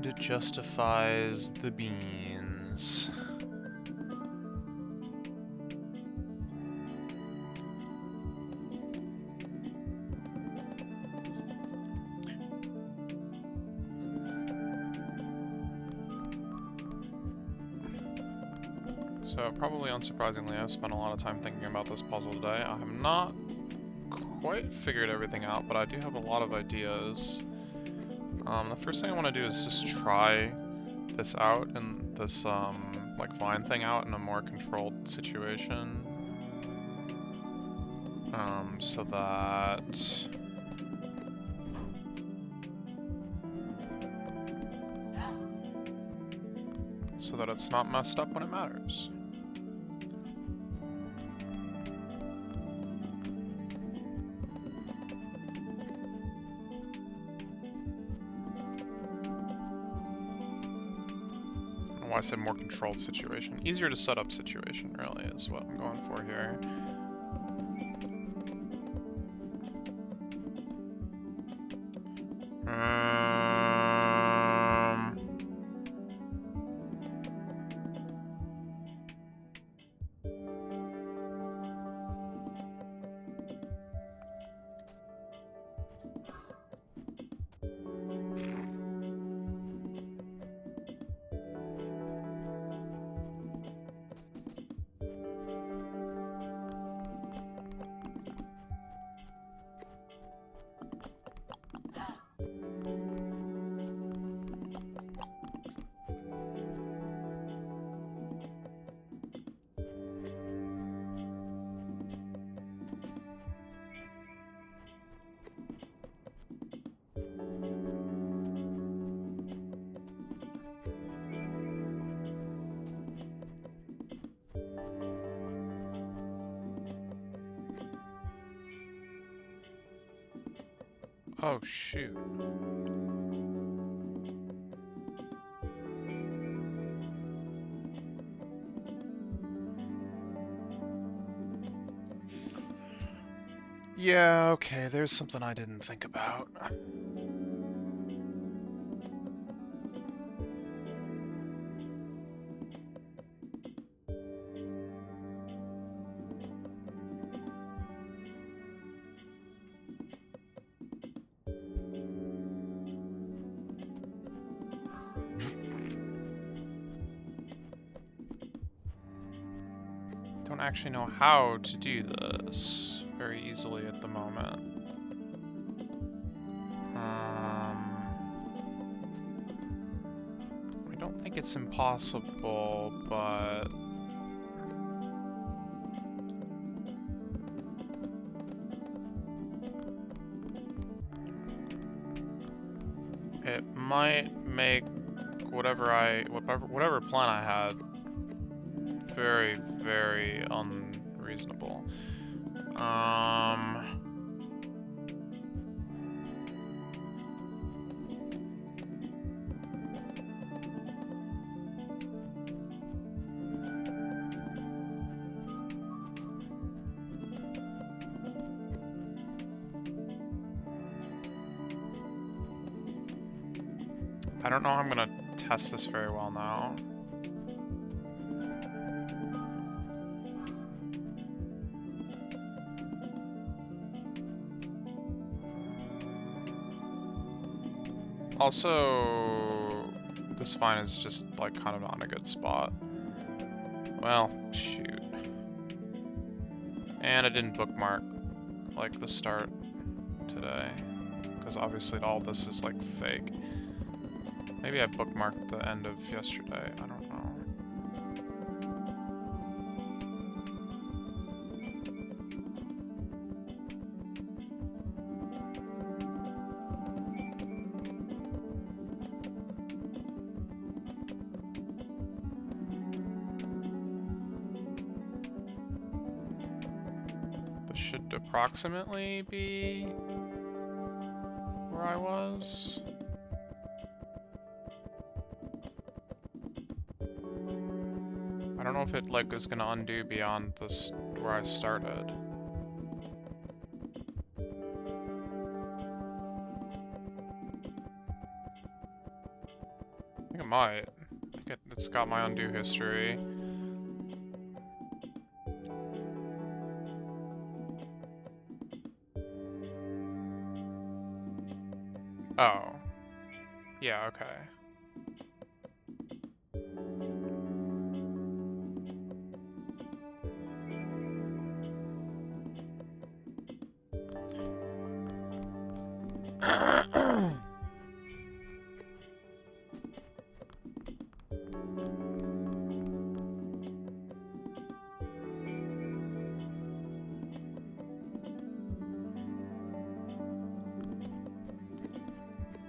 And justifies the beans. So, probably unsurprisingly, I've spent a lot of time thinking about this puzzle today. I have not quite figured everything out, but I do have a lot of ideas. The first thing I want to do is just try this out and this, like, vine thing out in a more controlled situation. So that it's not messed up when it matters. I said more controlled situation. Easier to set up situation, really, is what I'm going for here. Oh, shoot. Yeah, okay, there's something I didn't think about. Don't actually know how to do this very easily at the moment. I don't think it's impossible, but it might make whatever plan I had very, very unreasonable. I don't know how I'm gonna test this very well now. Also, this vine is just, like, kind of on a good spot. Well, shoot. And I didn't bookmark, like, the start today. Because obviously all this is, like, fake. Maybe I bookmarked the end of yesterday, I don't know. This should approximately be where I was. I don't know if it, like, is gonna undo beyond this where I started. think it might. I think it's got my undo history. Oh. Yeah, okay.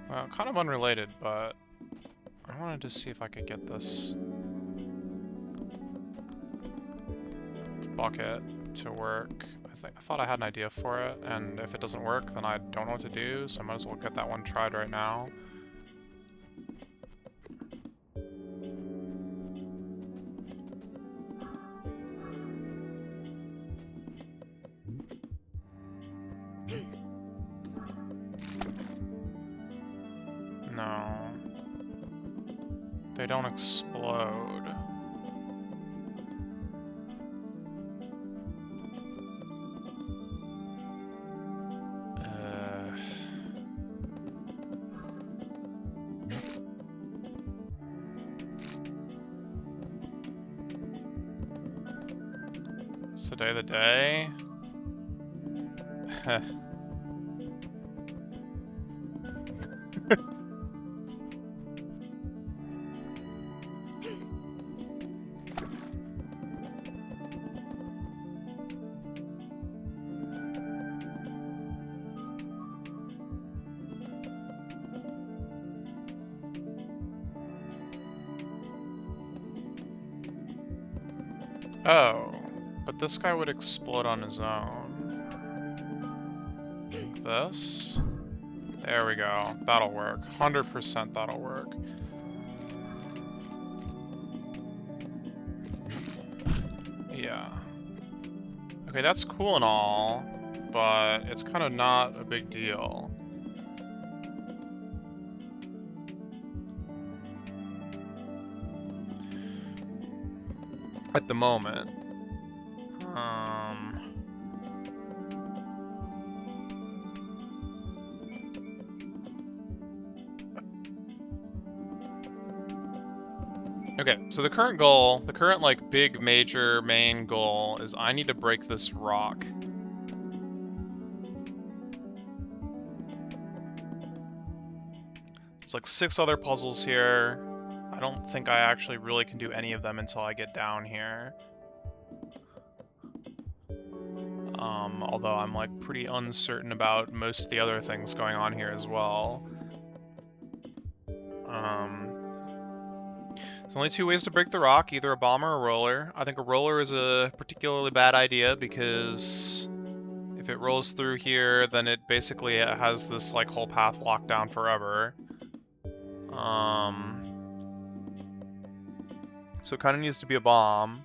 Well, kind of unrelated, but I wanted to see if I could get this bucket to work. I thought I had an idea for it, and if it doesn't work, then I don't know what to do, so I might as well get that one tried right now. No. They don't explode. It's today the day? Oh, but this guy would explode on his own. Like this? There we go. That'll work. 100% that'll work. Yeah. Okay, that's cool and all, but it's kind of not a big deal. At the moment. Okay, so the current goal, the current, like, big, major, main goal is I need to break this rock. There's, like, 6 other puzzles here. I don't think I actually really can do any of them until I get down here. Although I'm, like, pretty uncertain about most of the other things going on here as well. There's only 2 ways to break the rock, either a bomb or a roller. I think a roller is a particularly bad idea because if it rolls through here, then it basically has this, like, whole path locked down forever. So it kind of needs to be a bomb.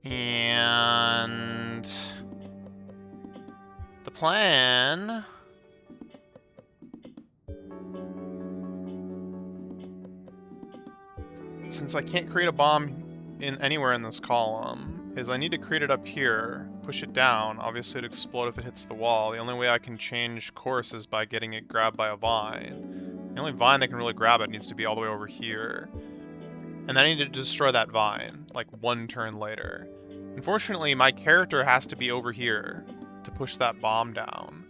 And the plan since I can't create a bomb anywhere in this column is I need to create it up here, push it down. Obviously it'd explode if it hits the wall. The only way I can change course is by getting it grabbed by a vine. The only vine that can really grab it needs to be all the way over here. And then I need to destroy that vine, like 1 turn later. Unfortunately, my character has to be over here to push that bomb down.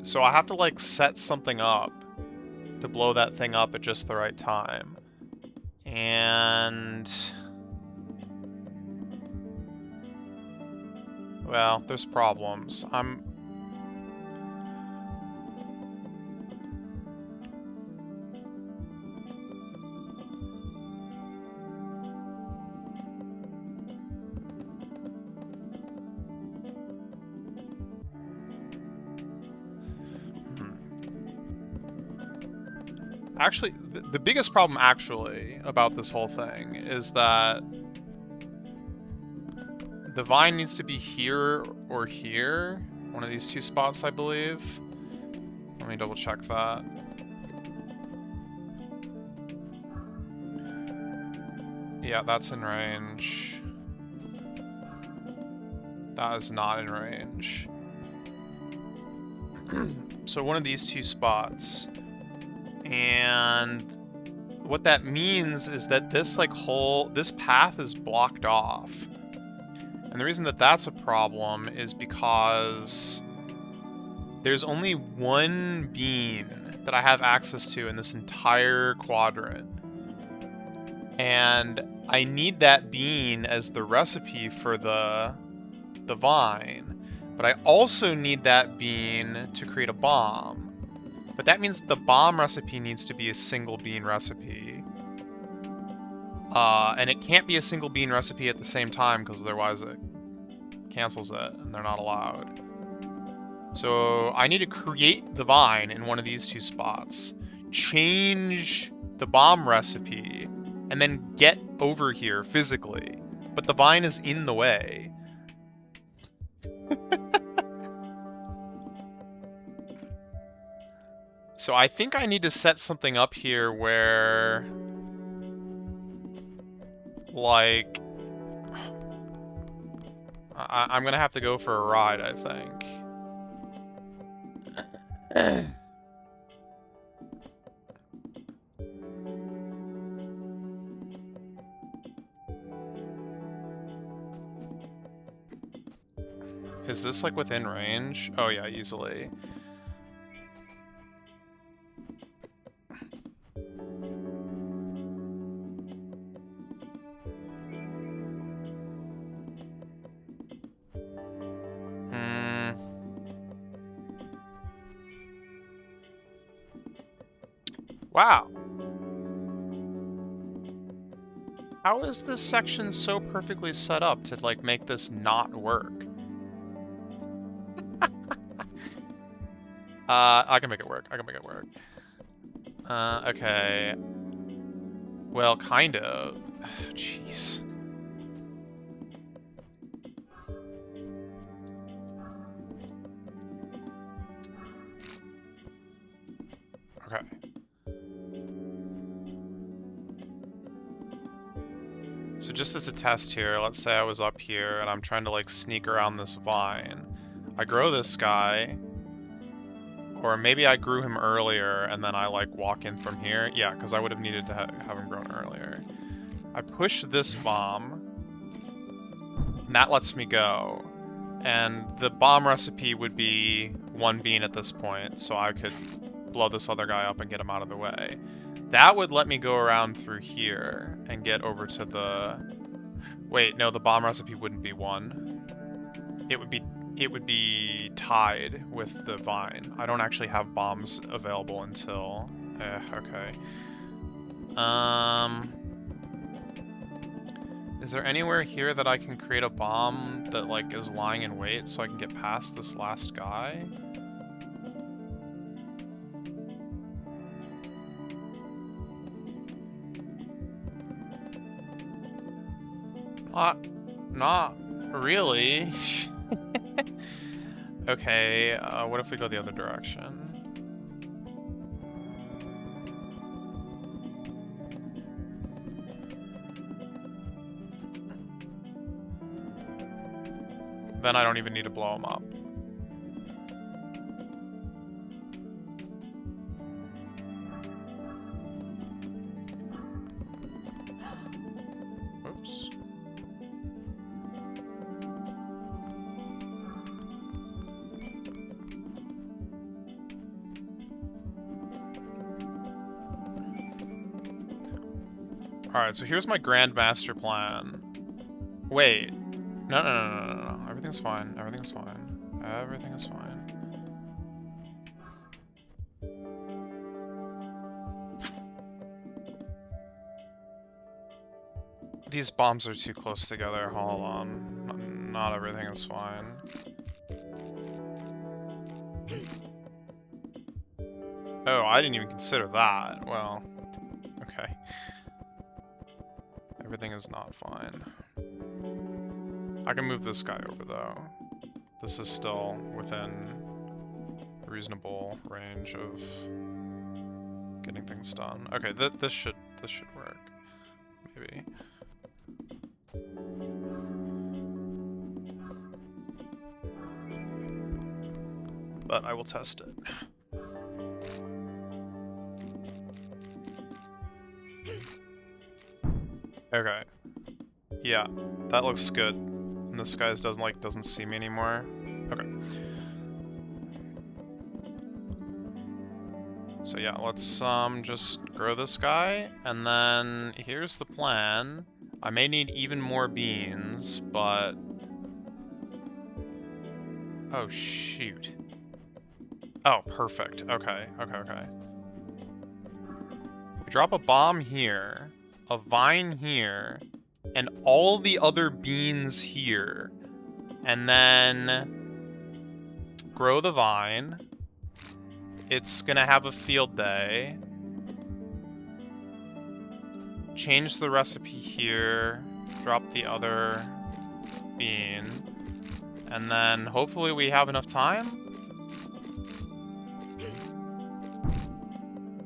So I have to, like, set something up to blow that thing up at just the right time. And... well, there's problems. Actually, the biggest problem, actually, about this whole thing is that The vine needs to be here or here. One of these two spots, I believe. Let me double check that. Yeah, that's in range. That is not in range. So one of these two spots. And what that means is that this this path is blocked off. And the reason that that's a problem is because there's only one bean that I have access to in this entire quadrant. And I need that bean as the recipe for the vine. But I also need that bean to create a bomb. But that means that the bomb recipe needs to be a single bean recipe. And it can't be a single bean recipe at the same time, because otherwise it cancels it, and they're not allowed. So I need to create the vine in one of these two spots, change the bomb recipe, and then get over here physically. But the vine is in the way. So I think I need to set something up here where, like, I'm gonna have to go for a ride, I think. Is this, like, within range? Oh yeah, easily. Wow. How is this section so perfectly set up to, like, make this not work? I can make it work. I can make it work. Okay. Well, kind of. Jeez. Okay. So just as a test here, let's say I was up here and I'm trying to, like, sneak around this vine. I grow this guy, or maybe I grew him earlier and then I, like, walk in from here. Yeah, because I would have needed to have him grown earlier. I push this bomb, and that lets me go. And the bomb recipe would be one bean at this point, so I could blow this other guy up and get him out of the way. That would let me go around through here and get over to the... Wait, no, the bomb recipe wouldn't be one. It would be tied with the vine. I don't actually have bombs available until... okay. Is there anywhere here that I can create a bomb that, like, is lying in wait so I can get past this last guy? Not really. Okay, what if we go the other direction? Then I don't even need to blow him up. Oops. Alright, so here's my grand master plan. Wait. No. Everything's fine. Everything's fine. Everything is fine. These bombs are too close together. Hold on. Not everything is fine. Oh, I didn't even consider that. Well, okay. Everything is not fine. I can move this guy over, though. This is still within reasonable range of getting things done. Okay, this should work. Maybe. But I will test it. Okay. Yeah, that looks good. And this guy doesn't see me anymore. Okay. So yeah, let's just grow this guy, and then here's the plan. I may need even more beans, but oh shoot. Oh, perfect. Okay. We drop a bomb here, a vine here, and all the other beans here. And then grow the vine. It's gonna have a field day. Change the recipe here. Drop the other bean. And then hopefully we have enough time.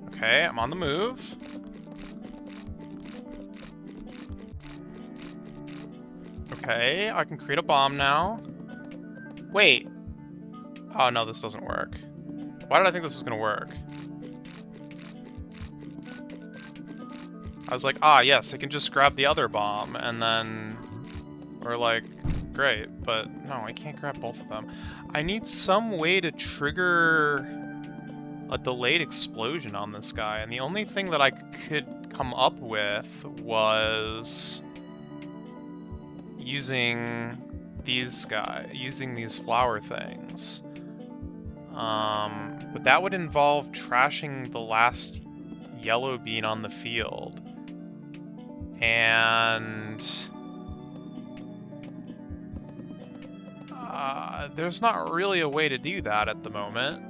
Okay, I'm on the move. Okay, I can create a bomb now. Wait. Oh no, this doesn't work. Why did I think this was gonna work? I was like, ah, yes, I can just grab the other bomb, and then we're like, great, but no, I can't grab both of them. I need some way to trigger a delayed explosion on this guy, and the only thing that I could come up with was using these flower things. But that would involve trashing the last yellow bean on the field. And there's not really a way to do that at the moment.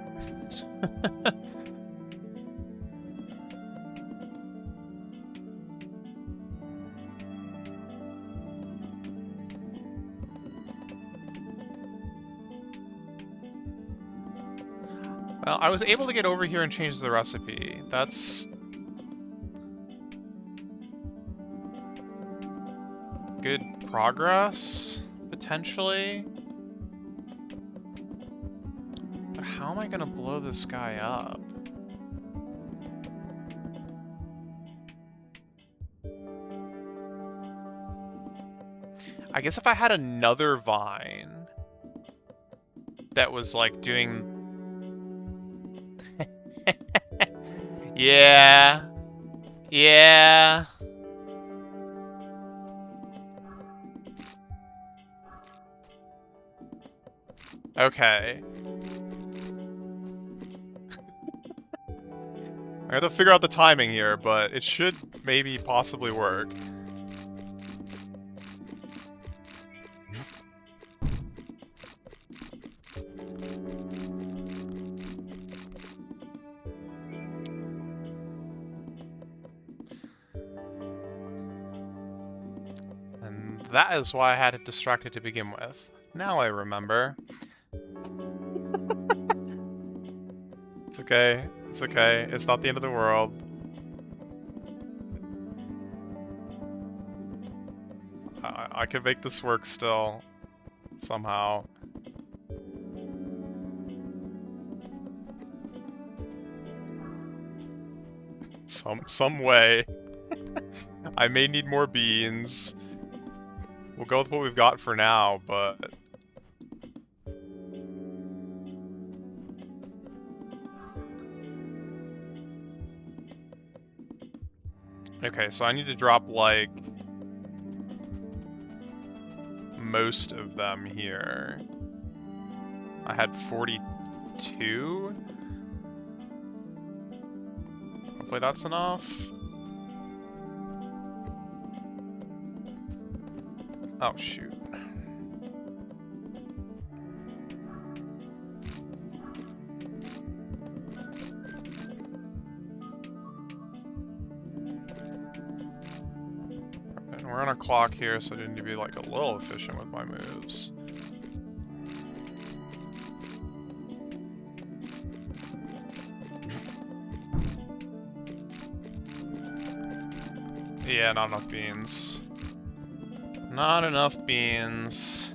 Well, I was able to get over here and change the recipe. That's good progress, potentially. But how am I gonna blow this guy up? I guess if I had another vine that was like doing... Yeah. Okay. I have to figure out the timing here, but it should maybe possibly work. And that is why I had it distracted to begin with. Now I remember. It's okay. It's okay. It's not the end of the world. I can make this work still. Somehow. Some way. I may need more beans. We'll go with what we've got for now, but... Okay, so I need to drop, like, most of them here. I had 42? Hopefully that's enough. Oh, shoot. We're counterclock here, so I need to be like a little efficient with my moves. Yeah, not enough beans. Not enough beans.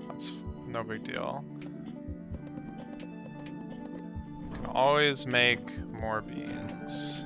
That's no big deal. Can always make more beans.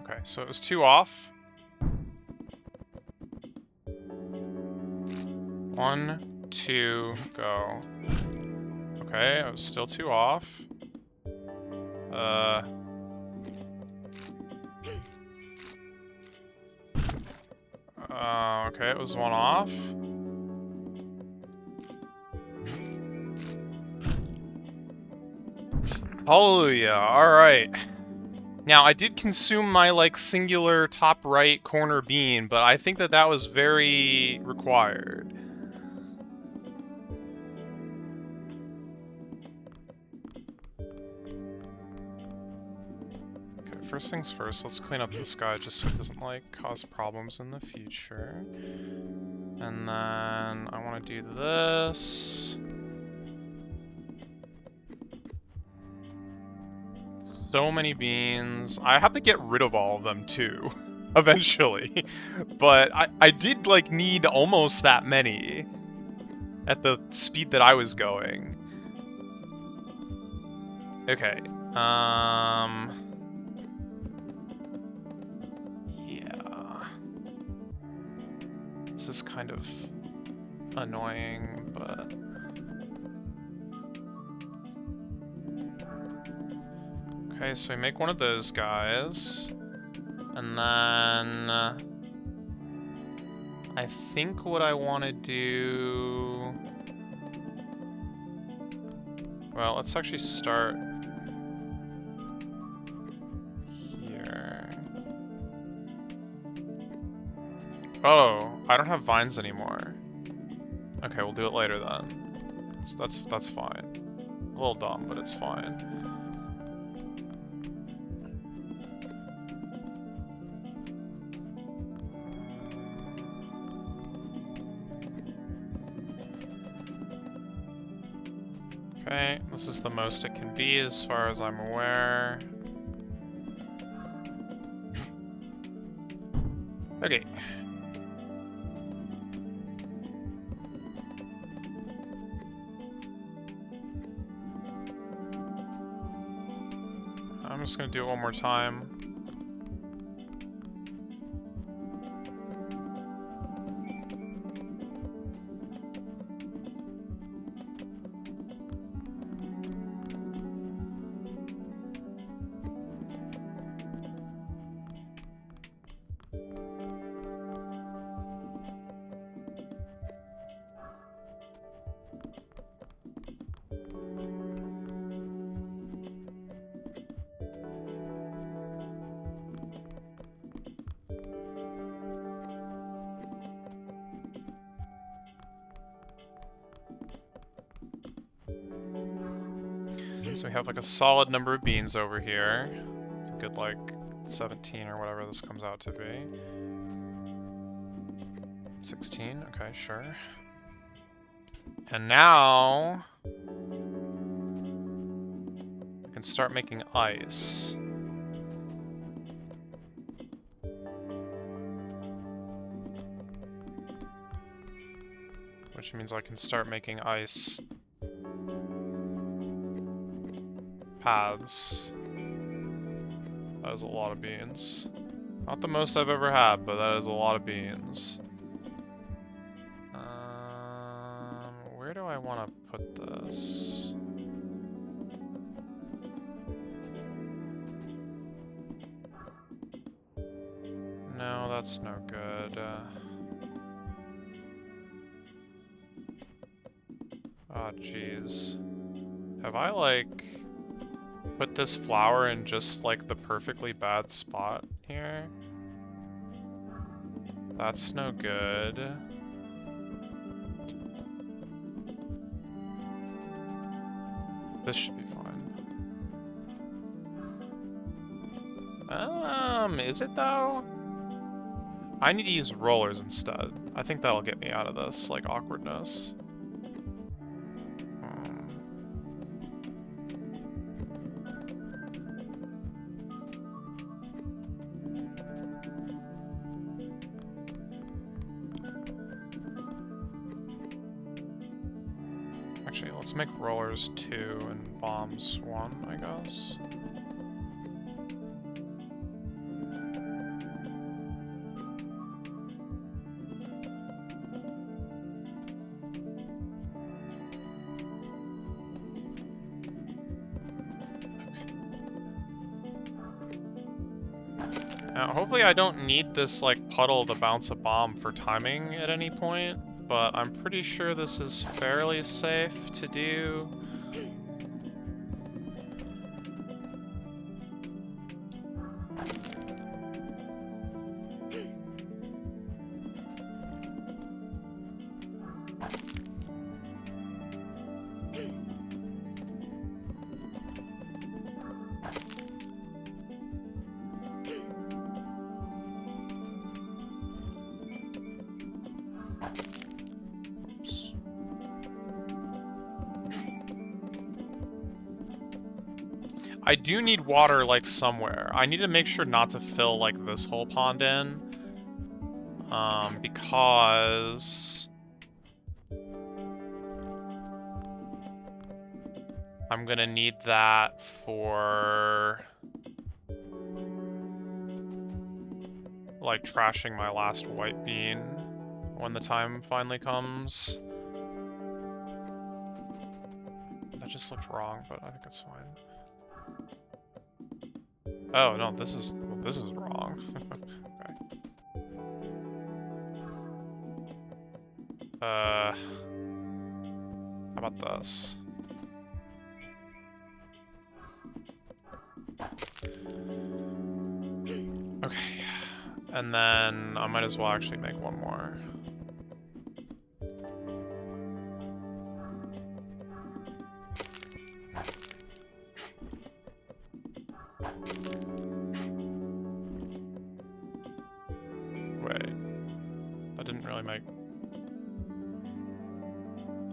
Okay, so it was 2 off. 1, 2, go. Okay, I was still 2 off. Okay, it was 1 off. Hallelujah, alright. Now, I did consume my, like, singular top right corner bean, but I think that that was very required. Okay, first things first, let's clean up this guy just so it doesn't, like, cause problems in the future. And then I want to do this. So many beans. I have to get rid of all of them too, eventually. But I did like need almost that many at the speed that I was going. Okay. Yeah. This is kind of annoying, but okay, so we make one of those guys, and then I think what I want to do... Well, let's actually start here. Oh, I don't have vines anymore. Okay, we'll do it later then. That's fine. A little dumb, but it's fine. Okay, this is the most it can be as far as I'm aware. Okay. I'm just gonna do it one more time. So we have like a solid number of beans over here. It's a good like 17 or whatever this comes out to be. 16, okay, sure. And now I can start making ice. Which means I can start making ice paths. That is a lot of beans. Not the most I've ever had, but that is a lot of beans. Where do I want to put this? No, that's no good. Oh, jeez. Have I, like, put this flower in just, like, the perfectly bad spot here? That's no good. This should be fine. Is it though? I need to use rollers instead. I think that'll get me out of this, like, awkwardness. Actually, let's make rollers 2 and bombs 1, I guess. Now, hopefully I don't need this, like, puddle to bounce a bomb for timing at any point. But I'm pretty sure this is fairly safe to do. I do need water, like, somewhere. I need to make sure not to fill, like, this whole pond in. Because I'm gonna need that for, like, trashing my last white bean when the time finally comes. That just looked wrong, but I think it's fine. Oh, no, this is wrong. Okay. How about this? Okay. And then I might as well actually make one more. Wait. That didn't really make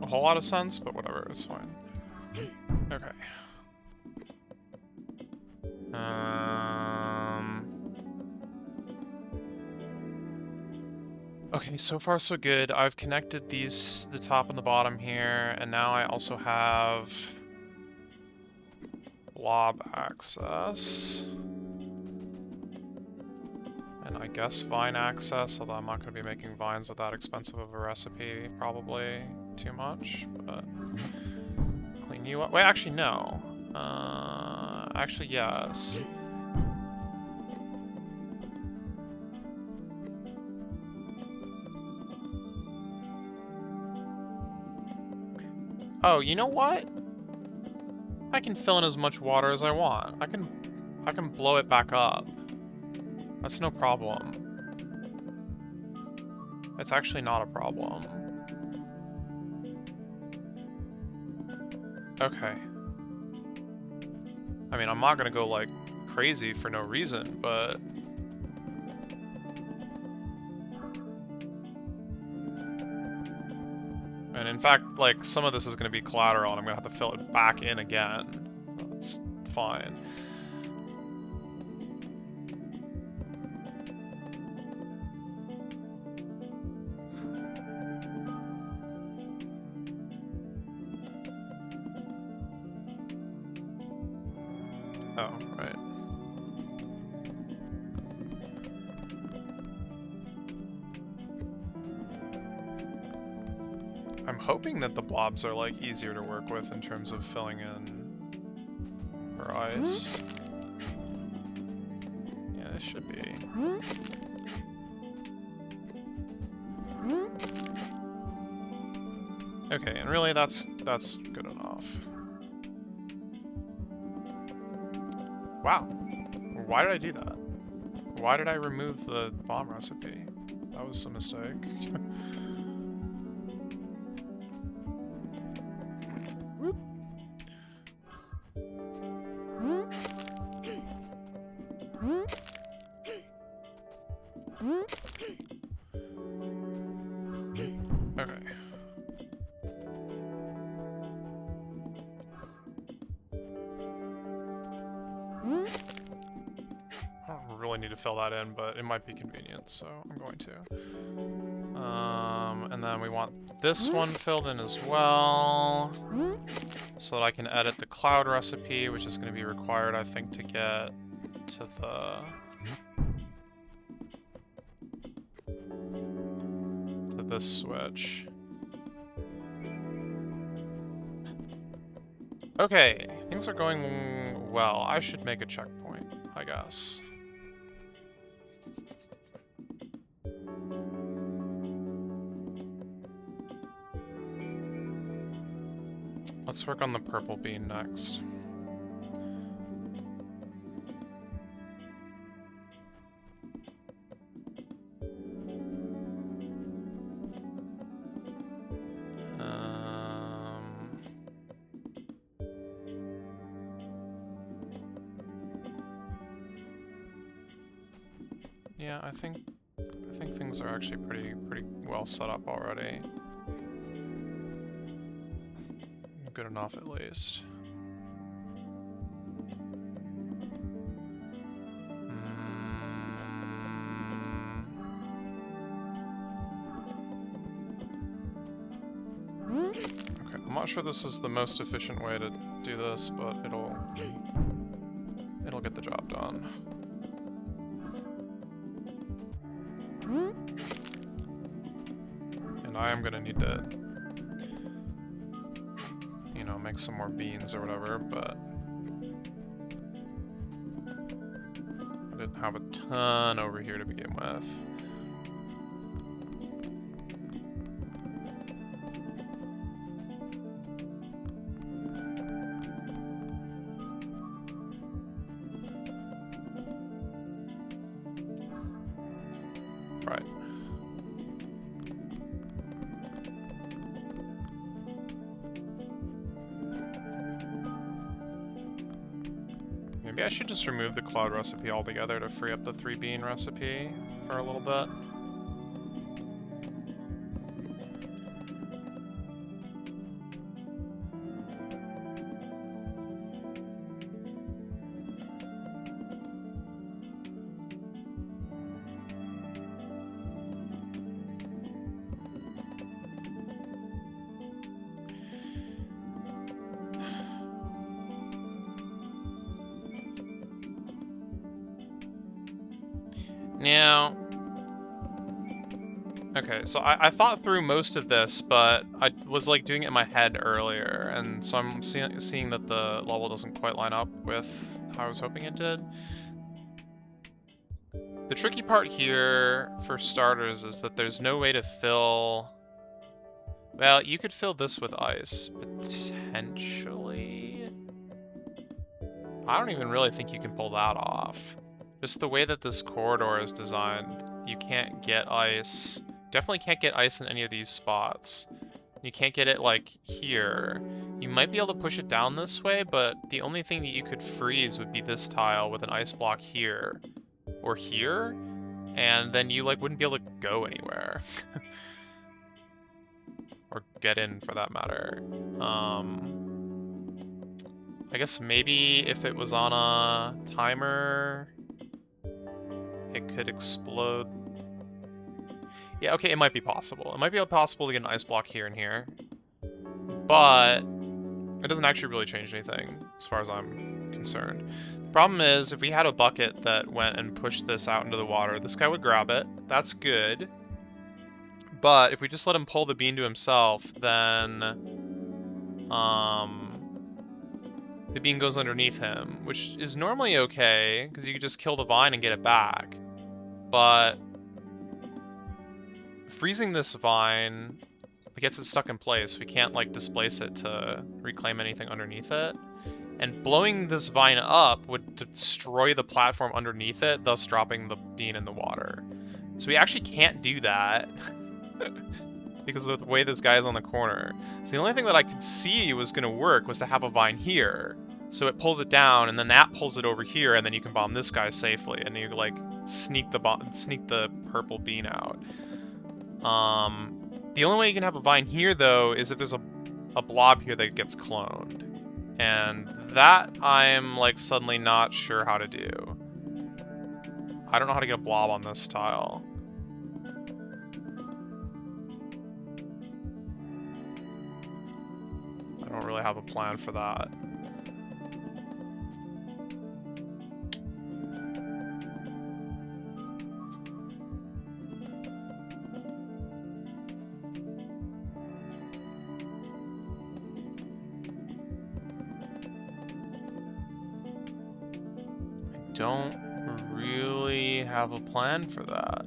a whole lot of sense, but whatever, it's fine. Okay. Okay, so far so good. I've connected these, the top and the bottom here, and now I also have blob access. And I guess vine access, although I'm not going to be making vines with that expensive of a recipe, probably too much, but clean you up. Wait, actually, no. Actually, yes. Oh, you know what? I can fill in as much water as I want. I can blow it back up. That's no problem. It's actually not a problem. Okay. I mean, I'm not gonna go, like, crazy for no reason, but... And in fact, like, some of this is gonna be collateral, and I'm gonna have to fill it back in again. That's fine. Oh, right. I'm hoping that the blobs are, like, easier to work with in terms of filling in for ice. Yeah, it should be. Okay, and really that's good enough. Wow. Why did I do that? Why did I remove the bomb recipe? That was a mistake. Whoop. Okay. I don't really need to fill that in, but it might be convenient, so I'm going to. And then we want this one filled in as well, so that I can edit the cloud recipe, which is going to be required, I think, to get to this switch. Okay, things are going well. I should make a checkpoint, I guess. Let's work on the purple bean next. Yeah, I think things are actually pretty well set up already. Good enough, at least. Okay, I'm not sure this is the most efficient way to do this, but it'll get the job done. And I am gonna need to, you know, make some more beans or whatever, but I didn't have a ton over here to begin with. Right. Maybe I should just remove the cloud recipe altogether to free up the 3-bean recipe for a little bit. Now, okay, so I thought through most of this, but I was like doing it in my head earlier, and so I'm seeing that the level doesn't quite line up with how I was hoping it did. The tricky part here, for starters, is that there's no way to fill... Well, you could fill this with ice, potentially. I don't even really think you can pull that off. Just the way that this corridor is designed, you can't get ice. Definitely can't get ice in any of these spots. You can't get it, like, here. You might be able to push it down this way, but the only thing that you could freeze would be this tile with an ice block here. Or here, and then you, like, wouldn't be able to go anywhere. Or get in, for that matter. I guess maybe if it was on a timer, it could explode. Yeah, okay, it might be possible. It might be possible to get an ice block here and here. But it doesn't actually really change anything, as far as I'm concerned. The problem is, if we had a bucket that went and pushed this out into the water, this guy would grab it. That's good. But if we just let him pull the bean to himself, then the bean goes underneath him, which is normally okay, because you could just kill the vine and get it back. But freezing this vine gets it stuck in place. We can't, like, displace it to reclaim anything underneath it. And blowing this vine up would destroy the platform underneath it, thus dropping the bean in the water. So we actually can't do that because of the way this guy is on the corner. So the only thing that I could see was going to work was to have a vine here. So it pulls it down, and then that pulls it over here, and then you can bomb this guy safely, and you, like, sneak the purple bean out. The only way you can have a vine here, though, is if there's a blob here that gets cloned. And that I'm, like, suddenly not sure how to do. I don't know how to get a blob on this tile. I don't really have a plan for that. Don't really have a plan for that.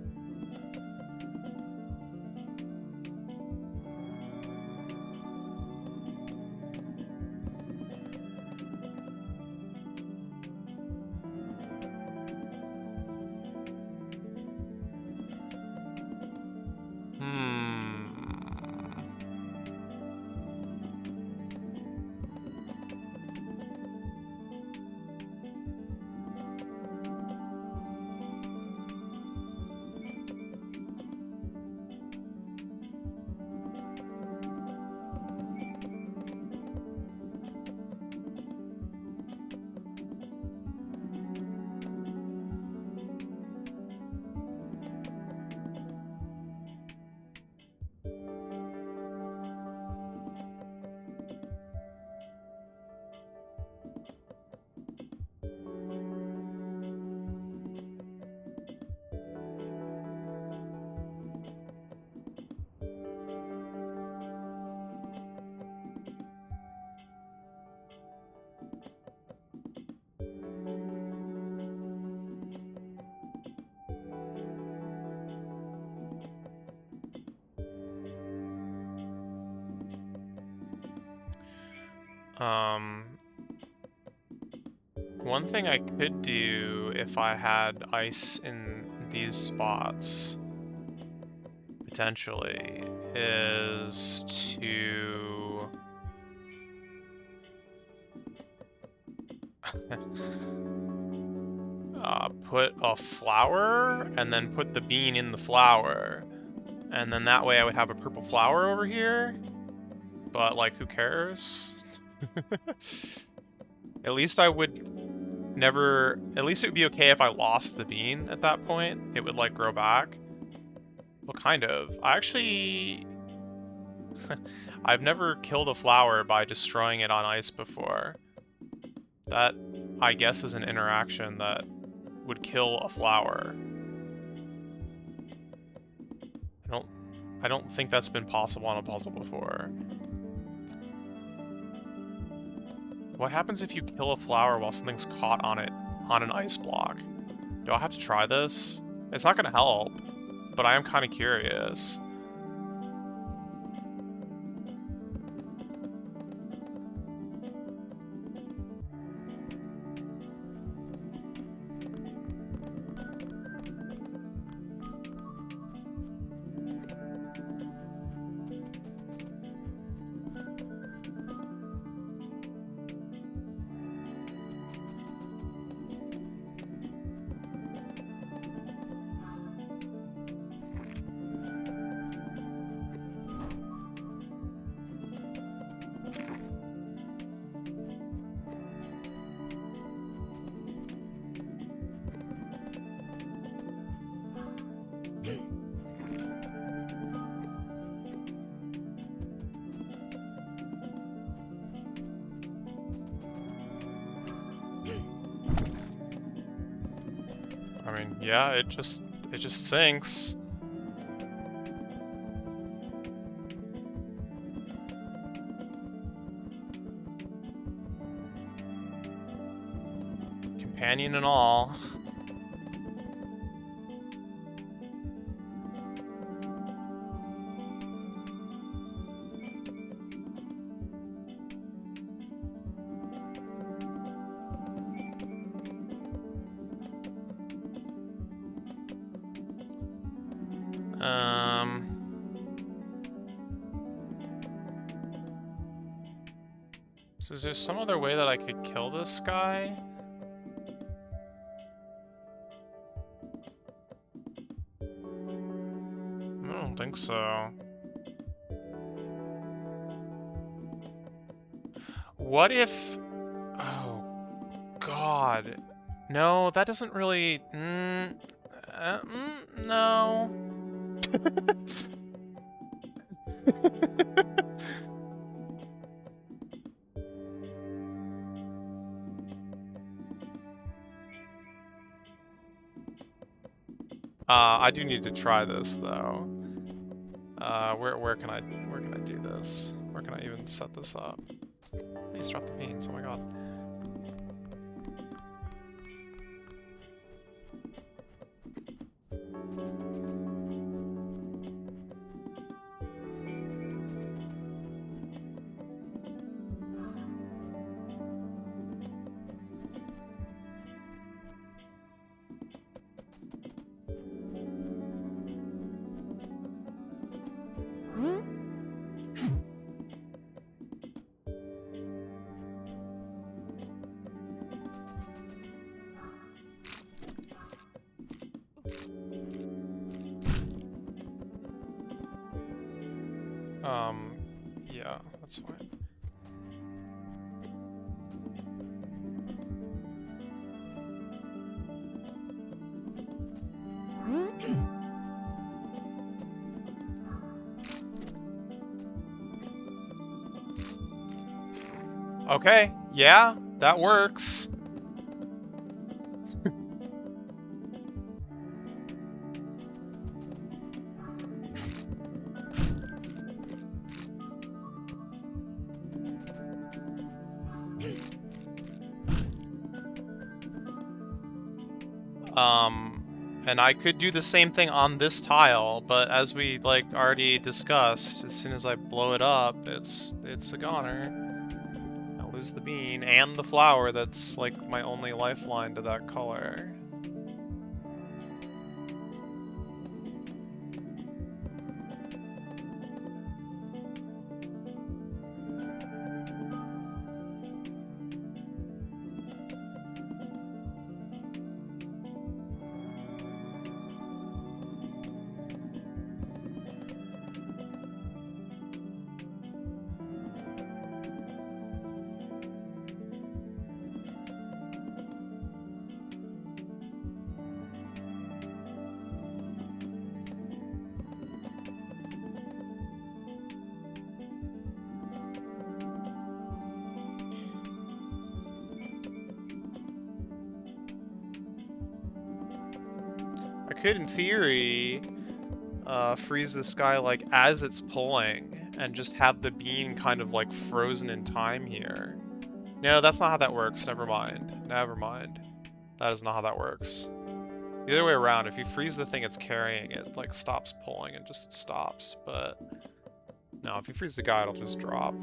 One thing I could do if I had ice in these spots, potentially, is to... put a flower, and then put the bean in the flower. And then that way I would have a purple flower over here. But, like, who cares? At least I would never... At least it would be okay if I lost the bean at that point. It would, like, grow back. Well, kind of. I actually... I've never killed a flower by destroying it on ice before. That, I guess, is an interaction that would kill a flower. I don't think that's been possible on a puzzle before. What happens if you kill a flower while something's caught on it, on an ice block? Do I have to try this? It's not gonna help, but I am kind of curious. I mean, yeah, it just sinks. Companion and all. So is there some other way that I could kill this guy? I don't think so. What if... Oh, God. No, that doesn't really... no. I do need to try this though. Where can I do this? Where can I even set this up? Please drop the beans. Oh my god. Yeah, that's fine. Okay, yeah, that works. And I could do the same thing on this tile, but as we, like, already discussed, as soon as I blow it up, it's a goner. I'll lose the bean and the flower that's, like, my only lifeline to that color. I could, in theory, freeze this guy, like, as it's pulling, and just have the bean kind of, like, frozen in time here. No, that's not how that works. Never mind. Never mind. That is not how that works. The other way around, if you freeze the thing it's carrying, it, like, stops pulling and just stops, but... No, if you freeze the guy, it'll just drop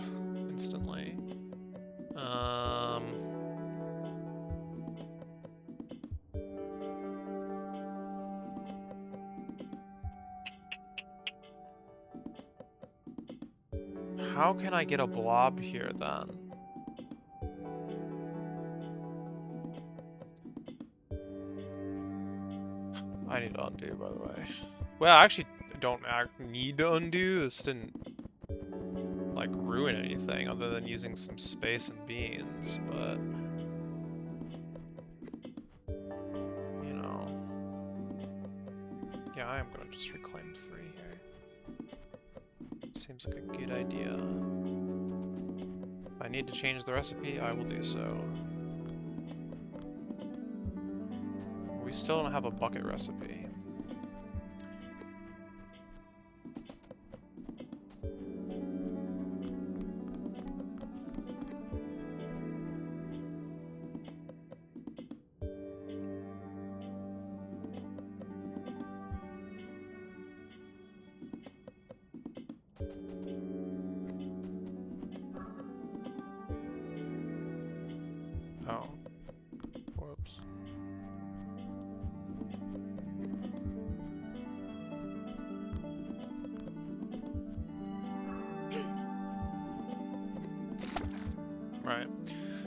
instantly. How can I get a blob here, then? I need to undo, by the way. Well, I actually don't need to undo. This didn't, like, ruin anything other than using some space and beans, but... You know... Yeah, I am gonna just reclaim 3 here. Seems like a good idea. If I need to change the recipe, I will do so. we still don't have a bucket recipe. Oh. Whoops. Right.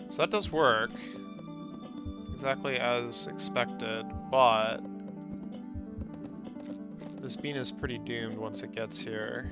So that does work. Exactly as expected, but this bean is pretty doomed once it gets here.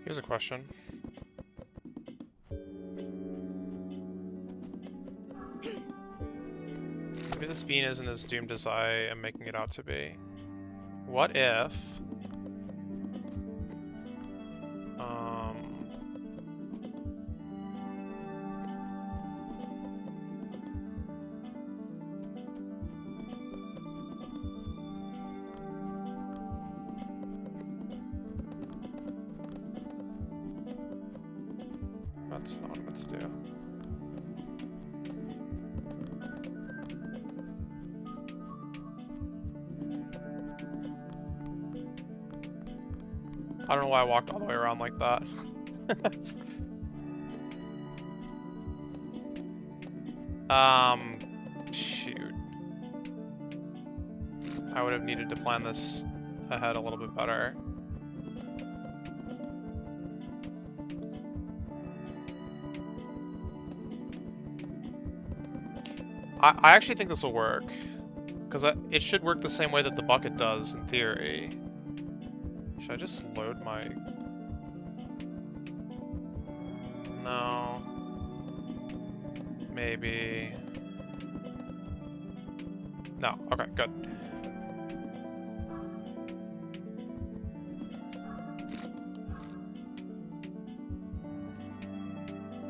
Here's a question. Maybe this bean isn't as doomed as I am making it out to be. What if... That's not what I meant to do. I don't know why I walked all the way around like that. Shoot. I would have needed to plan this ahead a little bit better. I actually think this will work. Because it should work the same way that the bucket does, in theory. Should I just load my... No. Maybe... No. Okay, good.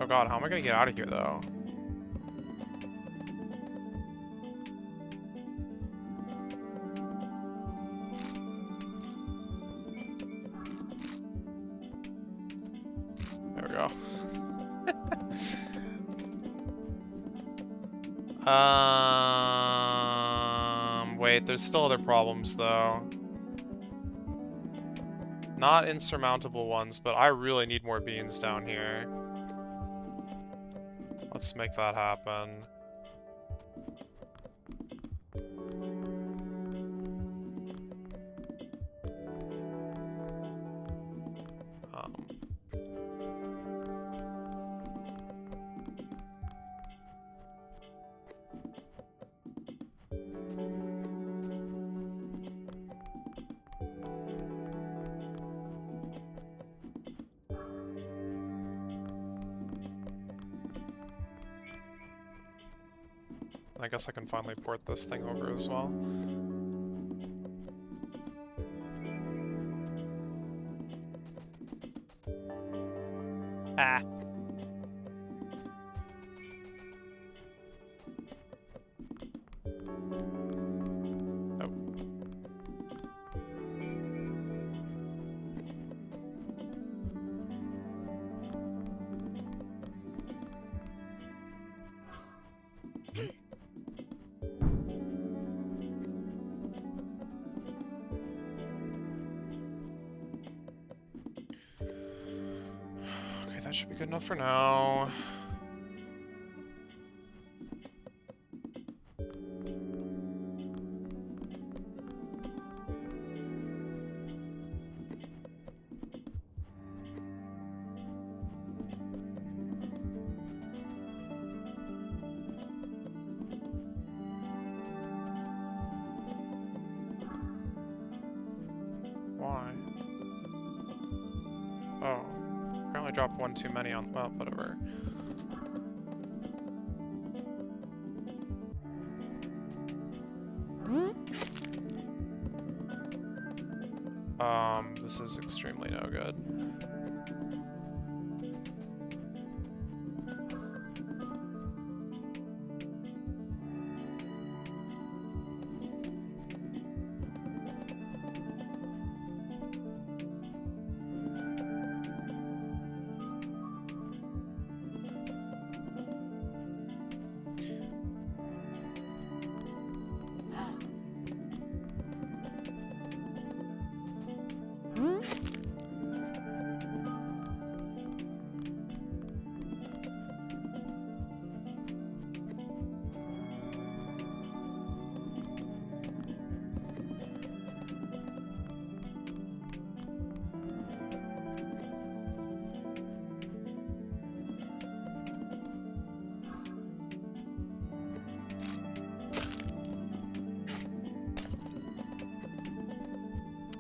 Oh god, how am I gonna get out of here, though? There we go. Wait, there's still other problems, though. Not insurmountable ones, but I really need more beans down here. Let's make that happen. I guess I can finally port this thing over as well. Ah. Oh. That should be good enough for now. Why? Oh. Apparently dropped one too many on, well, whatever. This is extremely no good.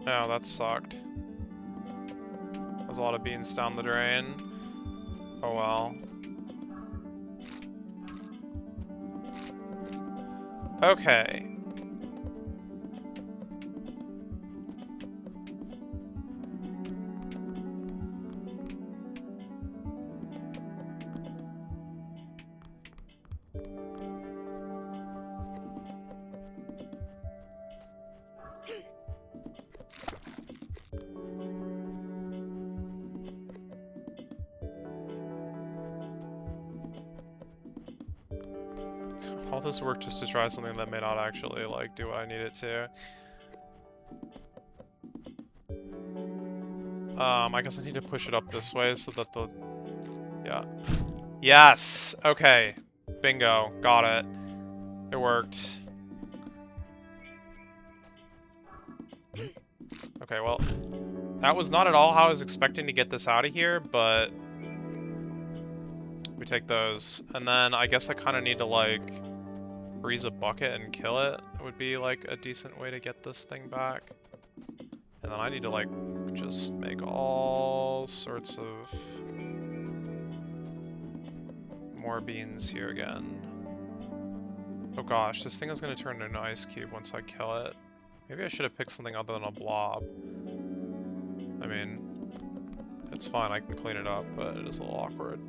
Oh, that sucked. There's a lot of beans down the drain. Oh well. Okay. All this work just to try something that may not actually, like, do what I need it to. I guess I need to push it up this way so that the... Yeah. Yes! Okay. Bingo. Got it. It worked. Okay, well... That was not at all how I was expecting to get this out of here, but... We take those. And then I guess I kind of need to, like... freeze a bucket and kill it would be, like, a decent way to get this thing back. And then I need to, like, just make all sorts of more beans here again. Oh gosh, this thing is going to turn into an ice cube once I kill it. Maybe I should have picked something other than a blob. I mean, it's fine, I can clean it up, but it is a little awkward.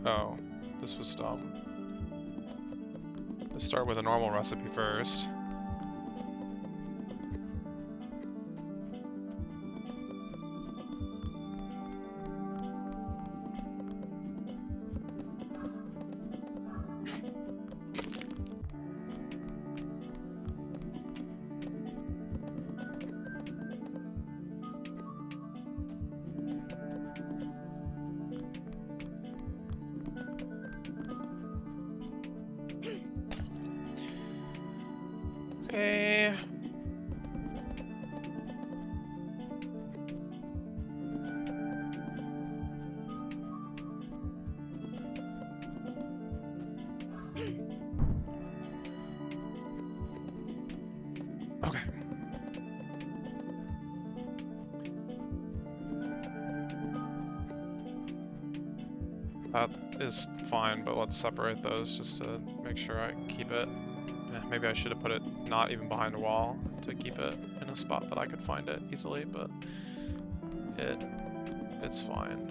Oh, this was dumb. Let's start with a normal recipe first. Okay. Okay. That is fine, but let's separate those just to make sure I keep it. Maybe I should have put it not even behind a wall to keep it in a spot that I could find it easily, but it's fine.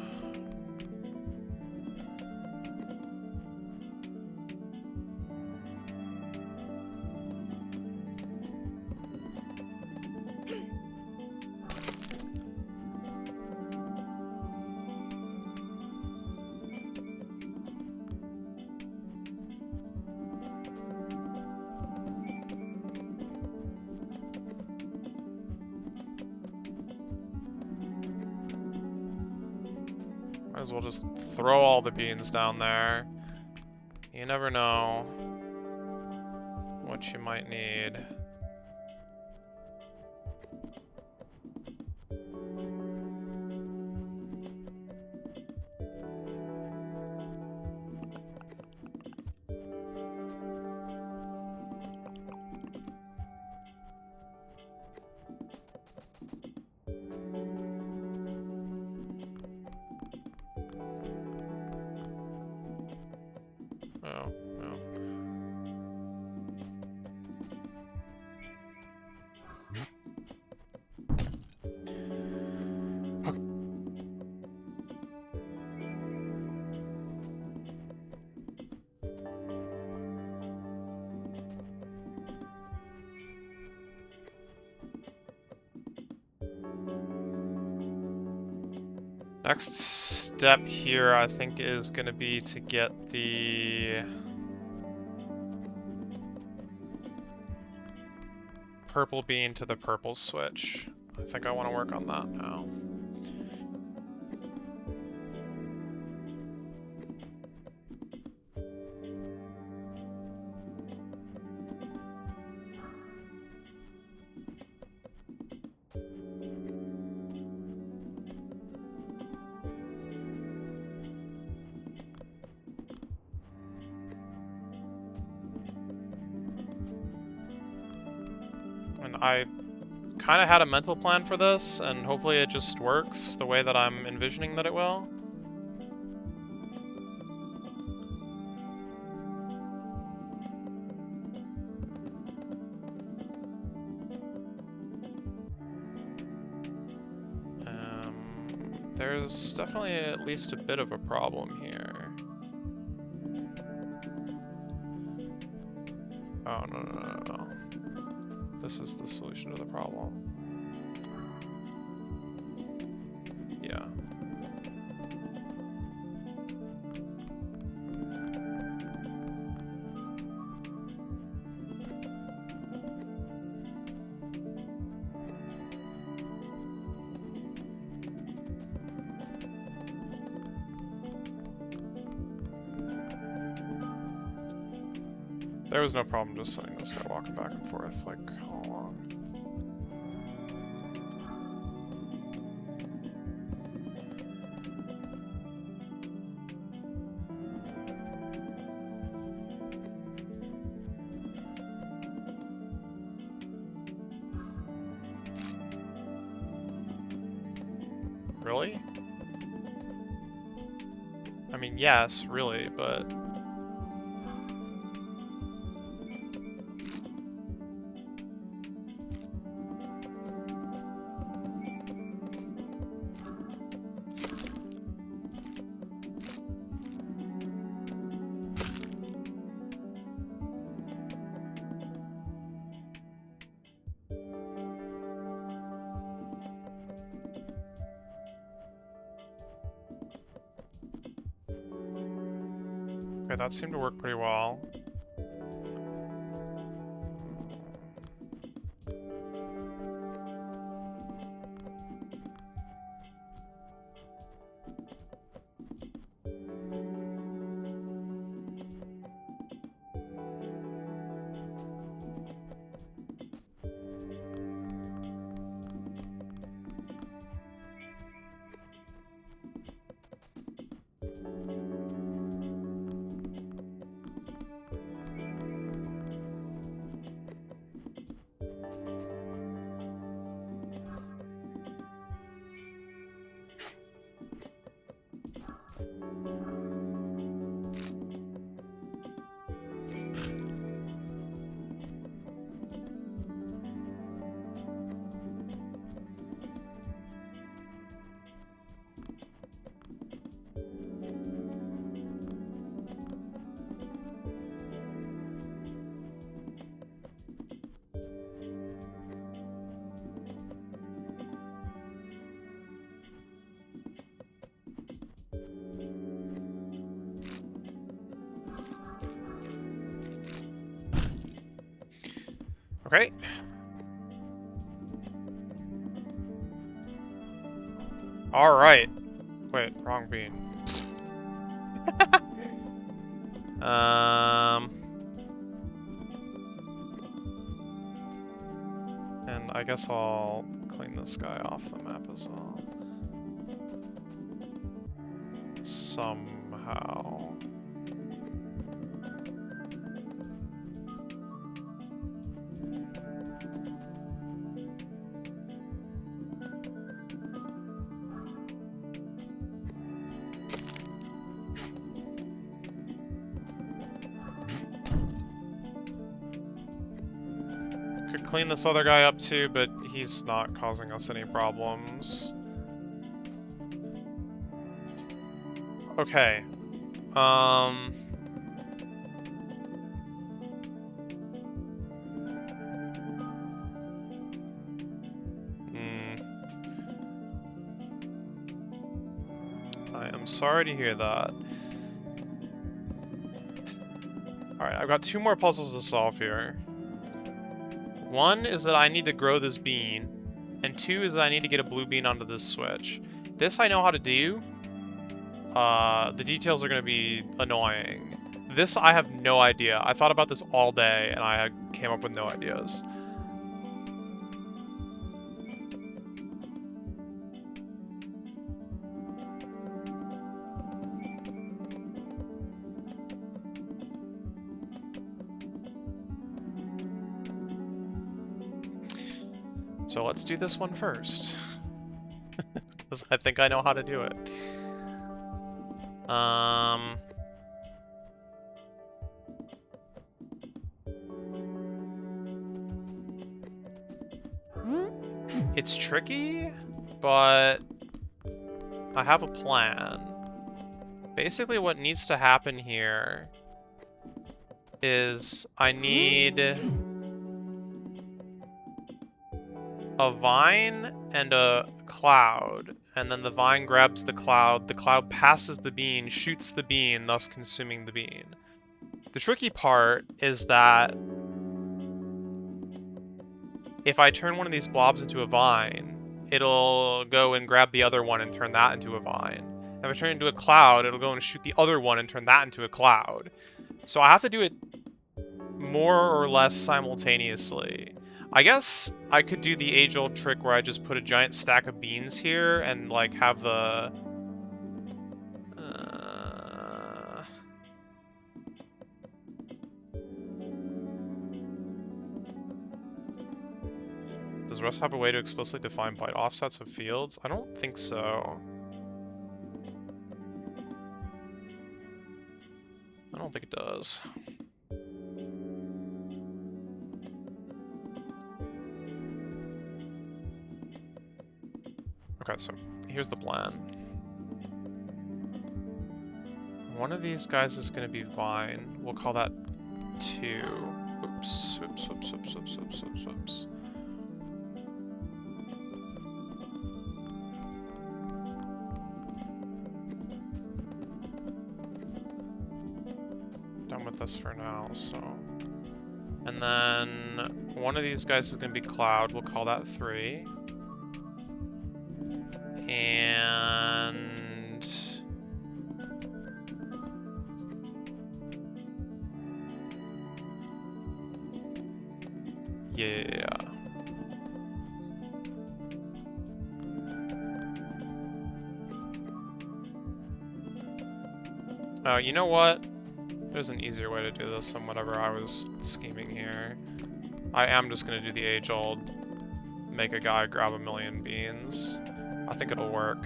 Might as well just throw all the beans down there. You never know what you might need. Oh, no. Next step here, I think, is going to be to get the purple bean to the purple switch. I think I want to work on that now. And I kind of had a mental plan for this, and hopefully it just works the way that I'm envisioning that it will. There's definitely at least a bit of a problem here. Oh, no. This is the solution to the problem. Yeah. There was no problem just sending this guy walking back and forth, like, all along. Really? I mean, yes, really, but... Okay, that seemed to work pretty well. Okay. Alright. Wait, wrong bean. And I guess I'll clean this guy off the map as well. Somehow. Could clean this other guy up too, but he's not causing us any problems. Okay. I am sorry to hear that. Alright, I've got two more puzzles to solve here. One is that I need to grow this bean, and two is that I need to get a blue bean onto this switch. This I know how to do. The details are going to be annoying. This I have no idea. I thought about this all day, and I came up with no ideas. So let's do this one first. Because I think I know how to do it. It's tricky, but I have a plan. Basically what needs to happen here is I need a vine and a cloud, and then the vine grabs the cloud passes the bean, shoots the bean, thus consuming the bean. The tricky part is that if I turn one of these blobs into a vine, it'll go and grab the other one and turn that into a vine. If I turn it into a cloud, it'll go and shoot the other one and turn that into a cloud. So I have to do it more or less simultaneously. I guess I could do the age-old trick where I just put a giant stack of beans here and, like, have the... Does Does Rust have a way to explicitly define byte offsets of fields? I don't think so. I don't think it does. Okay, so here's the plan. One of these guys is going to be Vine. We'll call that 2. Oops, oops, oops, oops, oops, oops, oops, oops. Done with this for now, so... And then one of these guys is going to be Cloud. We'll call that 3. And... yeah. You know what? There's an easier way to do this than whatever I was scheming here. I am just gonna do the age-old make a guy grab a million beans. I think it'll work.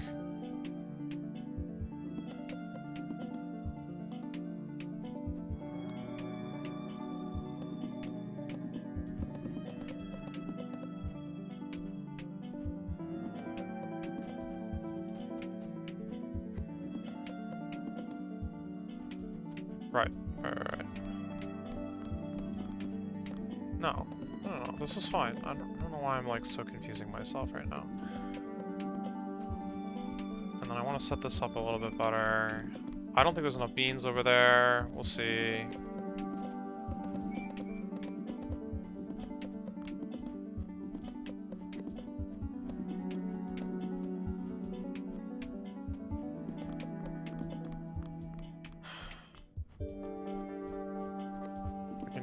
Right. No, this is fine. I don't know why I'm like so confusing myself right now. And then I want to set this up a little bit better. I don't think there's enough beans over there. We'll see.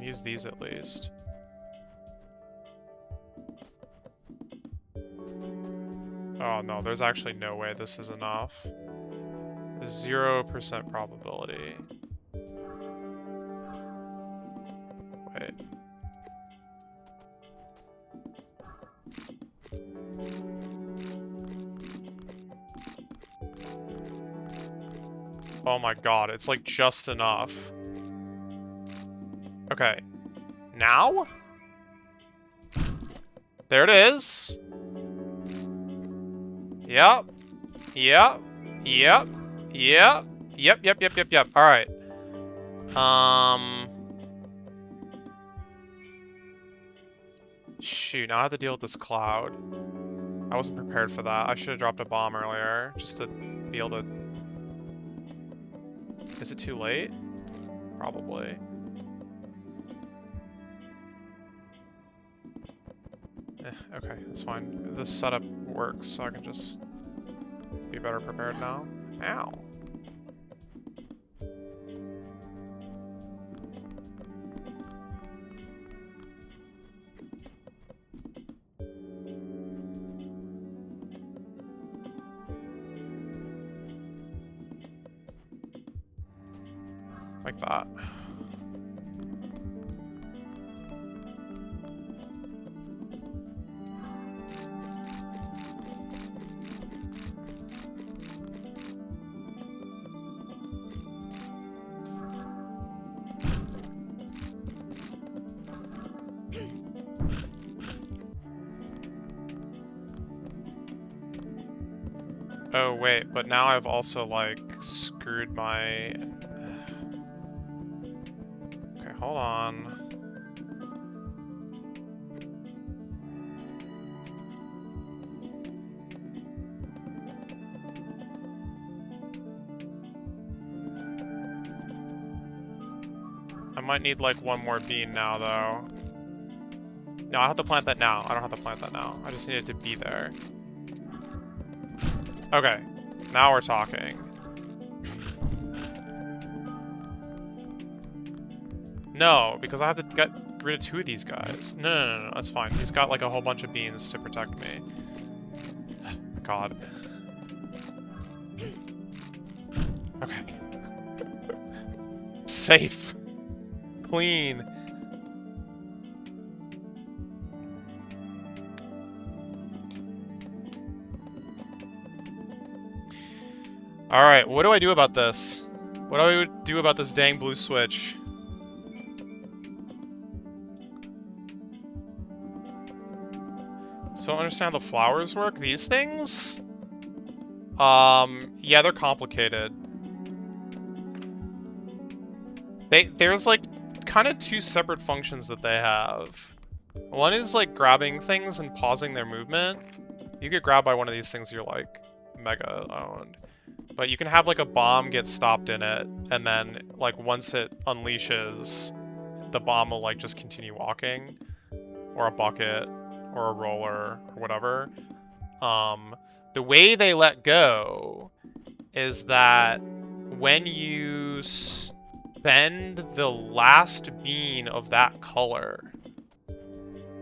Use these at least. Oh no, there's actually no way this is enough. 0% probability. Wait. Oh my god, it's like just enough. Okay. Now? There it is. Yep. Yep. Yep. Yep. Yep. Alright. Shoot, now I have to deal with this cloud. I wasn't prepared for that. I should have dropped a bomb earlier, just to be able to... Is it too late? Probably. Okay, that's fine. This setup works, so I can just be better prepared now. Ow. Like that. Oh wait, but now I've also like screwed my... Okay, hold on. I might need like one more bean now though. No, I have to plant that now. I don't have to plant that now. I just need it to be there. Okay, now we're talking. No, because I have to get rid of 2 of these guys. No, that's fine. He's got like a whole bunch of beans to protect me. God. Okay. Safe. Clean. Alright, what do I do about this? What do I do about this dang blue switch? So I don't understand how the flowers work. These things? Yeah, they're complicated. There's like kind of two separate functions that they have. One is like grabbing things and pausing their movement. You get grabbed by one of these things, you're like mega owned. But you can have like a bomb get stopped in it, and then like once it unleashes, the bomb will like just continue walking, or a bucket, or a roller, or whatever. The way they let go is that when you spend the last bean of that color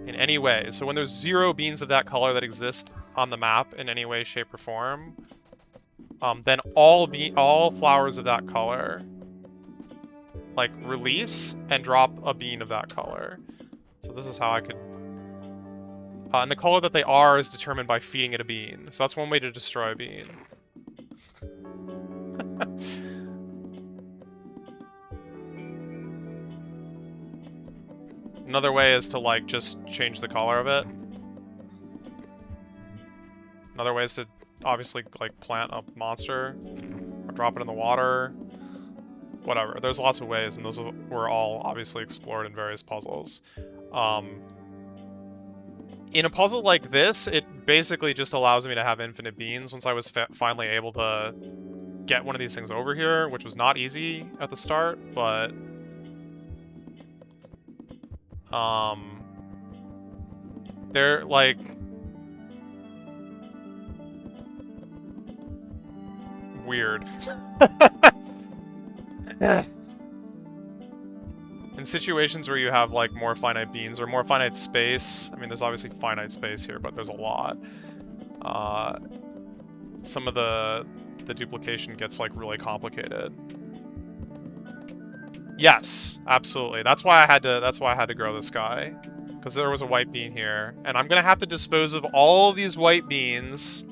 in any way, so when there's 0 beans of that color that exist on the map in any way, shape, or form, then all flowers of that color like release and drop a bean of that color. So this is how I could. And the color that they are is determined by feeding it a bean. So that's one way to destroy a bean. Another way is to, like, just change the color of it. Another way is to, obviously, like, plant a monster. Or drop it in the water. Whatever. There's lots of ways, and those were all, obviously, explored in various puzzles. In a puzzle like this, it basically just allows me to have infinite beans once I was finally able to get one of these things over here, which was not easy at the start, but... they're, like... weird. In situations where you have, like, more finite beans or more finite space, I mean, there's obviously finite space here, but there's a lot. Some of the duplication gets, like, really complicated. Yes, absolutely. That's why I had to grow this guy. Because there was a white bean here. And I'm gonna have to dispose of all these white beans,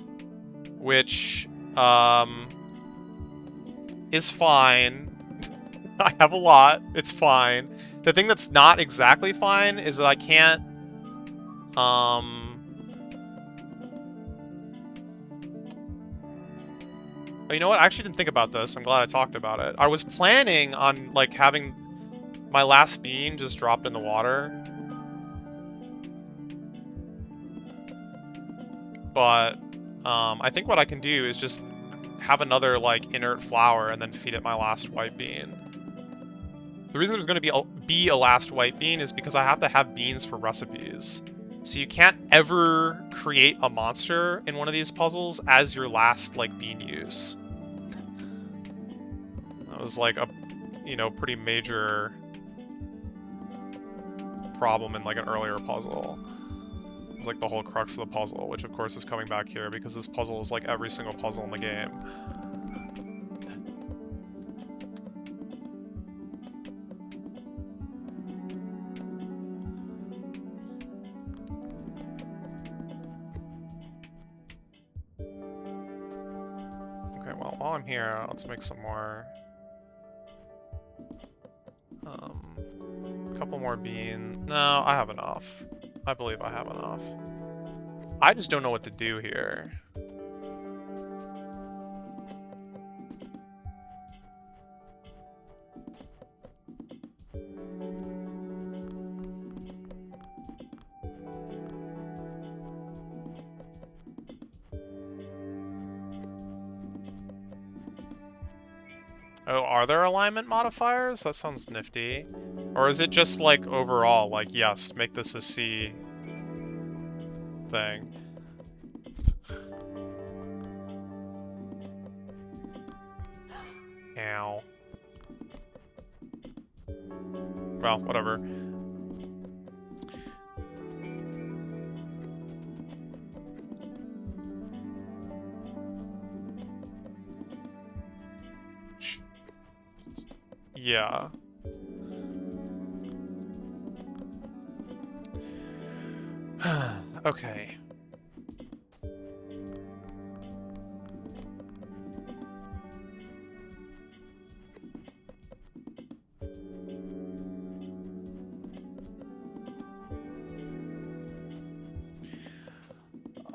which, is fine. I have a lot. It's fine. The thing that's not exactly fine is that I can't, oh, you know what? I actually didn't think about this. I'm glad I talked about it. I was planning on, like, having my last bean just dropped in the water. But, I think what I can do is just have another, like, inert flower and then feed it my last white bean. The reason there's going to be a last white bean is because I have to have beans for recipes. So you can't ever create a monster in one of these puzzles as your last, like, bean use. That was, like, a, you know, pretty major problem in, like, an earlier puzzle. It was, like, the whole crux of the puzzle, which, of course, is coming back here because this puzzle is, like, every single puzzle in the game. Well, while I'm here, let's make some more. A couple more beans. No, I have enough. I believe I have enough. I just don't know what to do here. Oh, are there alignment modifiers? That sounds nifty. Or is it just, like, overall, like, yes, make this a C thing? Ow. Well, whatever. Yeah. Okay.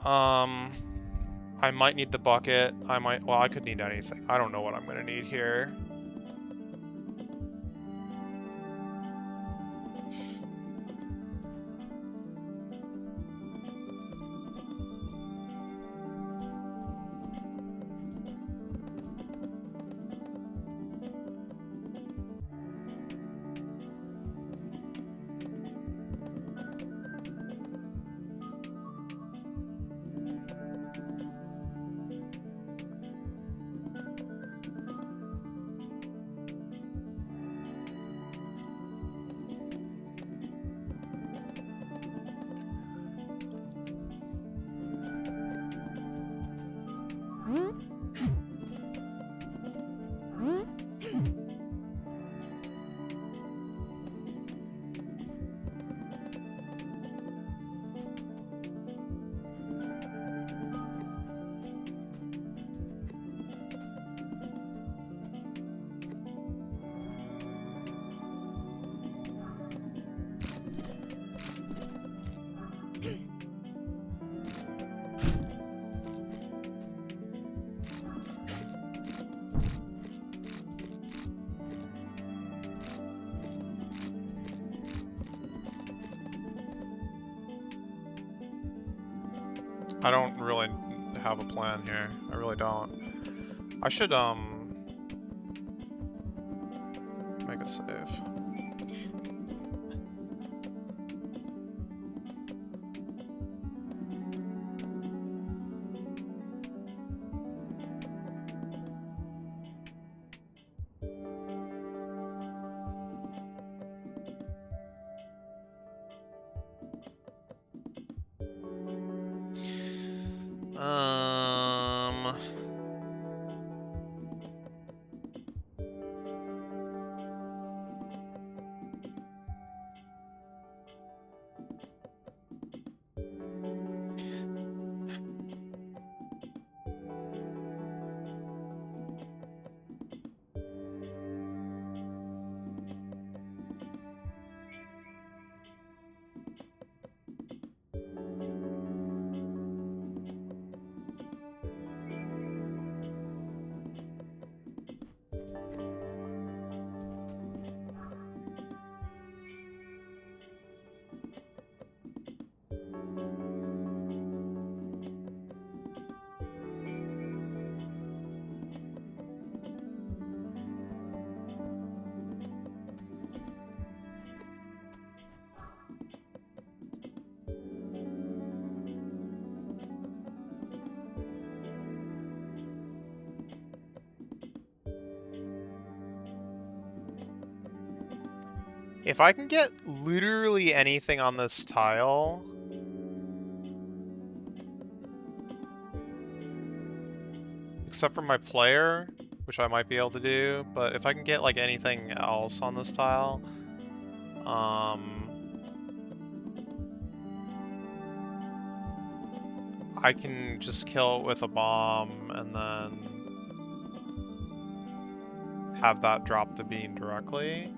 I might need the bucket. Well, I could need anything. I don't know what I'm gonna need here. I don't really have a plan here. I really don't. I should, make a save. If I can get literally anything on this tile... except for my player, which I might be able to do, but if I can get, like, anything else on this tile... I can just kill it with a bomb, and then... have that drop the bean directly.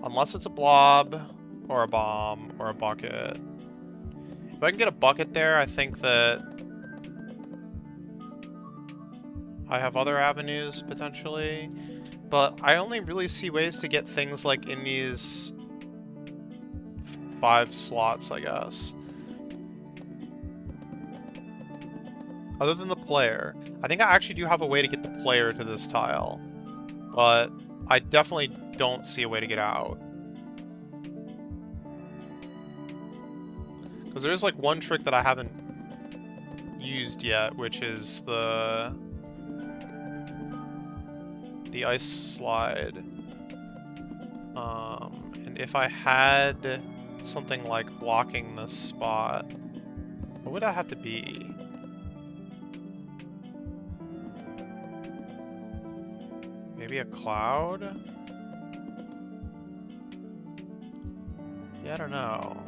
Unless it's a blob, or a bomb, or a bucket. If I can get a bucket there, I think that I have other avenues, potentially. But I only really see ways to get things, like, in these 5 slots, I guess. Other than the player. I think I actually do have a way to get the player to this tile. But I definitely don't see a way to get out. Because there's, like, one trick that I haven't used yet, which is the ice slide. And if I had something like blocking this spot, what would that have to be? Maybe a cloud? Yeah, I don't know.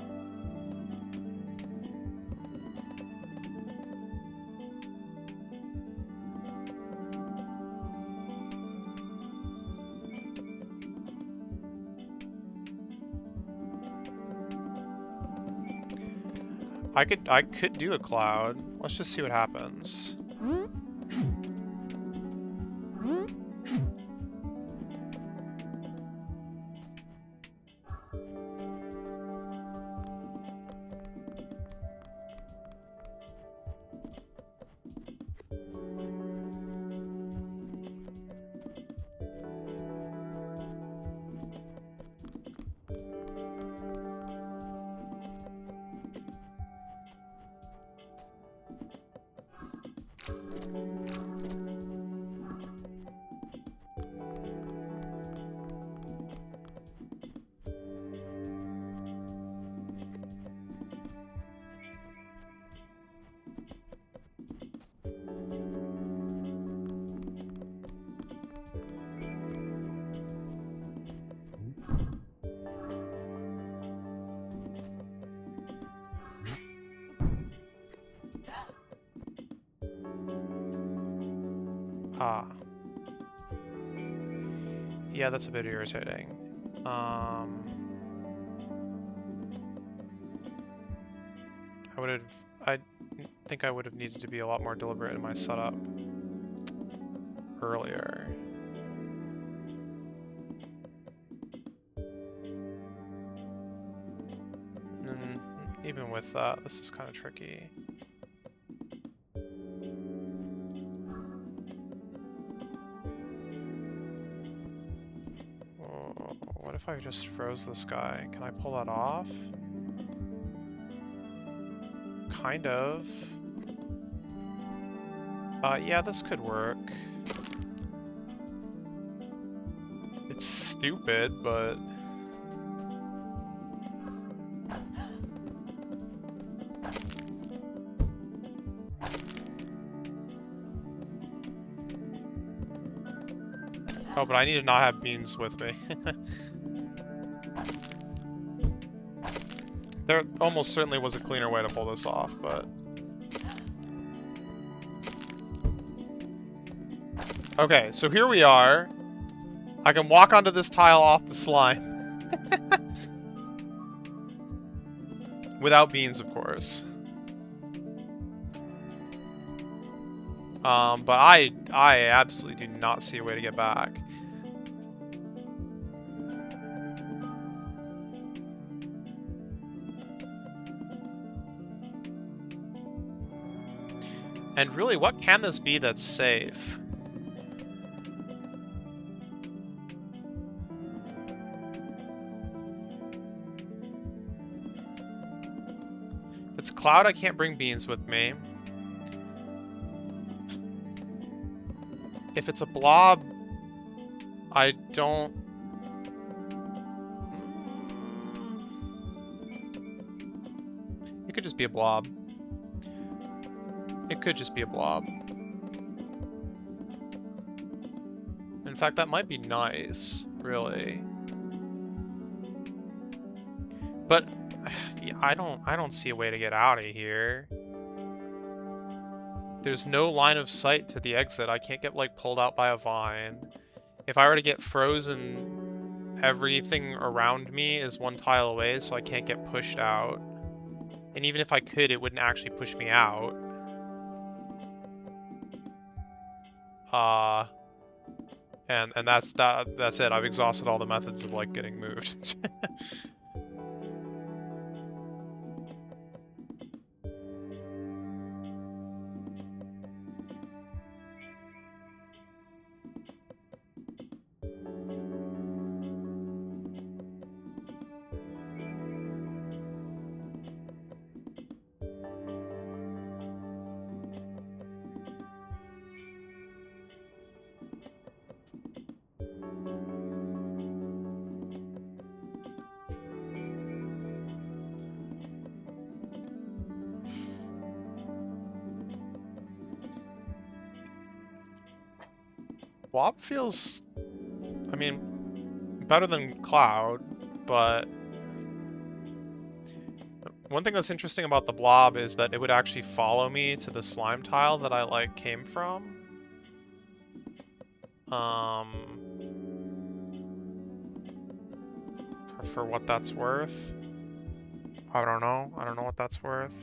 I could do a cloud. Let's just see what happens. Ah. Yeah, that's a bit irritating. I think I would have needed to be a lot more deliberate in my setup earlier. And even with that, this is kind of tricky. What if I just froze this guy? Can I pull that off? Kind of. Yeah, this could work. It's stupid, but... Oh, but I need to not have beans with me. There almost certainly was a cleaner way to pull this off, but... Okay, so here we are. I can walk onto this tile off the slime. Without beans, of course. But I absolutely do not see a way to get back. And really, what can this be that's safe? If it's a cloud, I can't bring beans with me. If it's a blob, I don't... It could just be a blob. It could just be a blob. In fact, that might be nice, really. But I don't see a way to get out of here. There's no line of sight to the exit. I can't get, like, pulled out by a vine. If I were to get frozen, everything around me is one tile away, so I can't get pushed out. And even if I could, it wouldn't actually push me out. And that's it. I've exhausted all the methods of, like, getting moved. Blob feels, I mean, better than Cloud, but one thing that's interesting about the blob is that it would actually follow me to the slime tile that I, like, came from. For what that's worth. I don't know. I don't know what that's worth.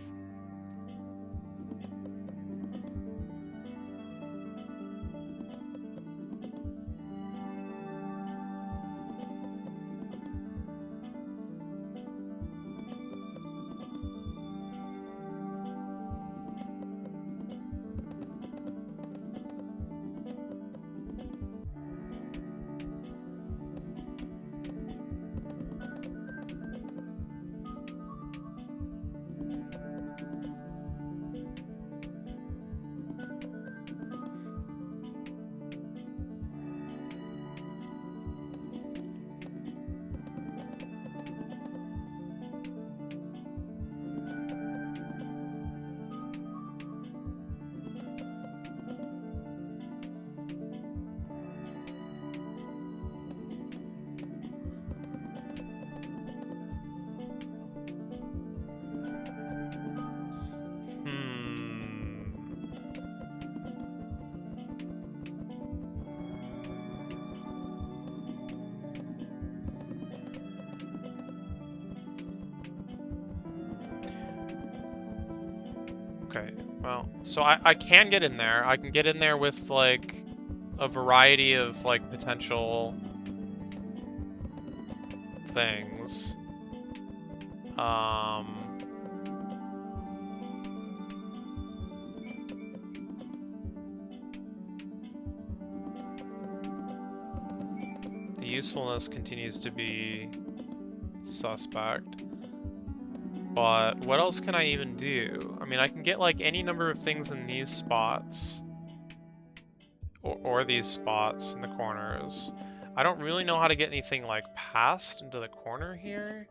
Okay, well, so I can get in there. I can get in there with, like, a variety of, like, potential things. The usefulness continues to be suspect. But what else can I even do? I mean, I can get, like, any number of things in these spots. Or these spots in the corners. I don't really know how to get anything, like, past into the corner here.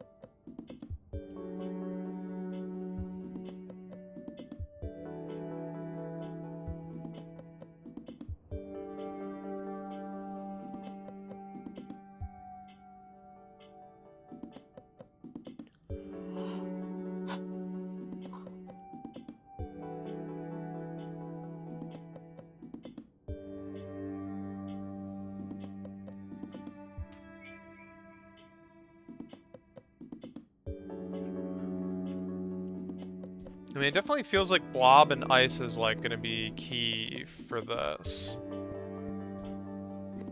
I mean, it definitely feels like blob and ice is, like, gonna be key for this.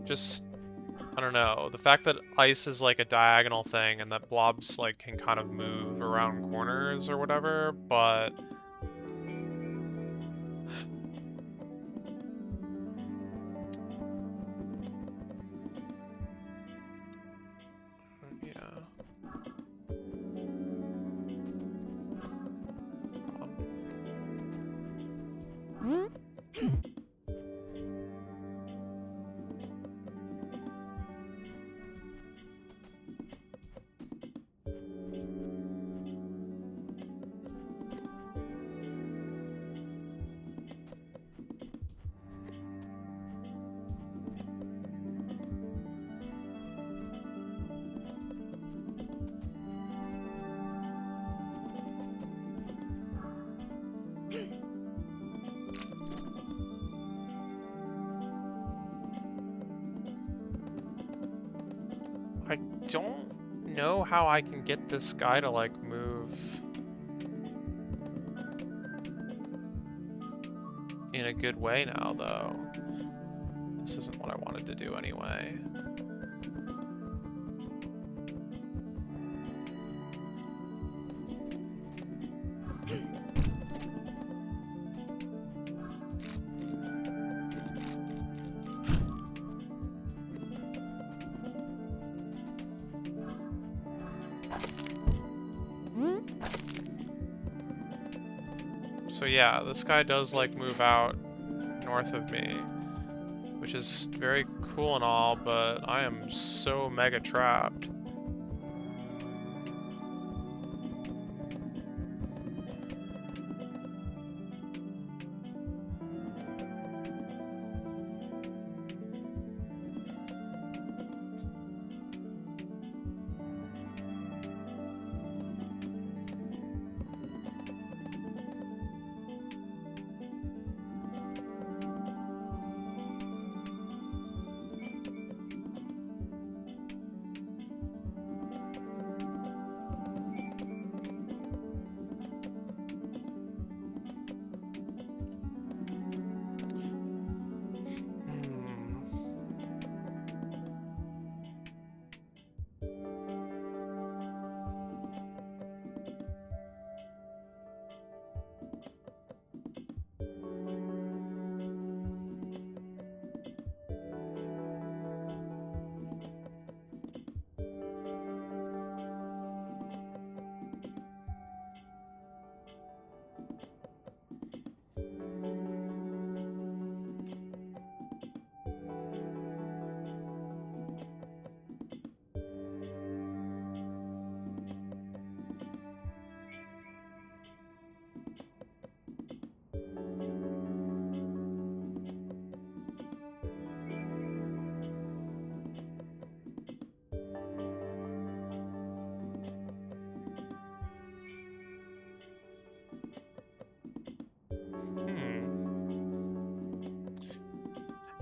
Just, I don't know. The fact that ice is, like, a diagonal thing and that blobs, like, can kind of move around corners or whatever, but... yeah. I don't know how I can get this guy to, like, move in a good way now, though. This isn't what I wanted to do anyway. So yeah, this guy does, like, move out north of me, which is very cool and all, but I am so mega trapped.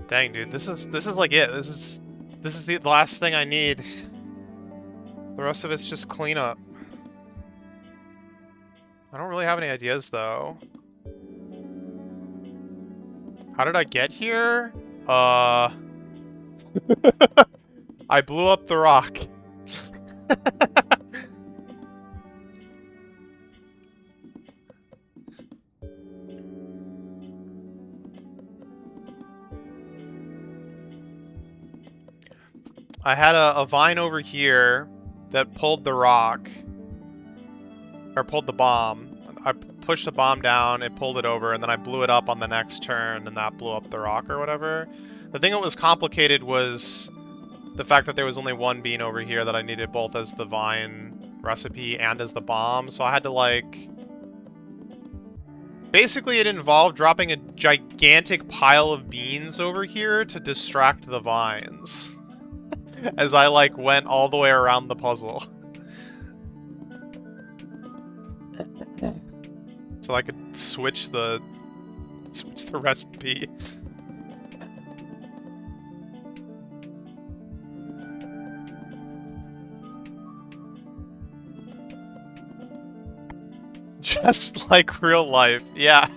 Dang, dude, this is like it. This is the last thing I need. The rest of it's just cleanup. I don't really have any ideas, though. How did I get here? I blew up the rock. I had a vine over here that pulled the rock. Or pulled the bomb. I pushed the bomb down, it pulled it over, and then I blew it up on the next turn, and that blew up the rock or whatever. The thing that was complicated was the fact that there was only one bean over here that I needed both as the vine recipe and as the bomb, so I had to, like... Basically, it involved dropping a gigantic pile of beans over here to distract the vines. As I, like, went all the way around the puzzle. So I could switch the recipe. Just like real life, yeah.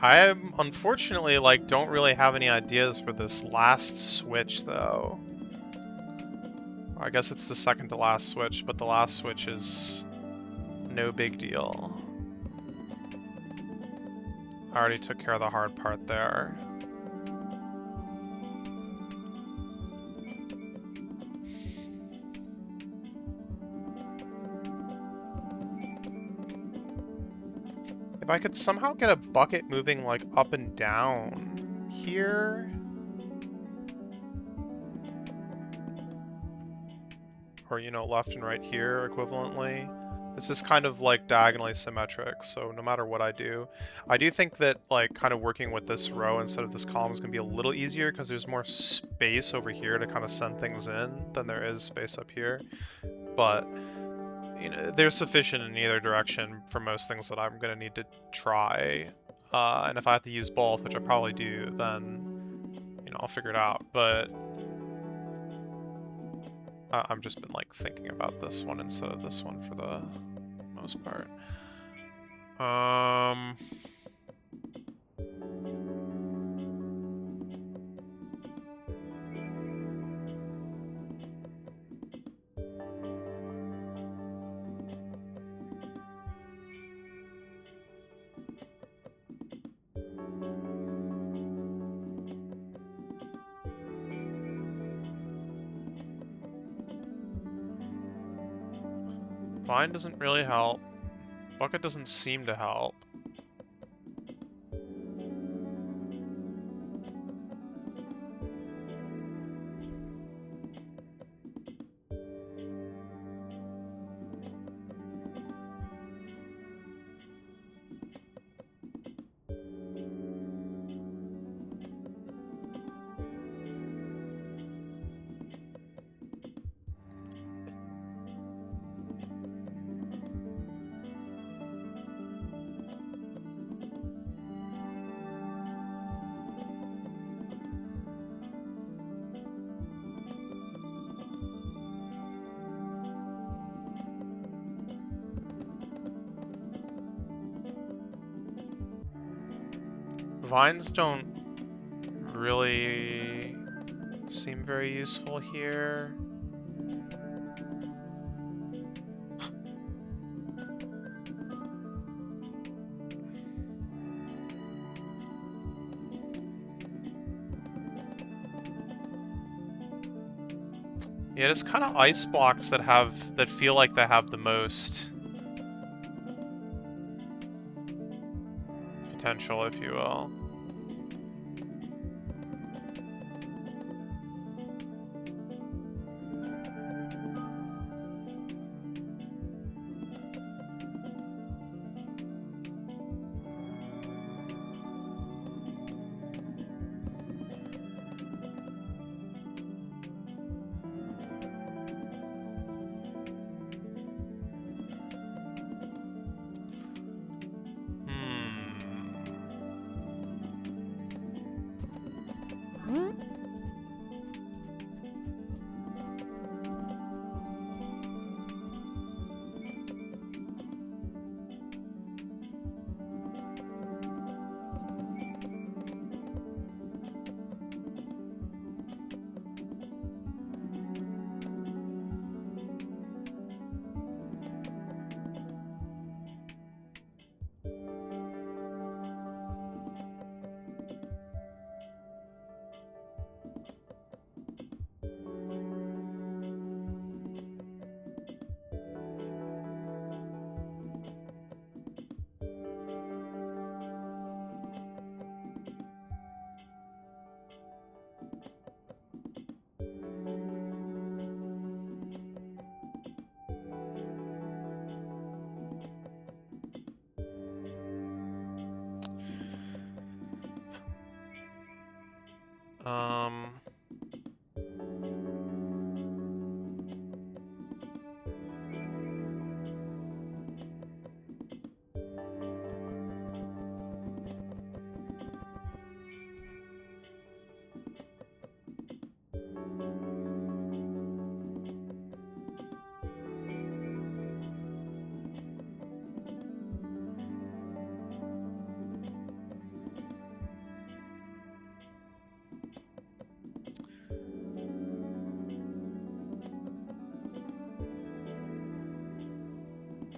I unfortunately, like, don't really have any ideas for this last switch, though. I guess it's the second to last switch, but the last switch is no big deal. I already took care of the hard part there. If I could somehow get a bucket moving, like, up and down here... Or, you know, left and right here, equivalently. This is kind of, like, diagonally symmetric, so no matter what I do. I do think that, like, kind of working with this row instead of this column is going to be a little easier, because there's more space over here to kind of send things in than there is space up here. But... you know, there's sufficient in either direction for most things that I'm going to need to try. And if I have to use both, which I probably do, then, you know, I'll figure it out. But I've just been, like, thinking about this one instead of this one for the most part. Vine doesn't really help. Bucket doesn't seem to help. Vines don't really seem very useful here. Yeah, it's kind of ice blocks that feel like they have the most potential, if you will.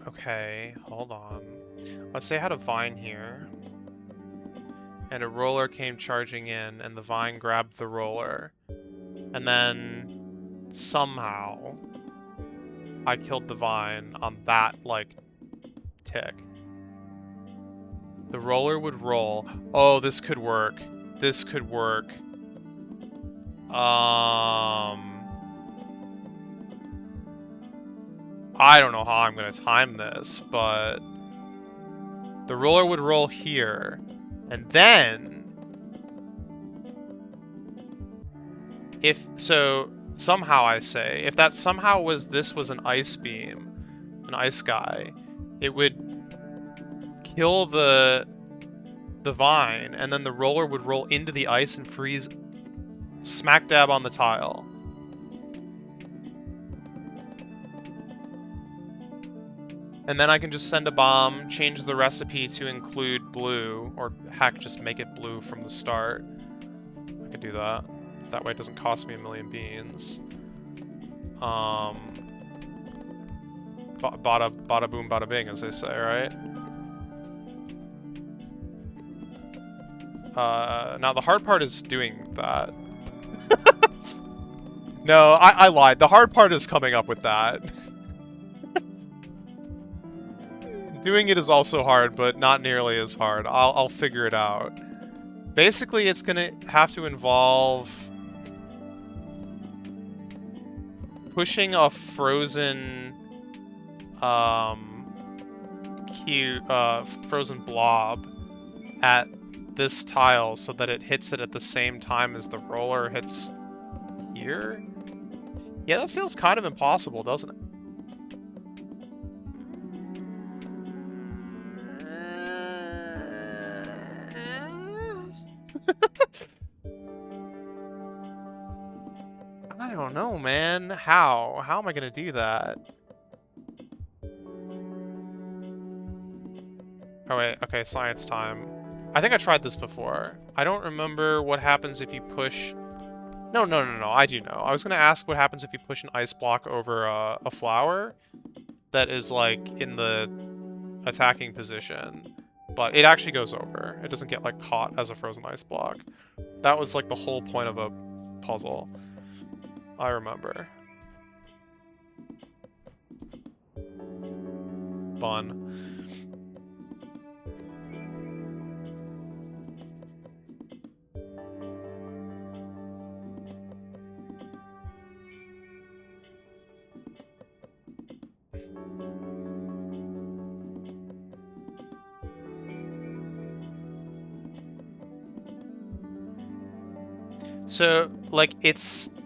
Okay, hold on. Let's say I had a vine here, and a roller came charging in, and the vine grabbed the roller, and then somehow I killed the vine on that, like, tick. The roller would roll. Oh, this could work. This could work. I don't know how I'm gonna time this, but the roller would roll here, and then if so, somehow I say, if that somehow was this was an ice beam, an ice guy, it would kill the vine, and then the roller would roll into the ice and freeze smack dab on the tile. And then I can just send a bomb, change the recipe to include blue, or heck, just make it blue from the start. I could do that. That way it doesn't cost me a million beans. Bada boom, bada bing, as they say, right? Now the hard part is doing that. No, I lied. The hard part is coming up with that. Doing it is also hard, but not nearly as hard. I'll figure it out. Basically, it's gonna have to involve pushing a frozen frozen blob at this tile so that it hits it at the same time as the roller hits here. Yeah, that feels kind of impossible, doesn't it? I don't know, man. How? How am I gonna do that? Oh wait, okay, science time. I think I tried this before. I don't remember what happens if you push... No, I do know. I was gonna ask what happens if you push an ice block over a flower that is, like, in the attacking position. But it actually goes over. It doesn't get, like, caught as a frozen ice block. That was, like, the whole point of a puzzle. I remember. Fun. So, like,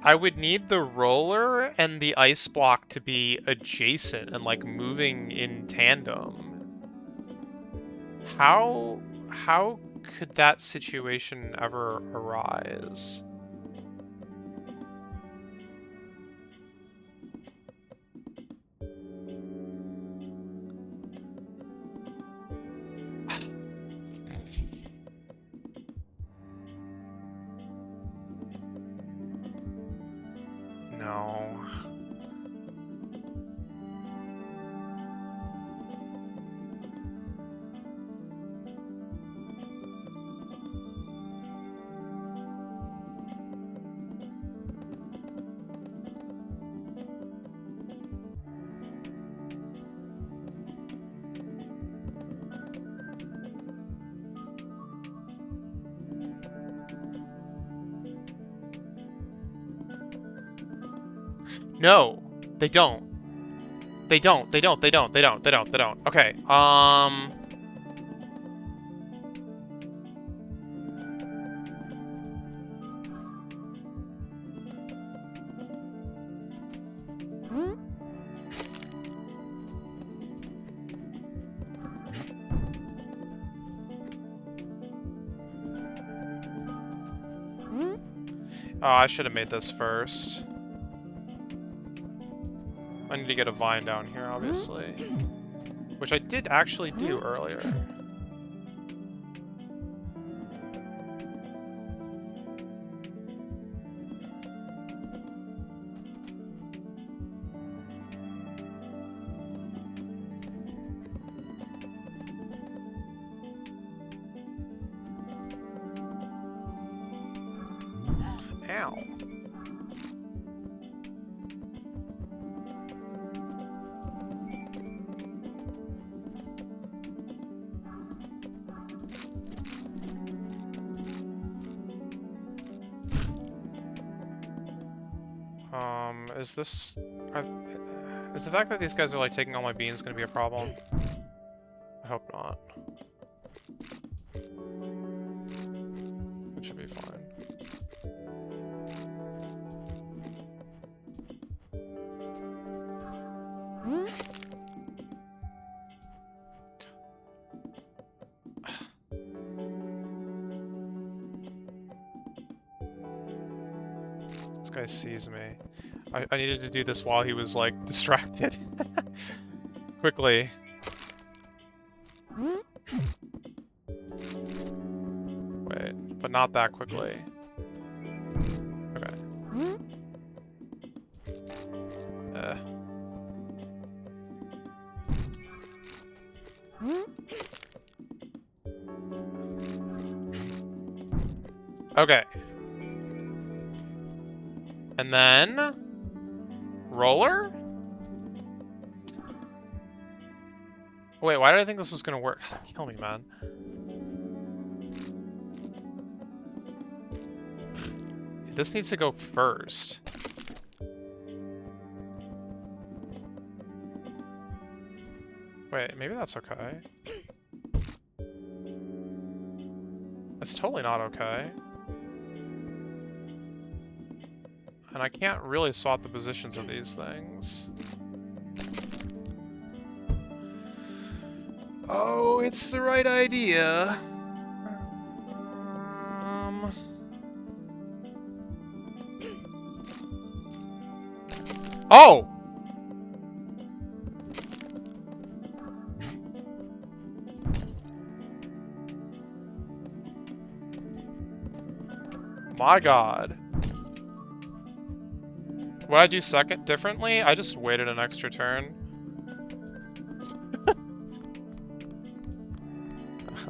I would need the roller and the ice block to be adjacent and, like, moving in tandem. How could that situation ever arise? No. No, they don't. They don't. They don't. They don't. They don't. They don't. They don't. Okay. Oh, I should have made this first. I need to get a vine down here, obviously. Which I did actually do earlier. Ow. Is this... is the fact that these guys are, like, taking all my beans gonna be a problem? I hope not. It should be fine. This guy sees me. I needed to do this while he was, like, distracted. Quickly. Wait, but not that quickly. Okay. Okay. And then... roller? Wait, why did I think this was gonna work? Kill me, man. This needs to go first. Wait, maybe that's okay. It's totally not okay. And I can't really swap the positions of these things. Oh, it's the right idea. Oh! My God. Would I do second differently? I just waited an extra turn.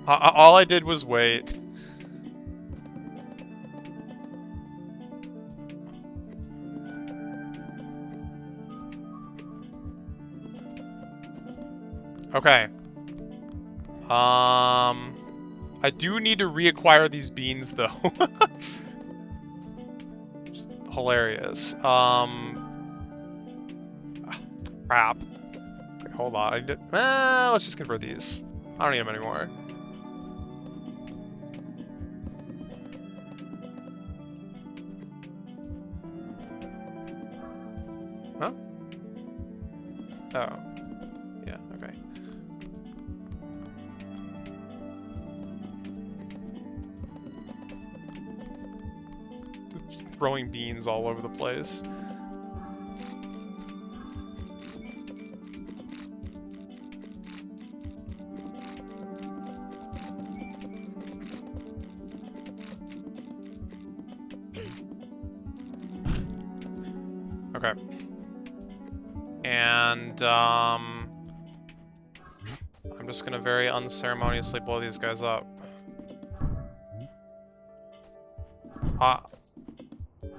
All I did was wait. Okay. I do need to reacquire these beans, though. Just hilarious. Crap. Okay, hold on. I did. Let's just convert these. I don't need them anymore. Huh? Oh. Yeah, okay. Just throwing beans all over the place. Okay. And, I'm just gonna very unceremoniously blow these guys up.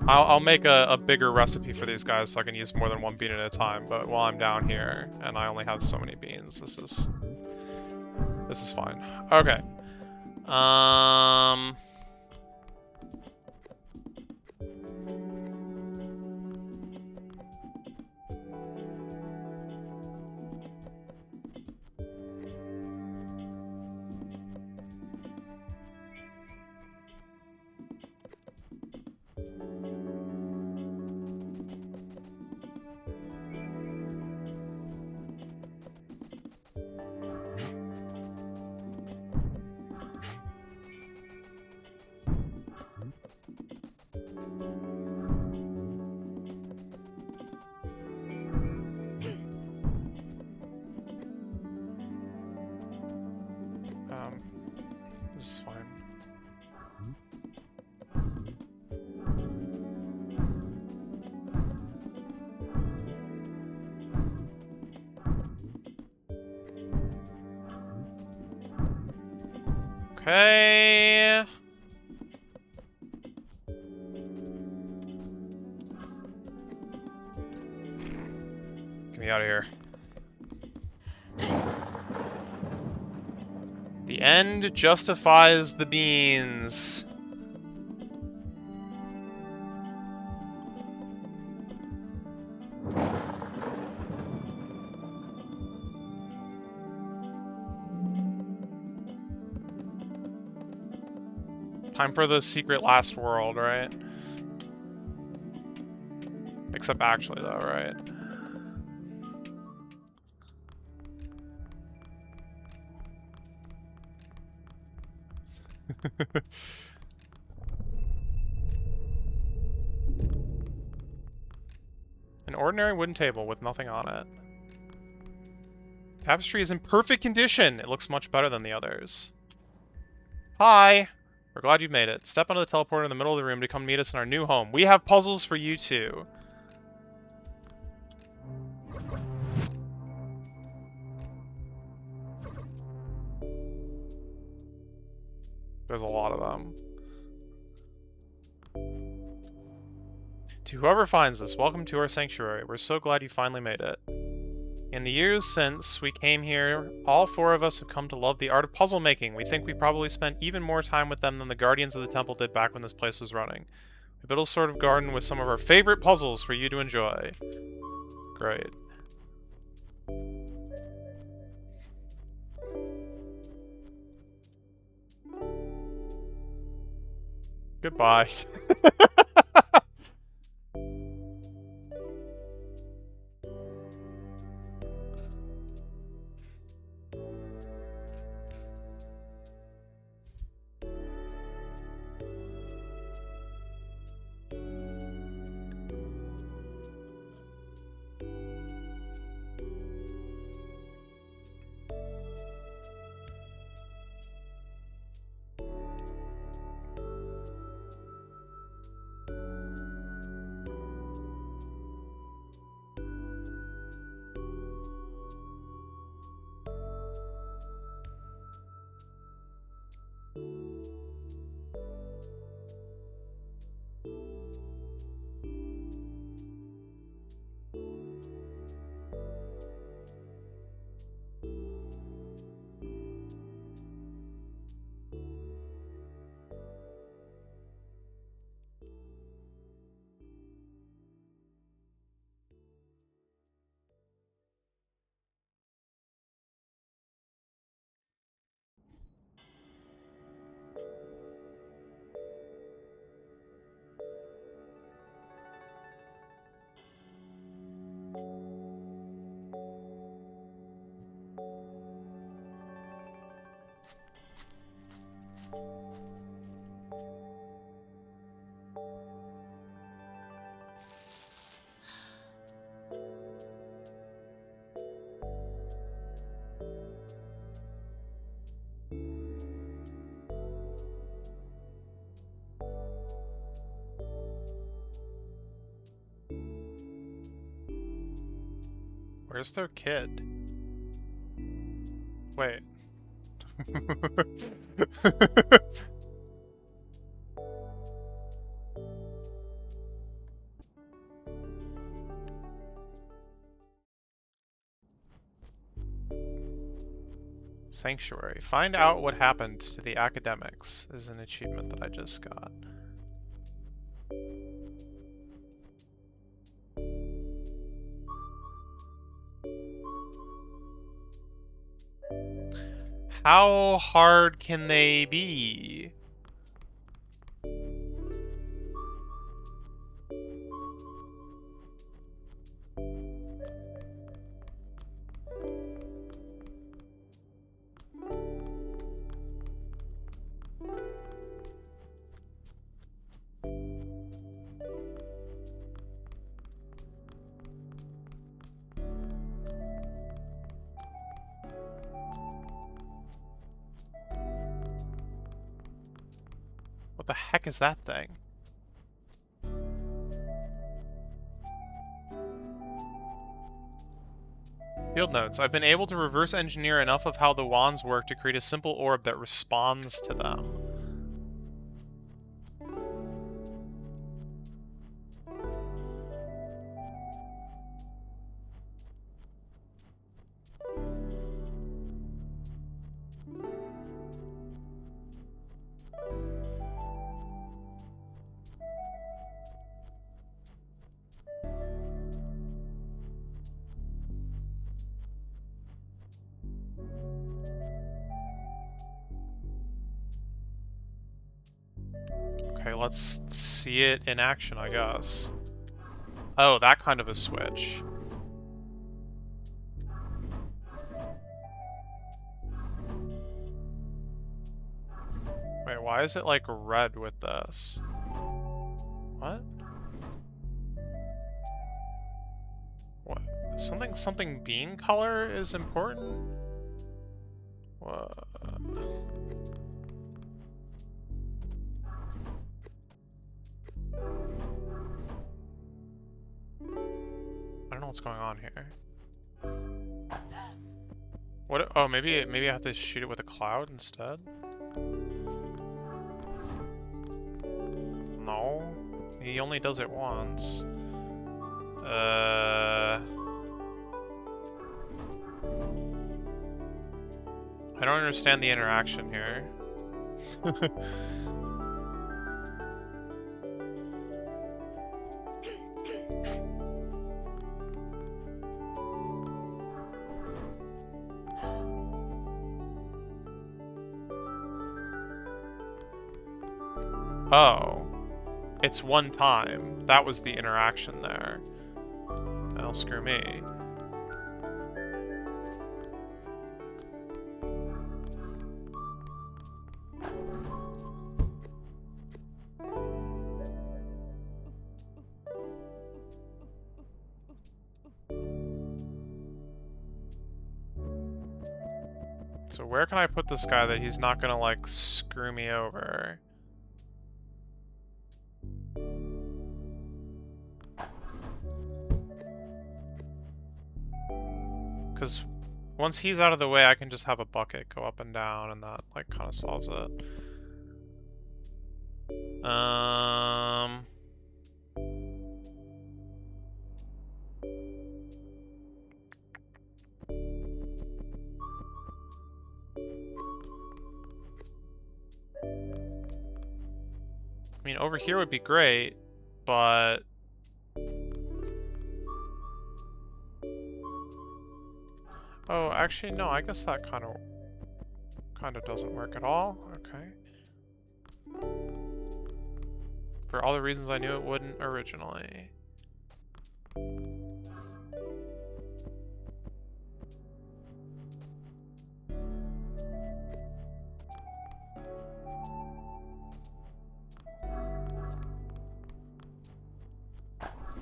I'll make a bigger recipe for these guys so I can use more than one bean at a time, but while I'm down here, and I only have so many beans, this is fine. Okay. This is fine. Okay. Get me out of here. The end justifies the beans. Time for the secret last world, right? Except actually, though, right? An ordinary wooden table with nothing on it. Tapestry is in perfect condition. It looks much better than the others. Hi! We're glad you've made it. Step onto the teleporter in the middle of the room to come meet us in our new home. We have puzzles for you too. There's a lot of them. To whoever finds this, welcome to our sanctuary. We're so glad you finally made it. In the years since we came here, all four of us have come to love the art of puzzle making. We think we probably spent even more time with them than the guardians of the temple did back when this place was running. We built a sort of garden with some of our favorite puzzles for you to enjoy. Great. Goodbye. Where's their kid? Wait. Sanctuary. Find out what happened to the academics is an achievement that I just got. How hard can they be? What the heck is that thing? Field notes. I've been able to reverse engineer enough of how the wands work to create a simple orb that responds to them. Okay, let's see it in action, I guess. Oh, that kind of a switch. Wait, why is it like red with this? What? What? Something bean color is important? What? I don't know what's going on here. What? Oh, maybe I have to shoot it with a cloud instead? No. He only does it once. I don't understand the interaction here. Oh. It's one time. That was the interaction there. Well, screw me. So where can I put this guy that he's not gonna, like, screw me over? Because once he's out of the way, I can just have a bucket go up and down, and that, like, kind of solves it. I mean, over here would be great, but... Oh, actually, no, I guess that kind of doesn't work at all. Okay. For all the reasons I knew it wouldn't originally.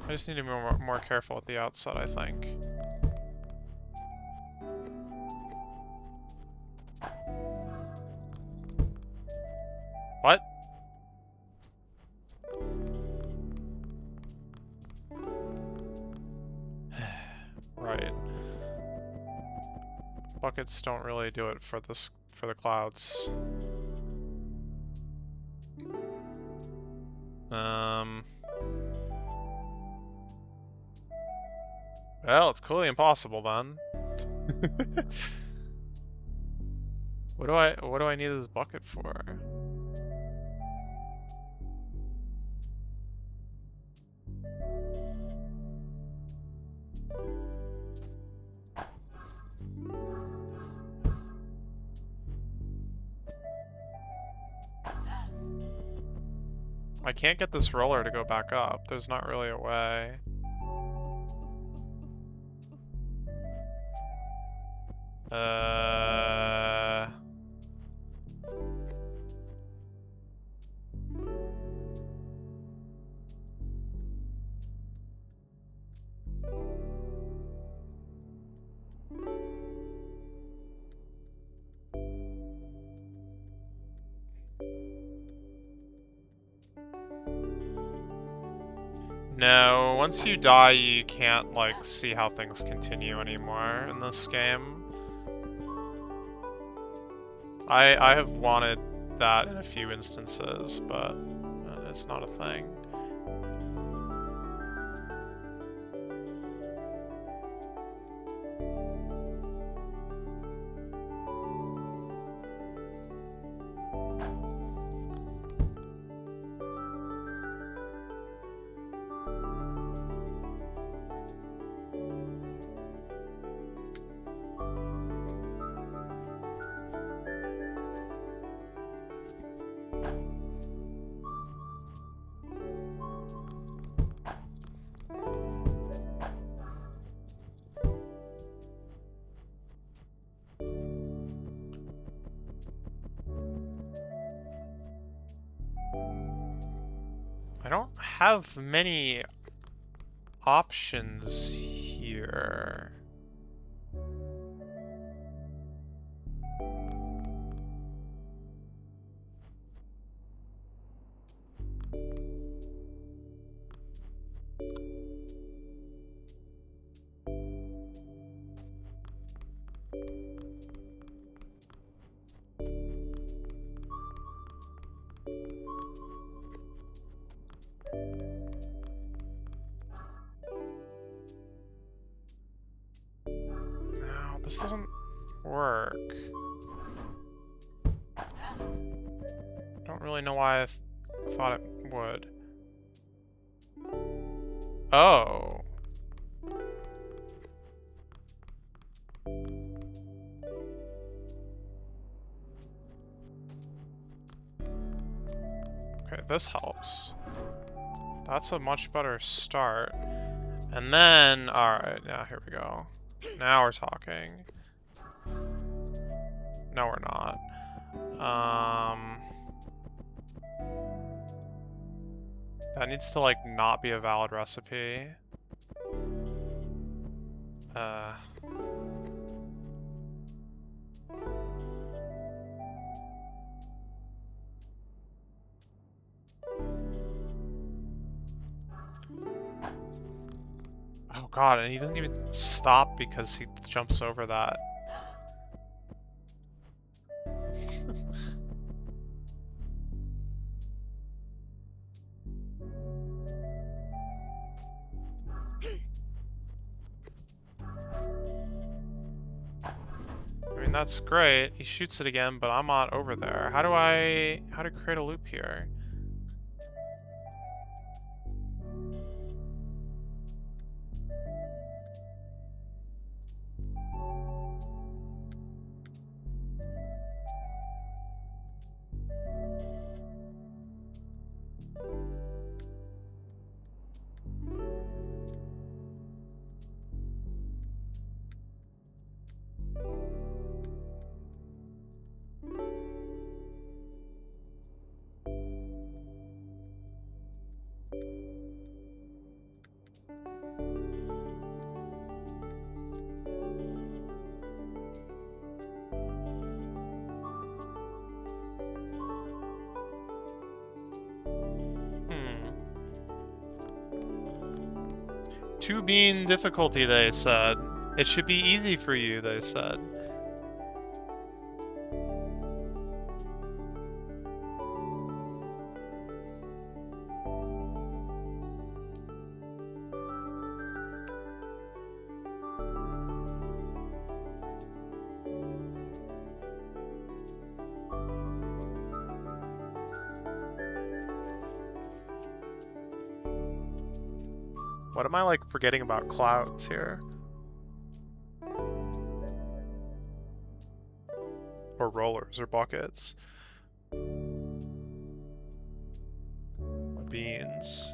I just need to be more careful at the outset, I think. What? Right. buckets don't really do it for this for the clouds. Well, it's clearly impossible then. What do I need this bucket for? I can't get this roller to go back up. There's not really a way. No, once you die, you can't, like, see how things continue anymore in this game. I have wanted that in a few instances, but it's not a thing. I don't have many options here. No, this doesn't work. Don't really know why I thought it would. Oh. Okay, this helps. That's a much better start. And then, alright, now here we go. Now we're talking. No, we're not. That needs to, like, not be a valid recipe. Oh god, and he doesn't even stop because he jumps over that. I mean, that's great. He shoots it again, but I'm not over there. How to create a loop here? Two bean difficulty, they said. It should be easy for you, they said. What am I, like, forgetting about clouds here? Or rollers, or buckets. Beans.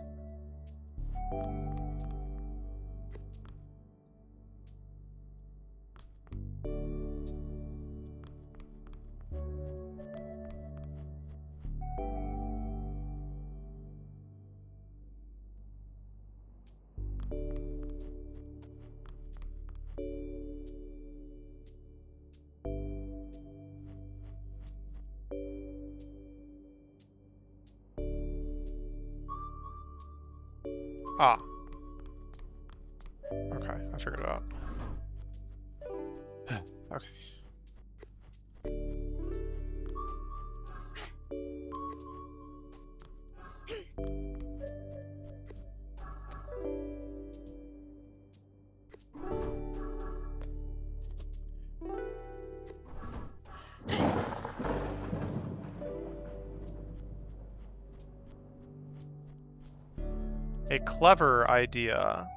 Ah. Okay, I figured it out. Okay. A clever idea.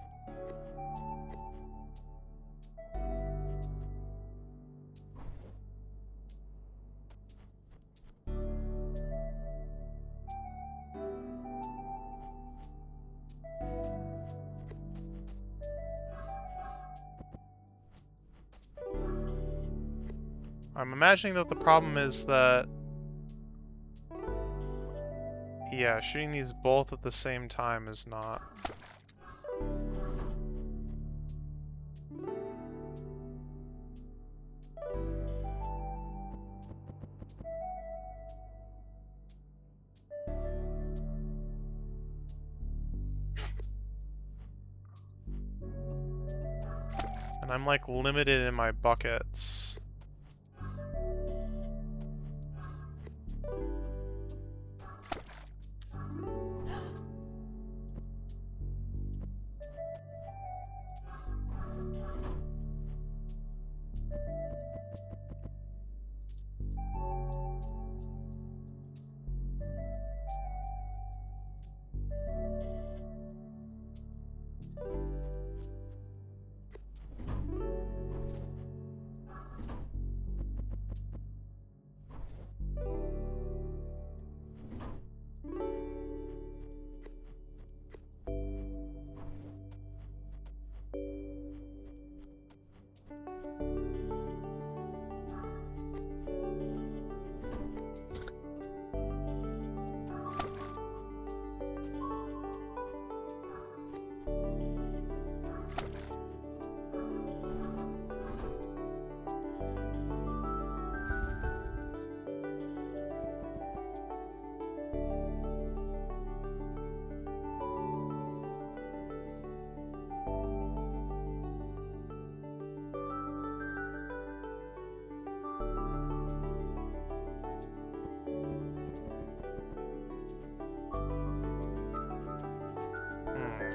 I'm imagining that the problem is that... Yeah, shooting these both at the same time is not... And I'm, like, limited in my buckets.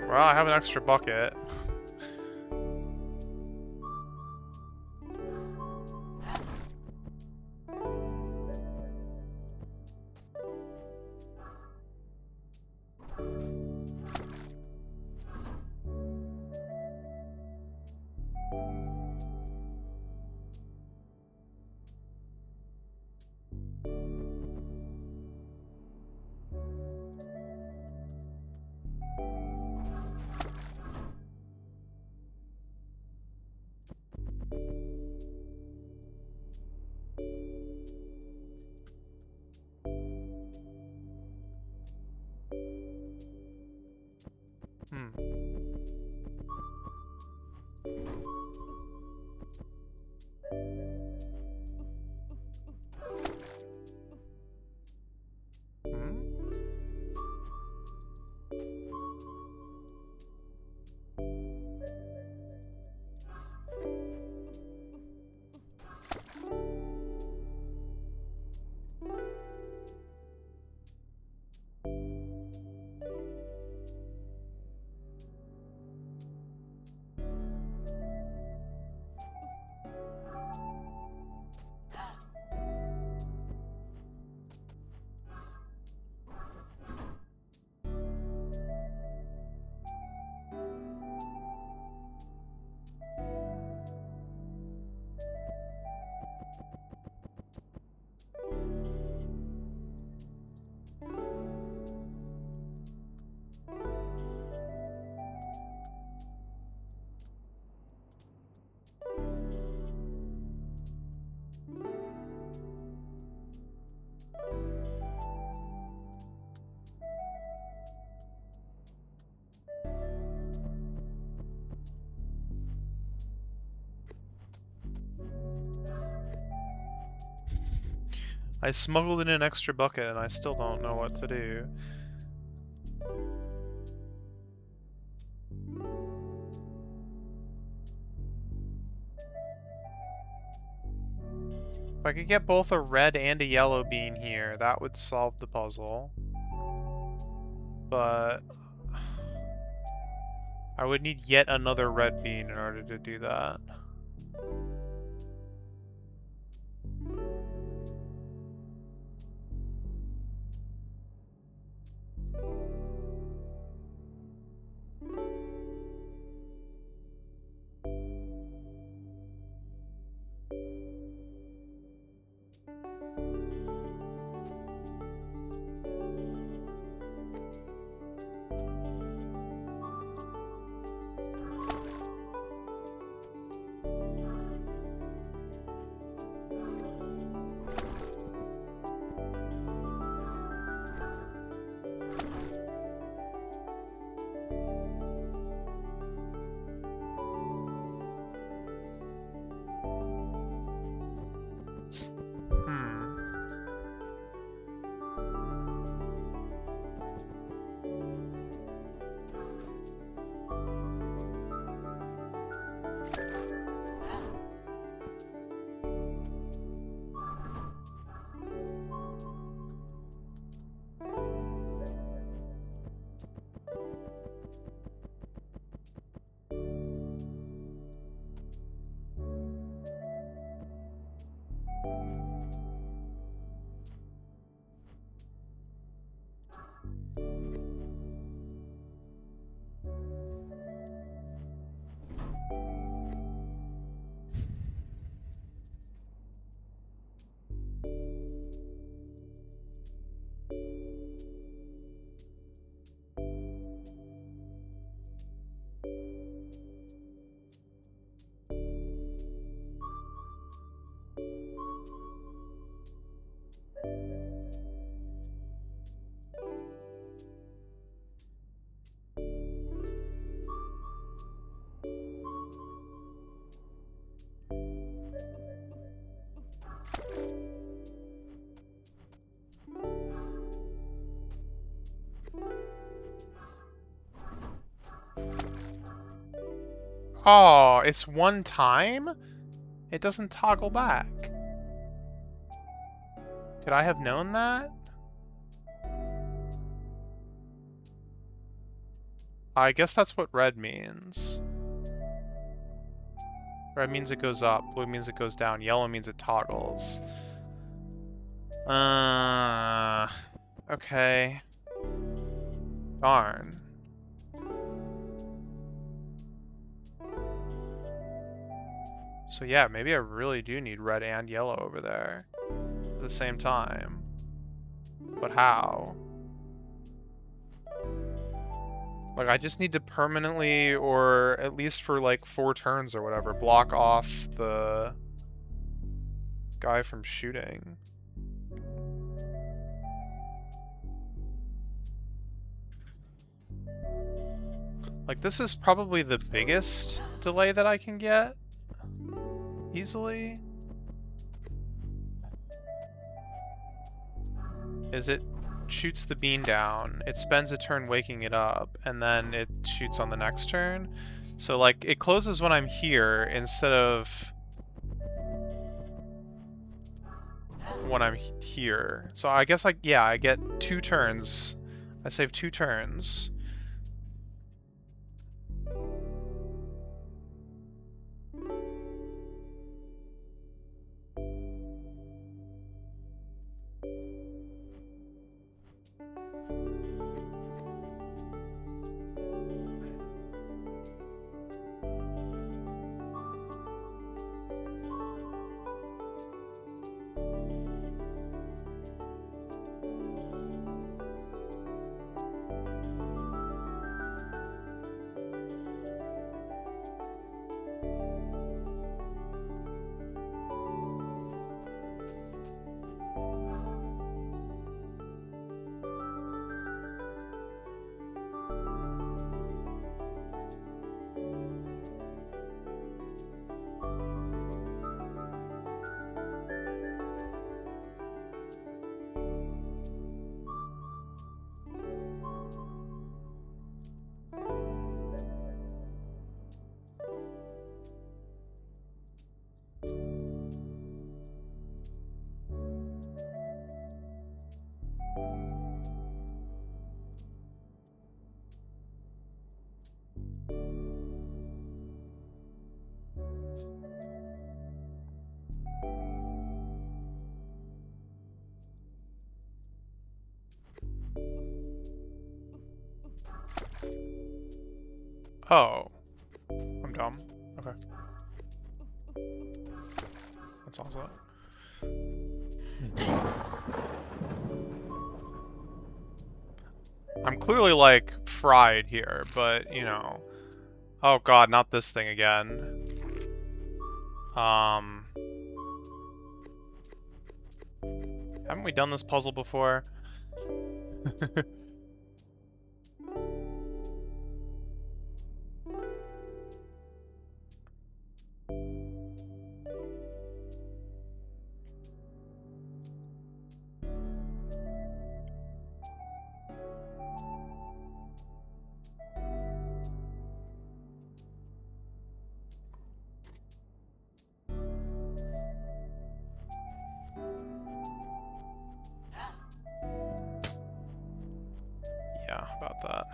Well, I have an extra bucket. I smuggled in an extra bucket and I still don't know what to do. If I could get both a red and a yellow bean here, that would solve the puzzle. But I would need yet another red bean in order to do that. Oh, it's one time? It doesn't toggle back. Could I have known that? I guess that's what red means. Red means it goes up, blue means it goes down, yellow means it toggles. Okay. Darn. So yeah, maybe I really do need red and yellow over there at the same time. But how? Like, I just need to permanently, or at least for like 4 turns or whatever, block off the guy from shooting. Like, this is probably the biggest delay that I can get. Easily. Is it shoots the bean down, it spends a turn waking it up, and then it shoots on the next turn. So, like, it closes when I'm here instead of when I'm here. So I guess, like, yeah, I get 2 turns. I save 2 turns. Oh. I'm dumb. Okay. That's also I'm clearly, like, fried here, but, you know. Oh god, not this thing again. Haven't we done this puzzle before? Yeah, about that.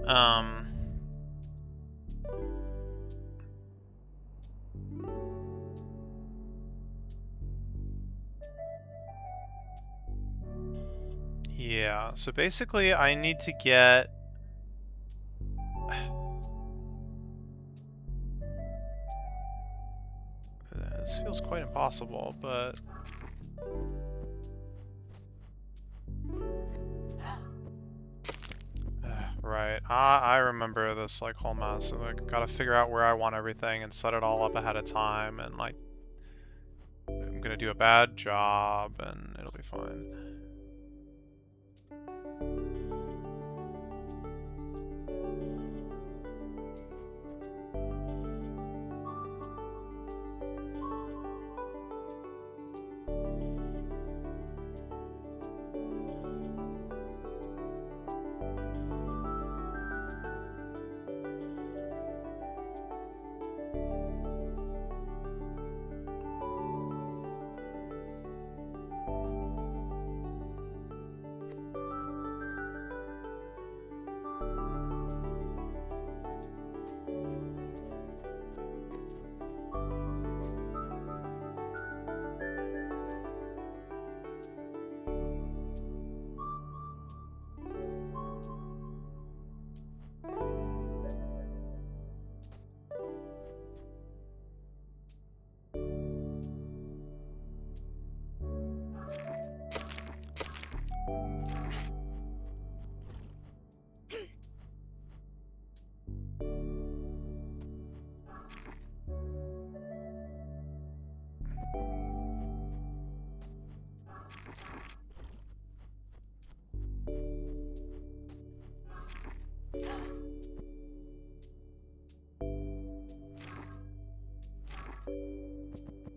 Um... Yeah, so basically I need to get... This feels quite impossible, but... Right, I remember this, like, whole mess. So, like, gotta figure out where I want everything and set it all up ahead of time, and, like, I'm gonna do a bad job, and it'll be fine.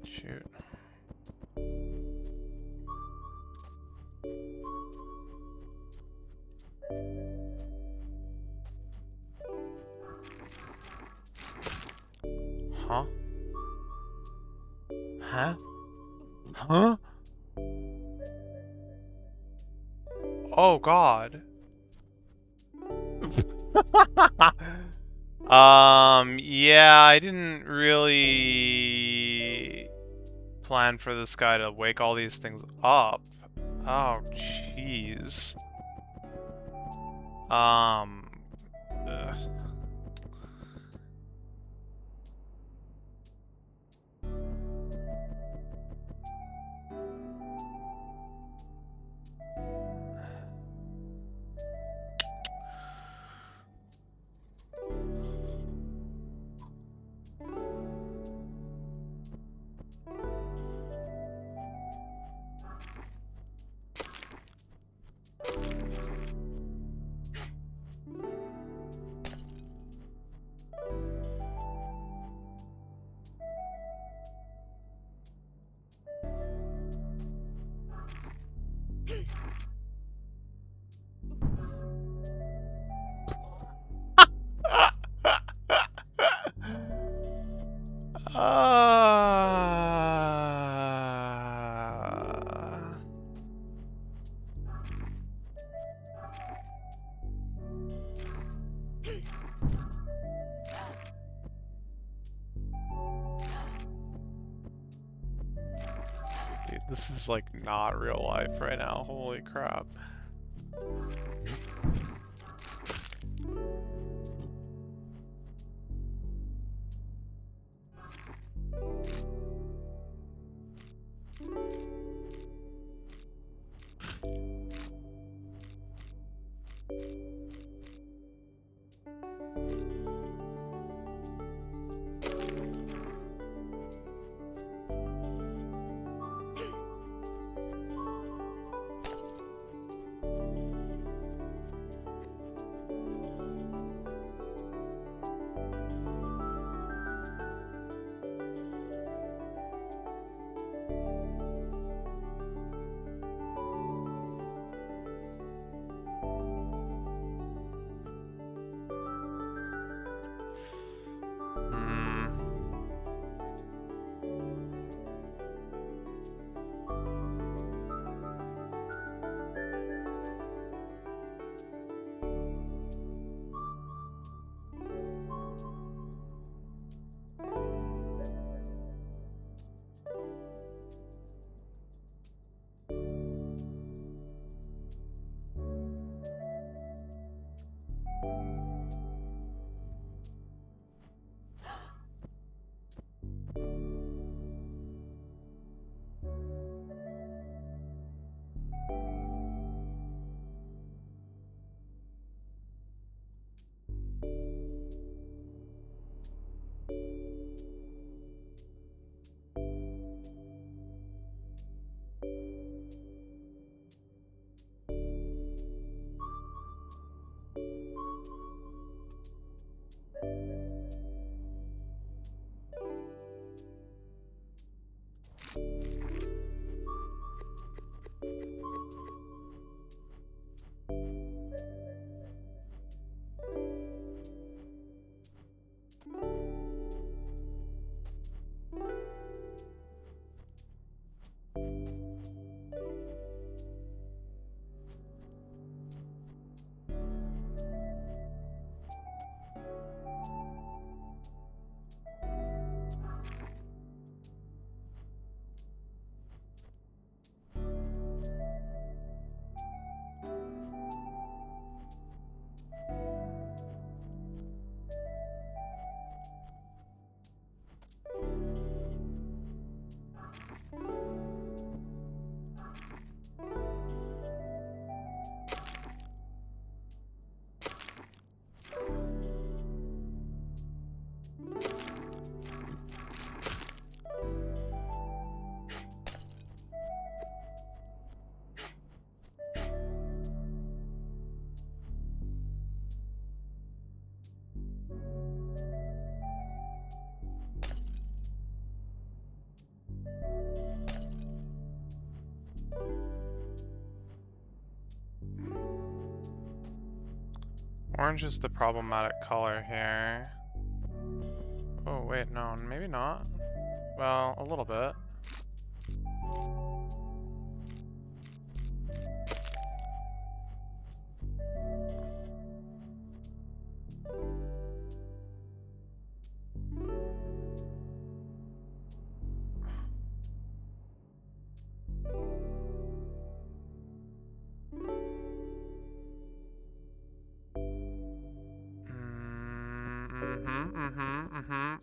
Shoot. Huh? Huh? Huh? Oh god. Yeah, I didn't really plan for this guy to wake all these things up. Oh, jeez. Ugh. Dude, this is like not real life right now. Holy crap. Orange is the problematic color here. Oh, wait, no, maybe not. Well, a little bit.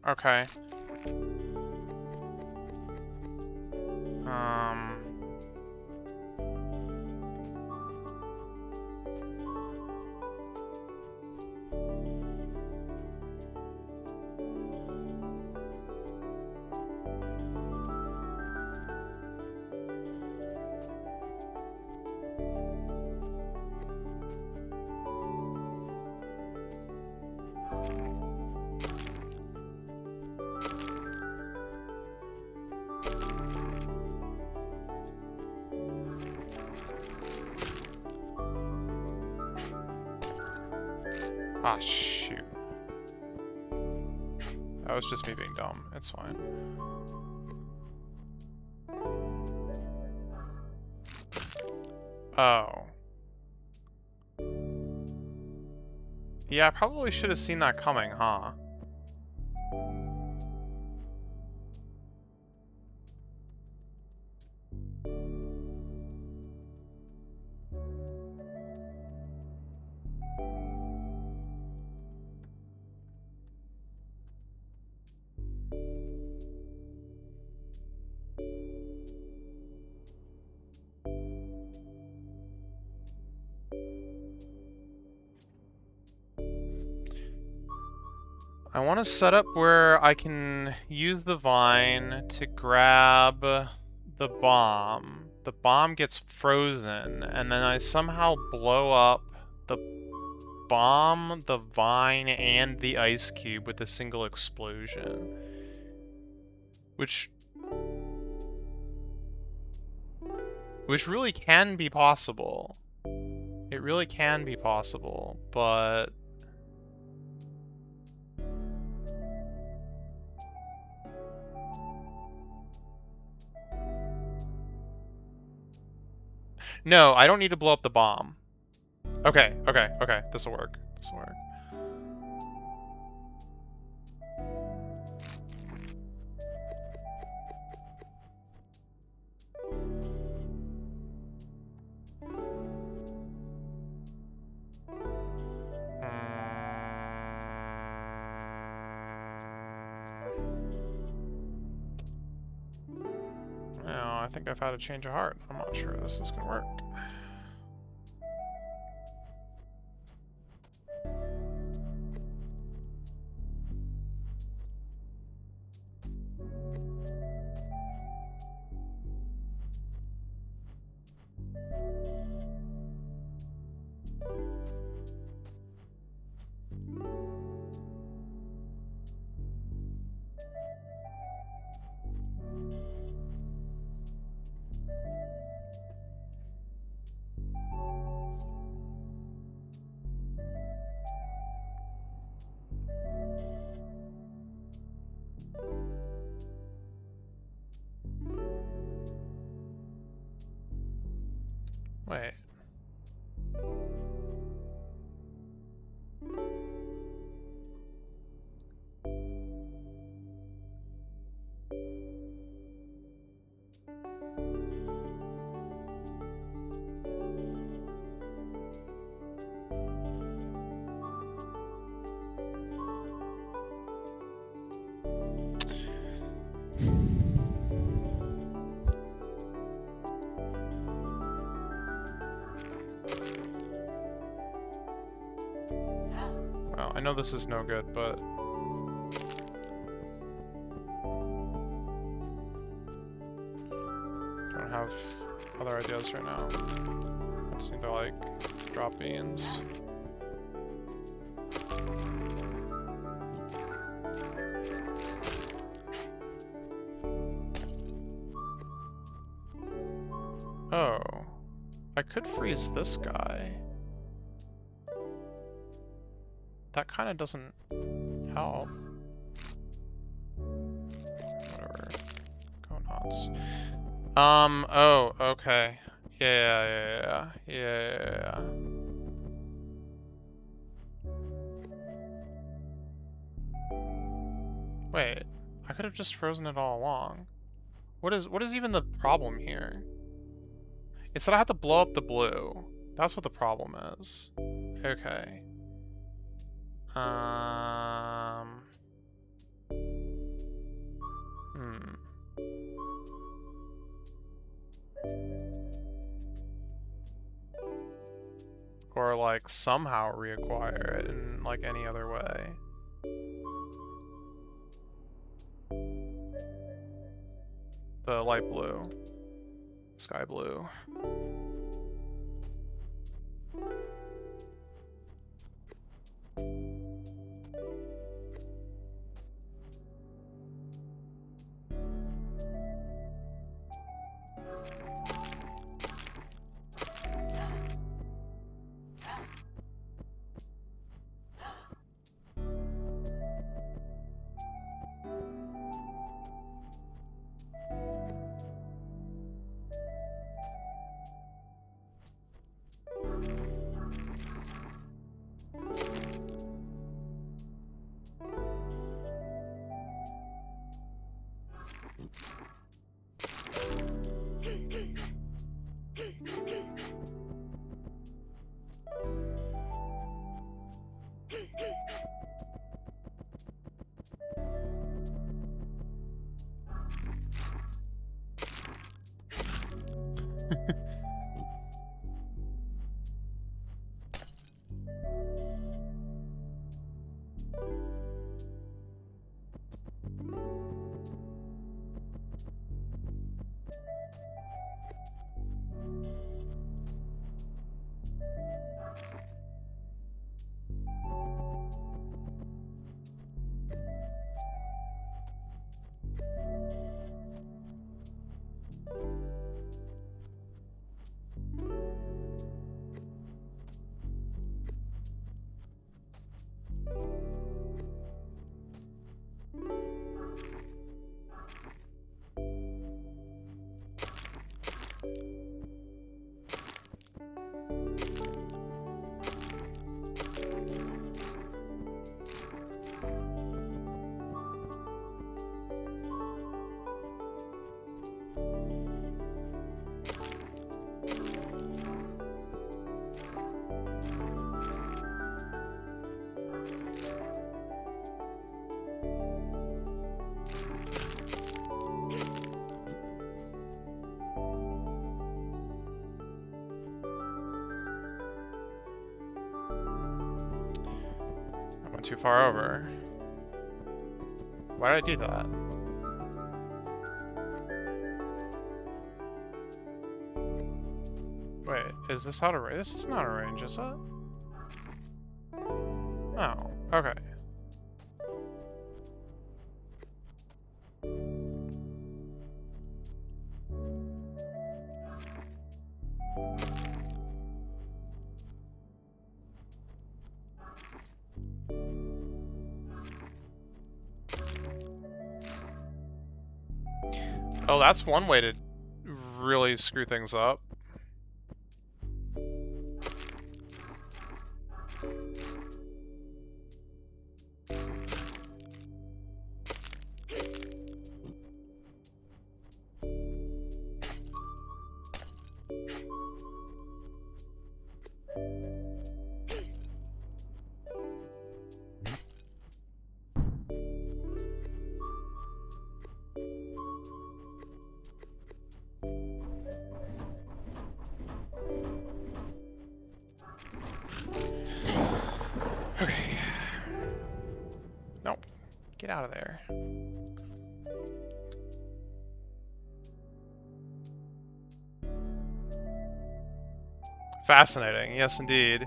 Okay. Ah, shoot. That was just me being dumb. It's fine. Oh. Yeah, I probably should have seen that coming, huh? I want to set up where I can use the vine to grab the bomb. The bomb gets frozen, and then I somehow blow up the bomb, the vine, and the ice cube with a single explosion. Which really can be possible. It really can be possible, but... No, I don't need to blow up the bomb. Okay, okay, okay. This'll work. This'll work. No, I think I've had a change of heart. I'm not sure this is gonna work. Wait. Well, I know this is no good, but... don't have other ideas right now. I just need to, like, drop beans. Oh. I could freeze this guy. That kind of doesn't help. Whatever. Go nuts. Oh, okay. Yeah. Wait, I could have just frozen it all along. What is even the problem here? It's that I have to blow up the blue. That's what the problem is. Okay. Or, like, somehow reacquire it in, like, any other way. The light blue. Sky blue. I went too far over. Why did I do that? Wait, is this out of range? This is not out of range, is it? Oh, okay. Oh, that's one way to really screw things up. Okay. Nope. Get out of there. Fascinating. Yes, indeed.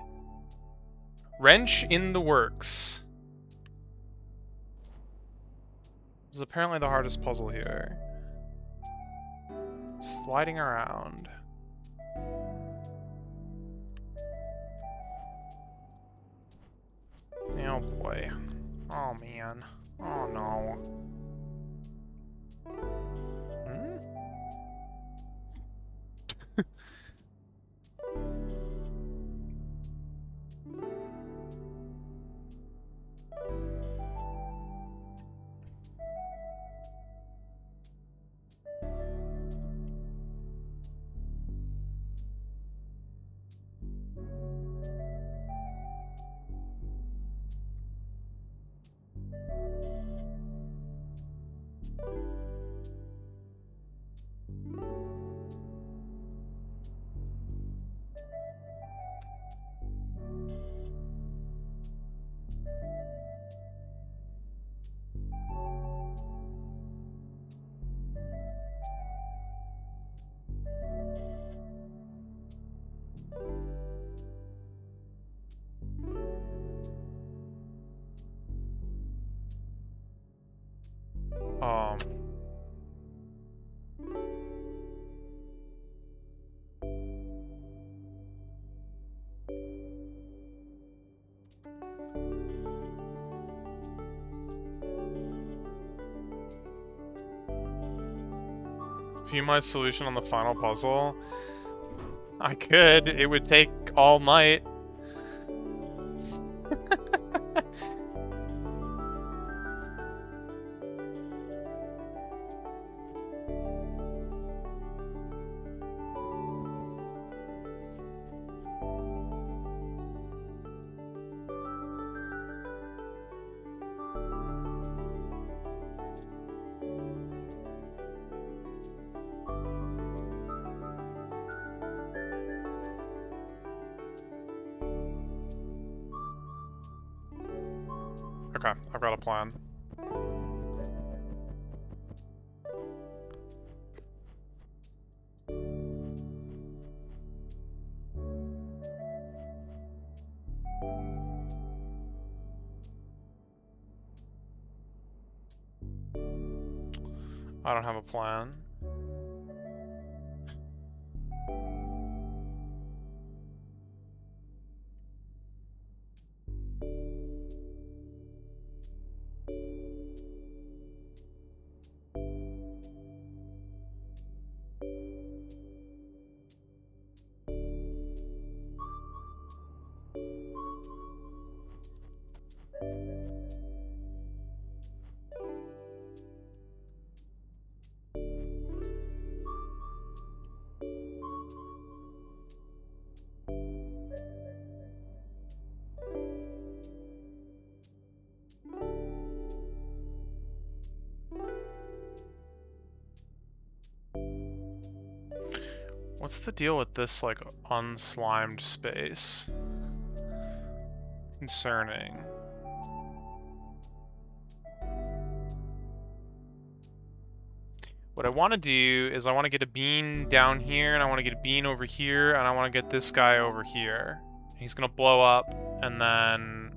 Wrench in the works. This is apparently the hardest puzzle here. Sliding around. Oh boy. Oh man. Oh no. Hmm? Um. View my solution on the final puzzle. I could. It would take all night. Okay, I've got a plan. I don't have a plan. What's the deal with this, like, unslimed space? Concerning. What I want to do is I want to get a bean down here, and I want to get a bean over here, and I want to get this guy over here. He's going to blow up, and then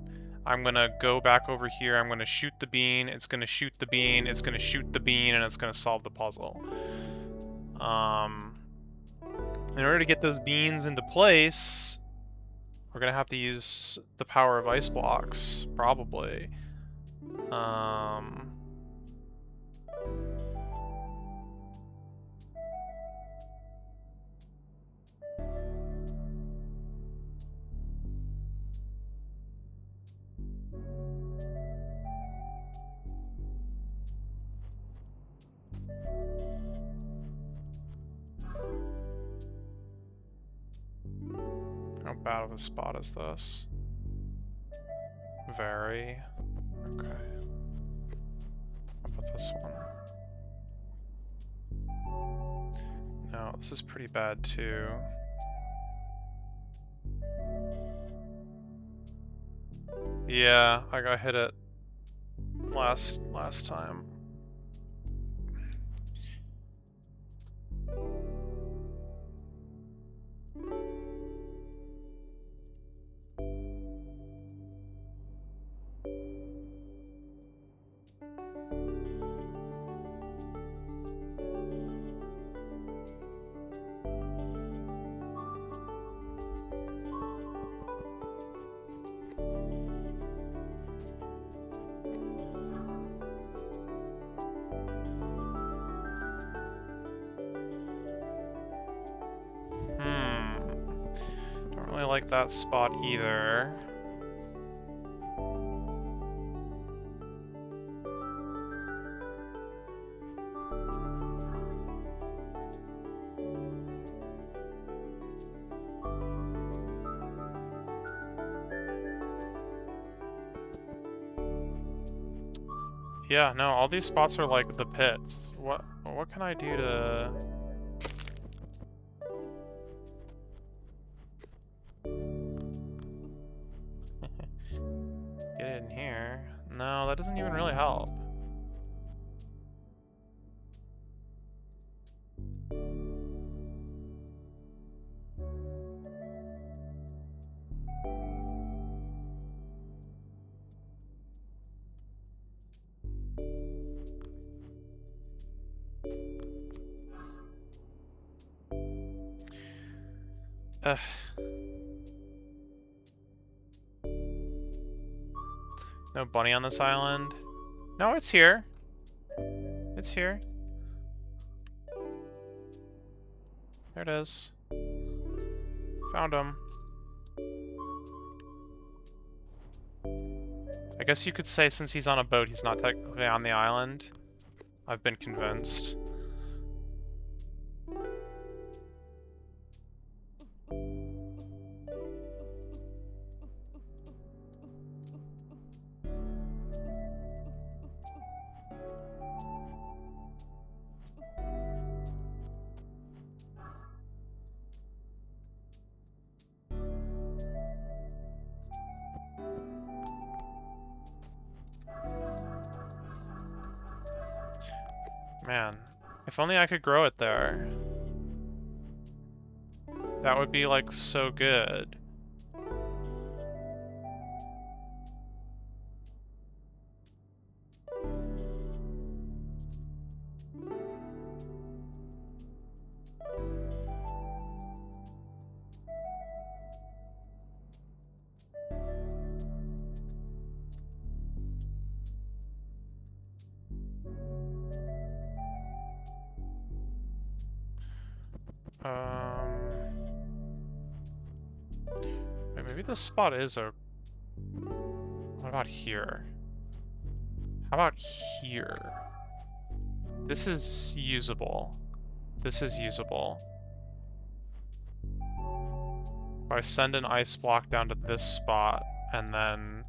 I'm going to go back over here, I'm going to shoot the bean, it's going to shoot the bean, it's going to shoot the bean, and it's going to solve the puzzle. In order to get those beans into place, we're going to have to use the power of ice blocks, probably. How bad of a spot is this? Very. Okay. How about this one? No, this is pretty bad too. Yeah, I got hit it last time. Don't really like that spot either. Yeah, no, all these spots are like the pits. What can I do to... get it in here? No, that doesn't even really help. Ugh. No bunny on this island? No, it's here. It's here. There it is. Found him. I guess you could say since he's on a boat, he's not technically on the island. I've been convinced. Man, if only I could grow it there. That would be, like, so good. Wait, maybe this spot is a... What about here? How about here? This is usable. This is usable. If I send an ice block down to this spot, and then...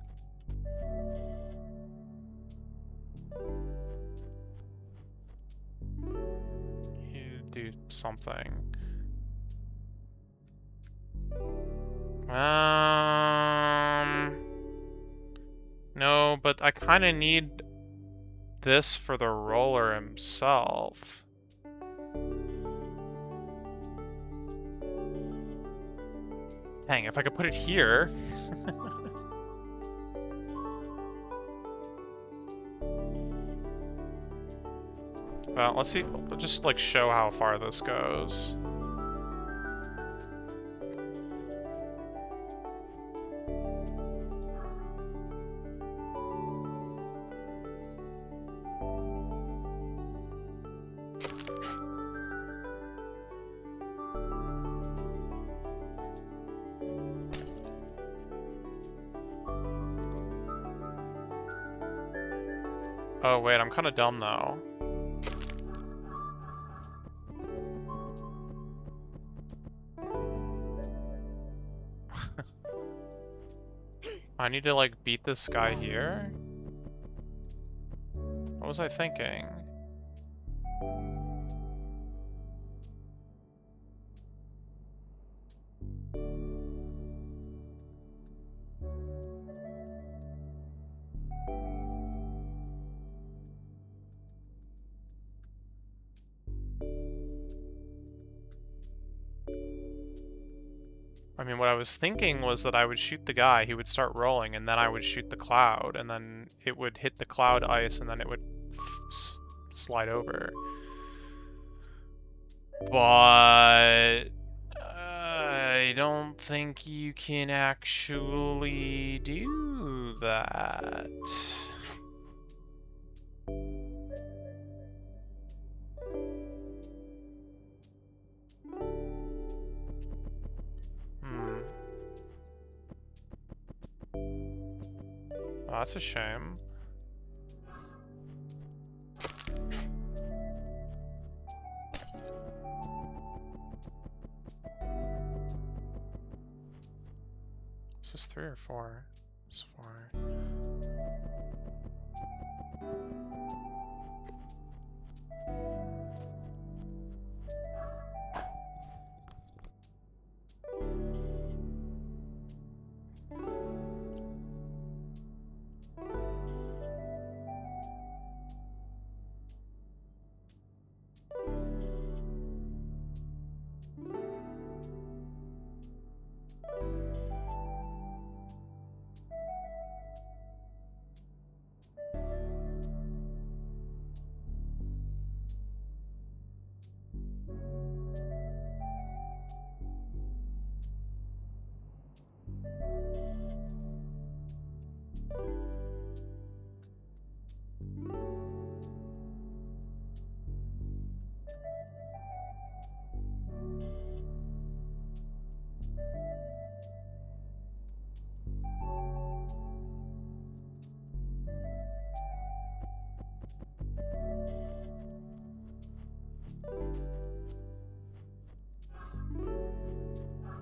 you do something. No, but I kind of need this for the roller himself. Dang, if I could put it here. Well, let's see. We'll just, like, show how far this goes. Oh, wait, I'm kind of dumb, though. I need to, like, beat this guy here? What was I thinking? I mean, what I was thinking was that I would shoot the guy, he would start rolling, and then I would shoot the cloud, and then it would hit the cloud ice, and then it would slide over. But... I don't think you can actually do that. Oh, that's a shame. Is this 3 or 4? It's 4.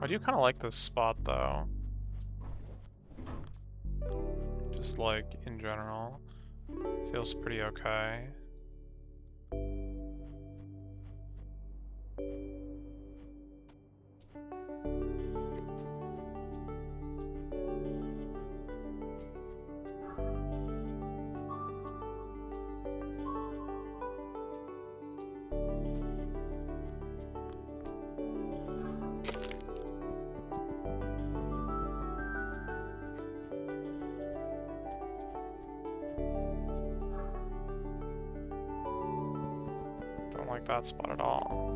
I do kind of like this spot, though. Just, like, in general. Feels pretty okay. like that spot at all.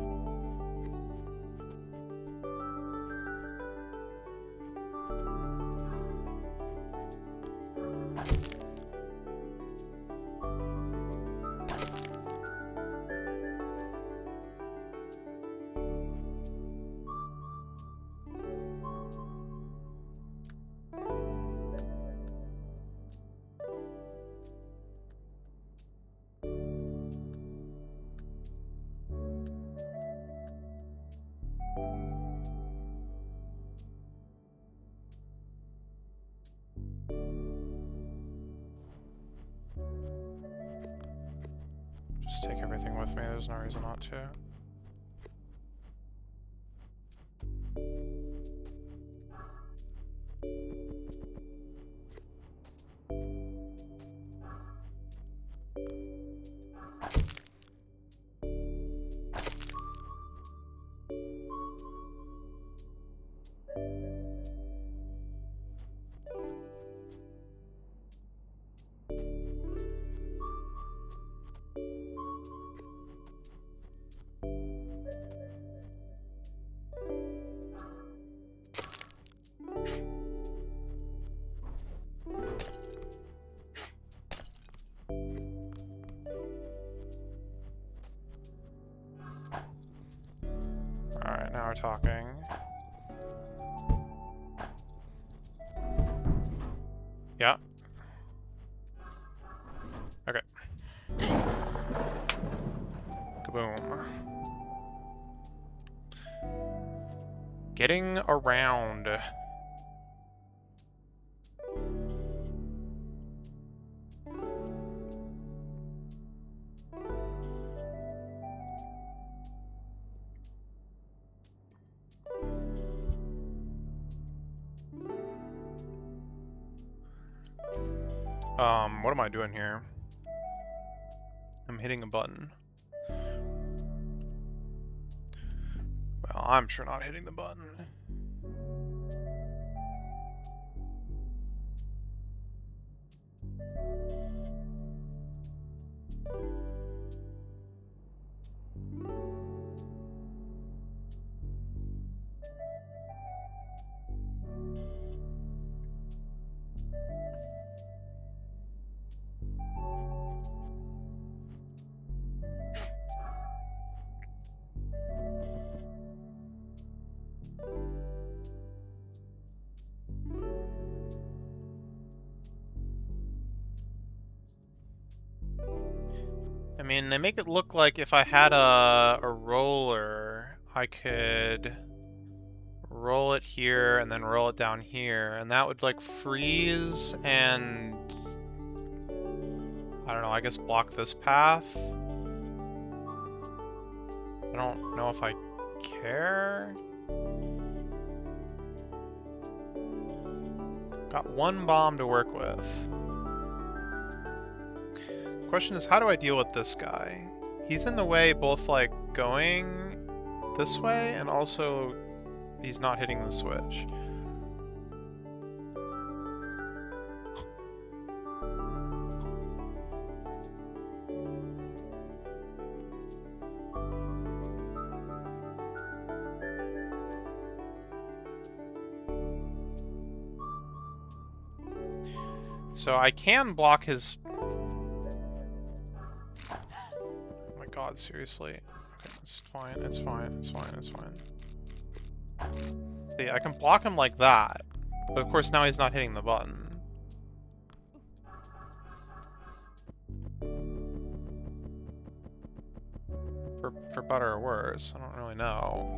Just take everything with me, there's no reason not to. Alright, now we're talking. Yeah. Okay. Kaboom. Getting around. What am I doing here? I'm hitting a button. Well, I'm sure not hitting the button. I mean, they make it look like if I had a roller, I could roll it here and then roll it down here, and that would like freeze and I don't know, I guess block this path. I don't know if I care. Got one bomb to work with. Question is, how do I deal with this guy? He's in the way both like going this way and also he's not hitting the switch. So I can block his... Oh my god, seriously. Okay, it's fine, it's fine, it's fine, it's fine. See, I can block him like that, but of course now he's not hitting the button. For better or worse, I don't really know.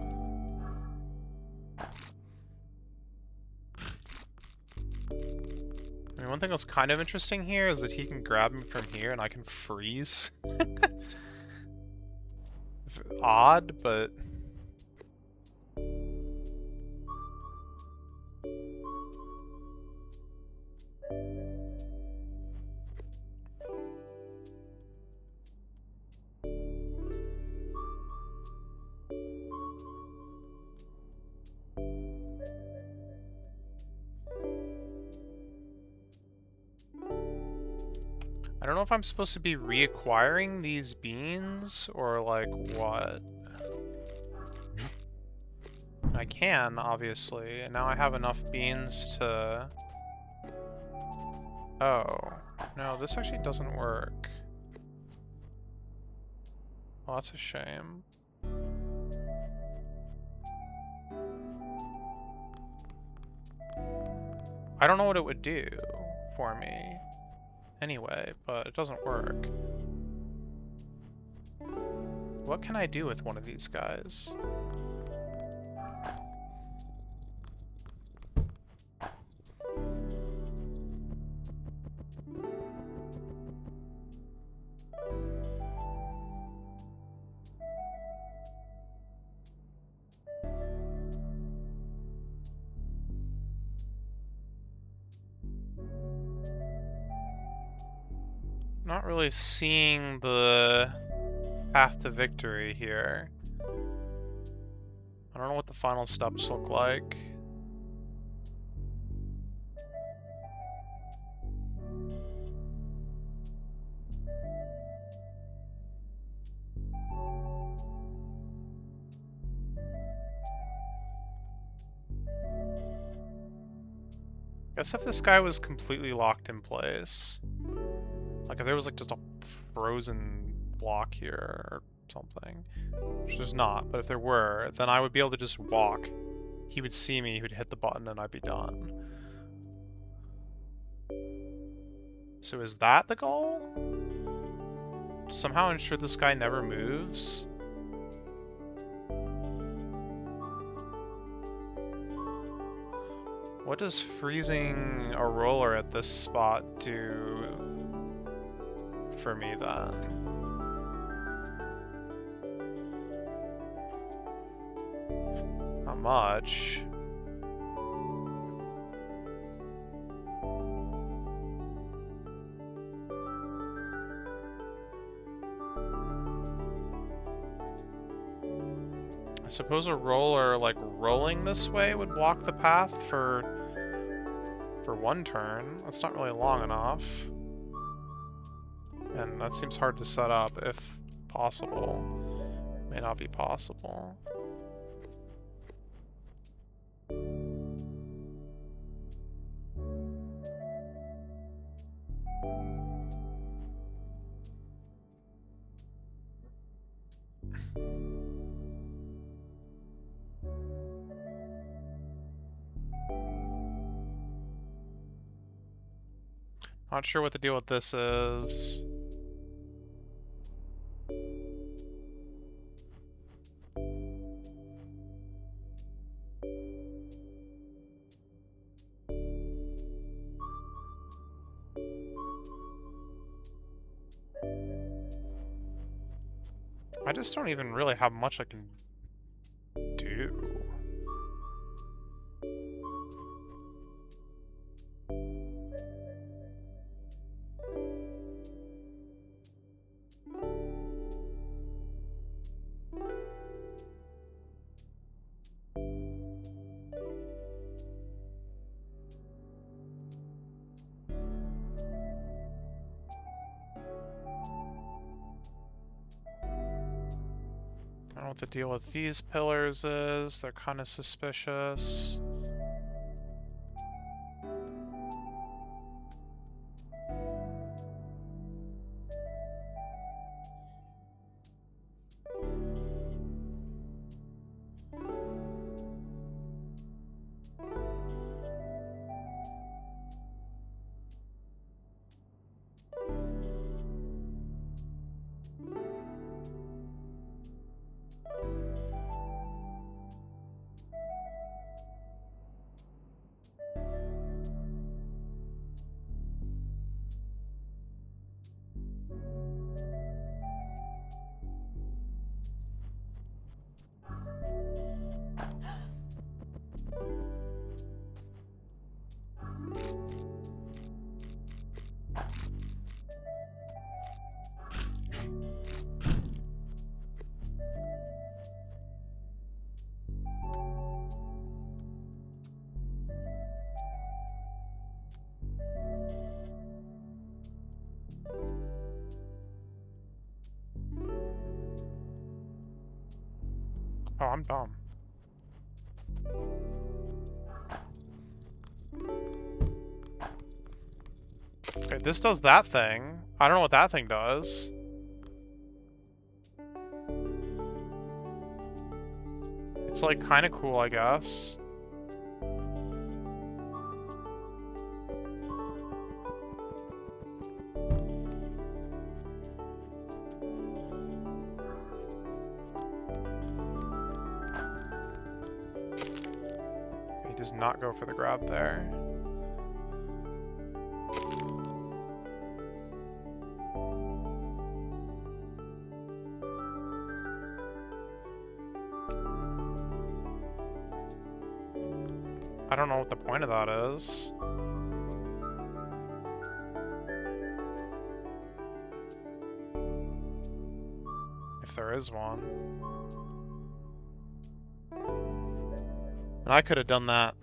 I mean, one thing that's kind of interesting here is that he can grab me from here and I can freeze. Odd, but... I don't know if I'm supposed to be reacquiring these beans or like what. I can, obviously, and now I have enough beans to... Oh. No, this actually doesn't work. Well, that's a shame. I don't know what it would do for me anyway, but it doesn't work. What can I do with one of these guys? Not really seeing the path to victory here. I don't know what the final steps look like. Guess if this guy was completely locked in place, like if there was like just a frozen block here or something, which there's not, but if there were, then I would be able to just walk. He would see me, he would hit the button, and I'd be done. So is that the goal? Somehow ensure this guy never moves? What does freezing a roller at this spot do for me then? Not much. I suppose a roller, like, rolling this way would block the path for one turn. That's not really long enough. And that seems hard to set up, if possible. May not be possible. Not sure what the deal with this is. I just don't even really have much I can do. I don't know what the deal with these pillars is. They're kind of suspicious. Oh, I'm dumb. Okay, this does that thing. I don't know what that thing does. It's like kind of cool, I guess. He does not go for the grab there. I don't know what the point of that is. If there is one. And I could have done that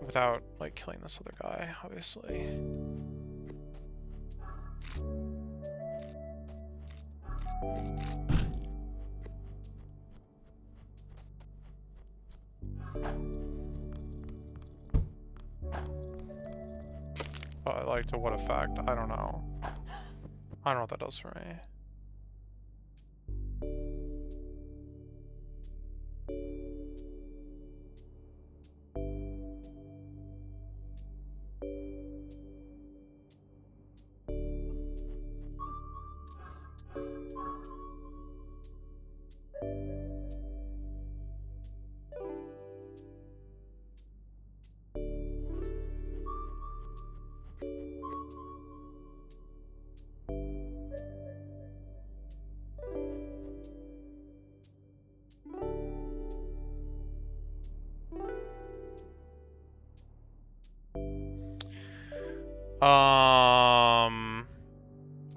without, like, killing this other guy, obviously. But, like, to what effect? I don't know. I don't know what that does for me.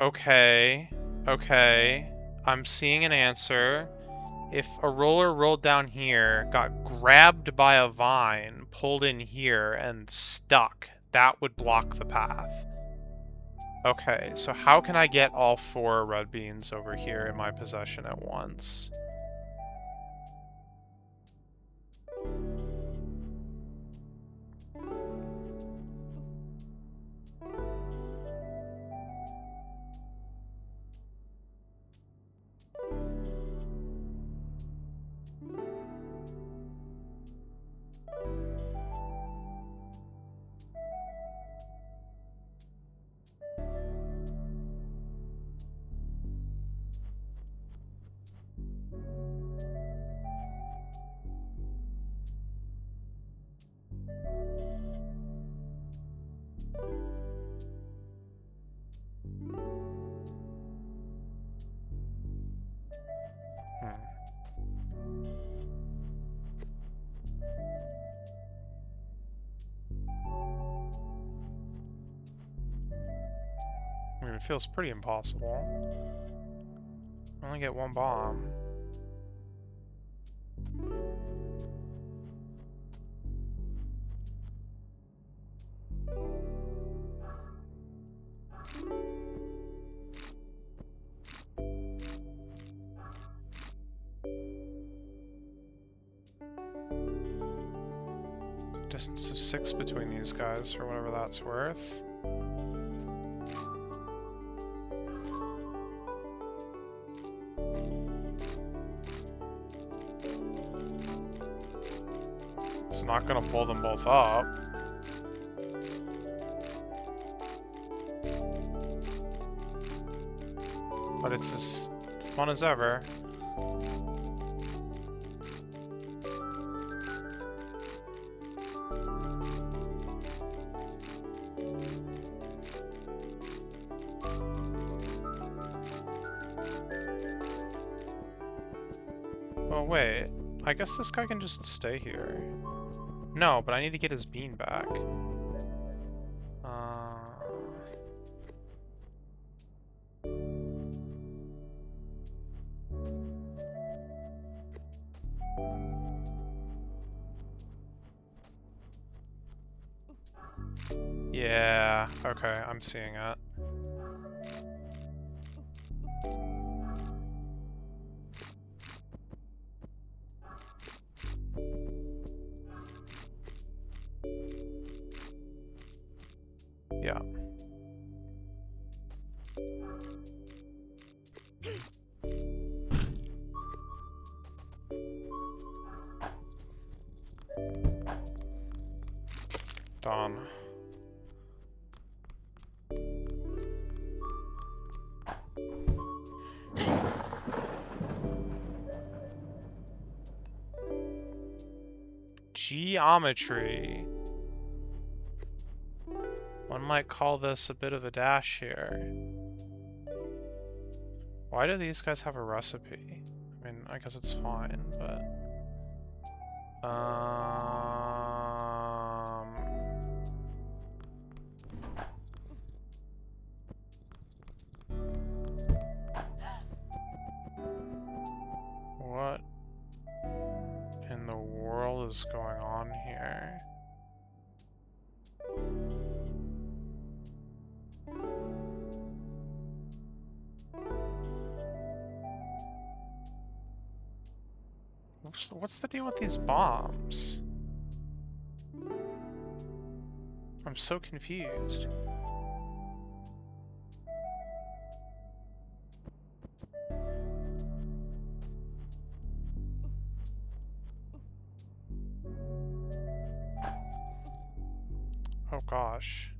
Okay. Okay. I'm seeing an answer. If a roller rolled down here, got grabbed by a vine, pulled in here, and stuck, that would block the path. Okay, so how can I get all 4 red beans over here in my possession at once? I mean, it feels pretty impossible. I only get 1 bomb. Distance of 6 between these guys, for whatever that's worth. It's not gonna pull them both up. But it's as fun as ever. Oh wait, I guess this guy can just stay here. No, but I need to get his bean back. Yeah, okay, I'm seeing it. Yeah. Done. Geometry. One might call this a bit of a dash here. Why do these guys have a recipe? I mean, I guess it's fine, but... What in the world is going on here? What's the deal with these bombs? I'm so confused. Oh gosh.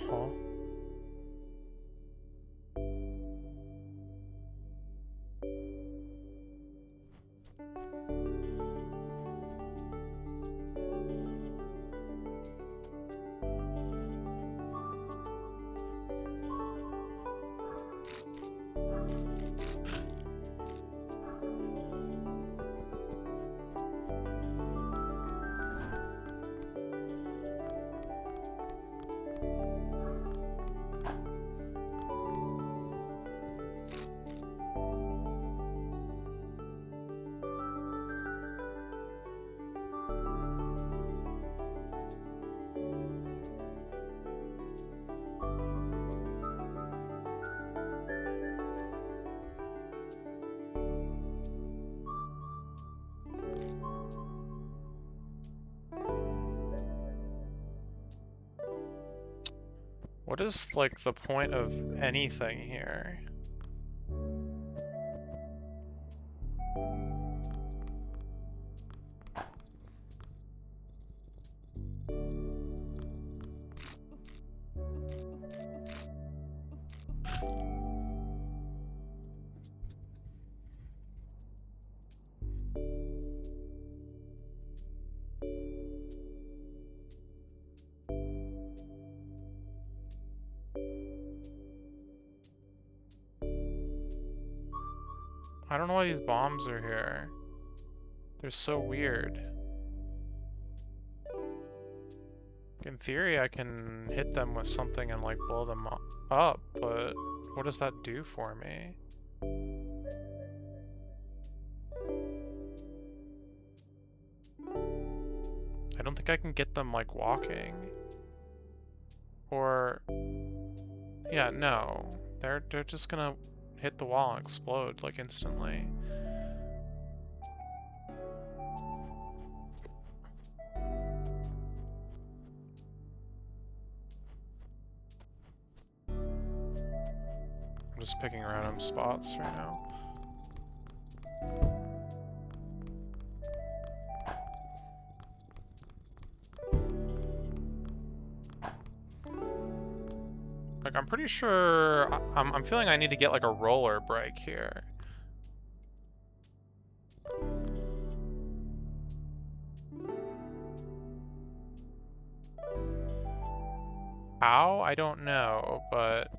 Huh? What is, like, the point of anything here? I don't know why these bombs are here. They're so weird. In theory, I can hit them with something and, like, blow them up, but what does that do for me? I don't think I can get them, like, walking. Or... yeah, no. They're just gonna hit the wall and explode, like, instantly. I'm just picking random spots right now. Like, I'm pretty sure... I'm feeling I need to get, like, a roller break here. How? I don't know, but...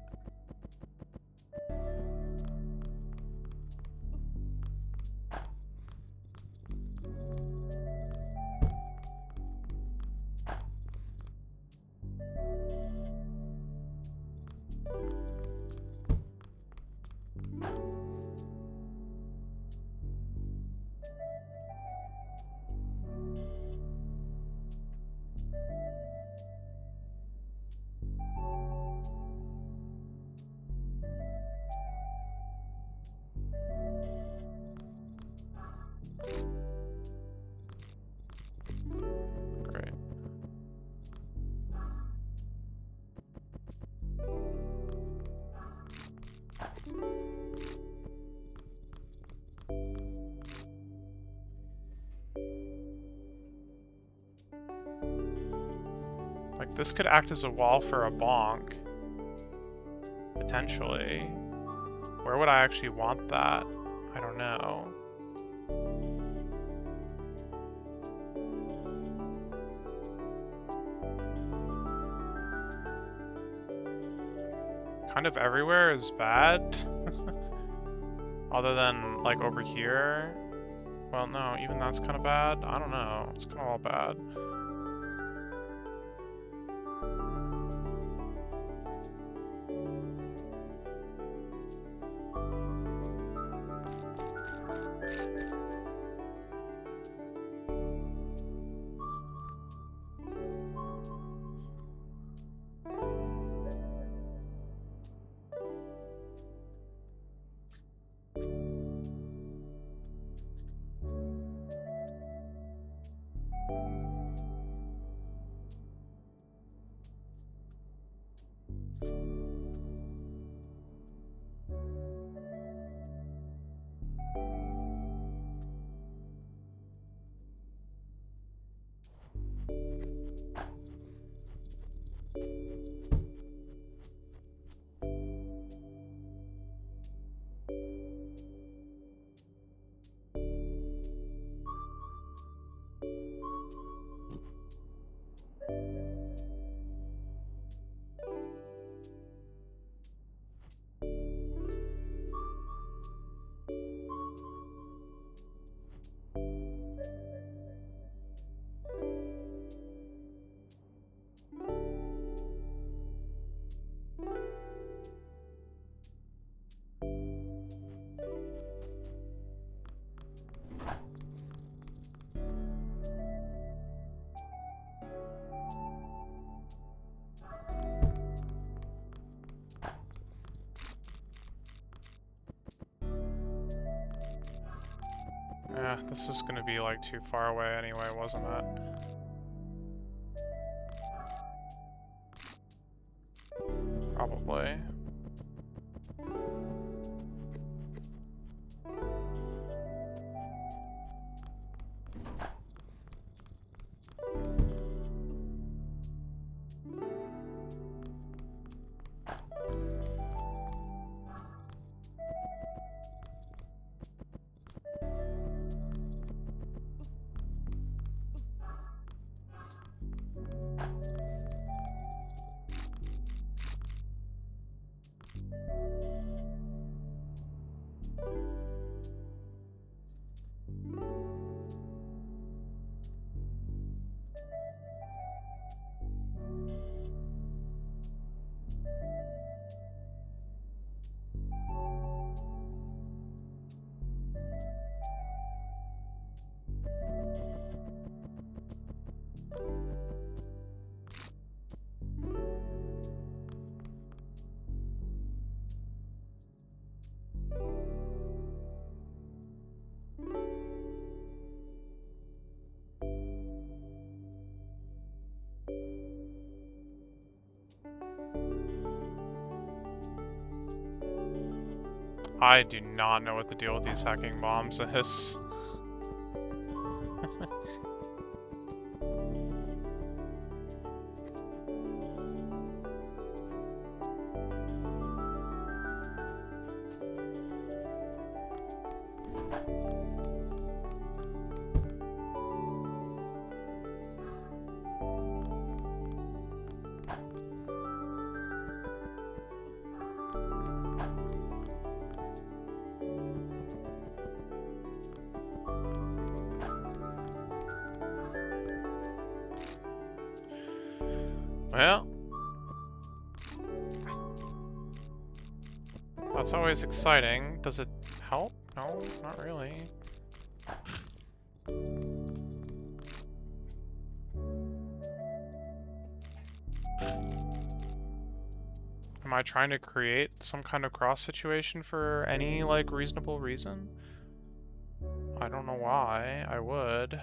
Like, this could act as a wall for a bonk. Potentially. Where would I actually want that? I don't know. Kind of everywhere is bad. Other than, like, over here. Well, no, even that's kind of bad. I don't know. It's kind of all bad. Yeah, this is gonna be like too far away anyway, wasn't it? Probably. I do not know what the deal with these hacking bombs is. Well, that's always exciting. Does it help? No, not really. Am I trying to create some kind of cross situation for any, like, reasonable reason? I don't know why I would.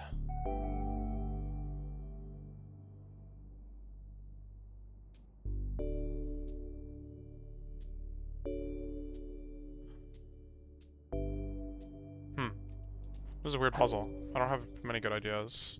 This is a weird puzzle. I don't have many good ideas.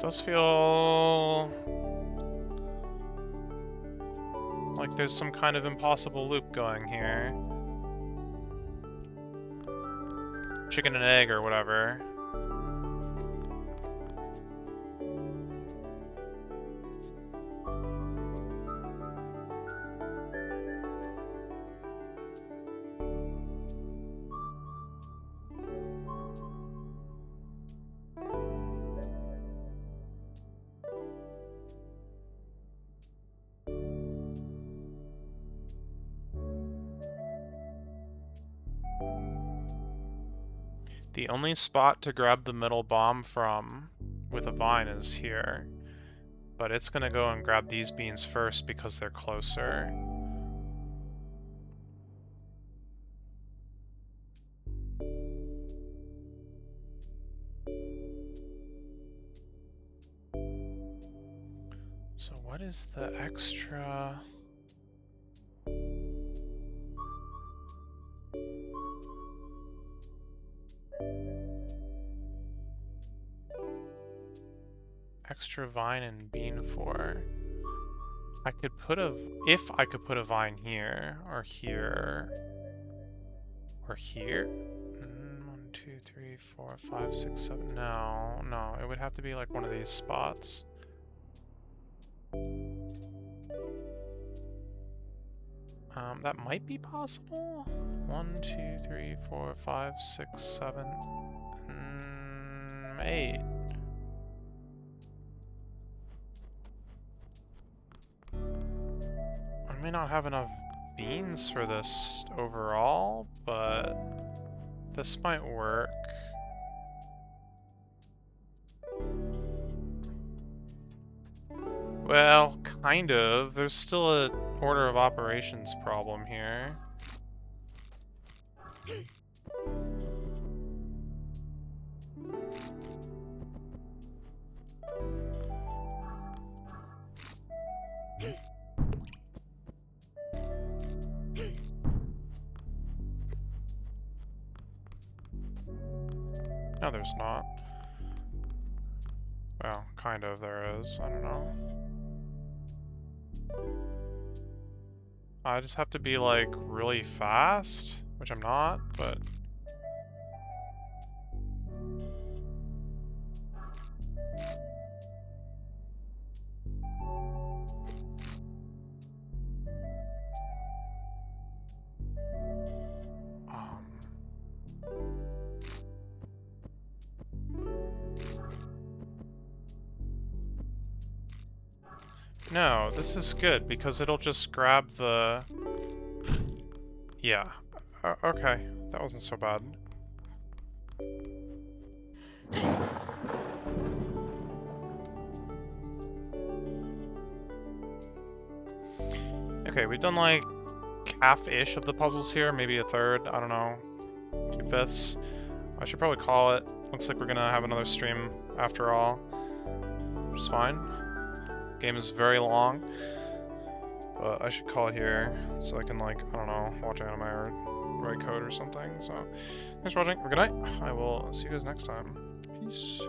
Does feel like there's some kind of impossible loop going here. Chicken and egg or whatever. The only spot to grab the middle bomb from with a vine is here. But it's gonna go and grab these beans first because they're closer. So what is the extra... extra vine and bean for? I could put a... if I could put a vine here, or here, or here? 1, 2, 3, 4, 5, 6, 7... No, it would have to be like one of these spots. That might be possible? 1, 2, 3, 4, 5, 6, 7... 8. I may not have enough beans for this overall, but this might work. Well, kind of. There's still an order of operations problem here. No, there's not. Well, kind of there is. I don't know. I just have to be, like, really fast, which I'm not, but... No, this is good, because it'll just grab the... Yeah. Okay, that wasn't so bad. Okay, we've done like half-ish of the puzzles here, maybe a third, I don't know, 2/5. I should probably call it. Looks like we're gonna have another stream after all, which is fine. Game is very long, but I should call it here so I can, like, I don't know, watch anime or write code or something. So, thanks for watching. Have a good night. I will see you guys next time. Peace.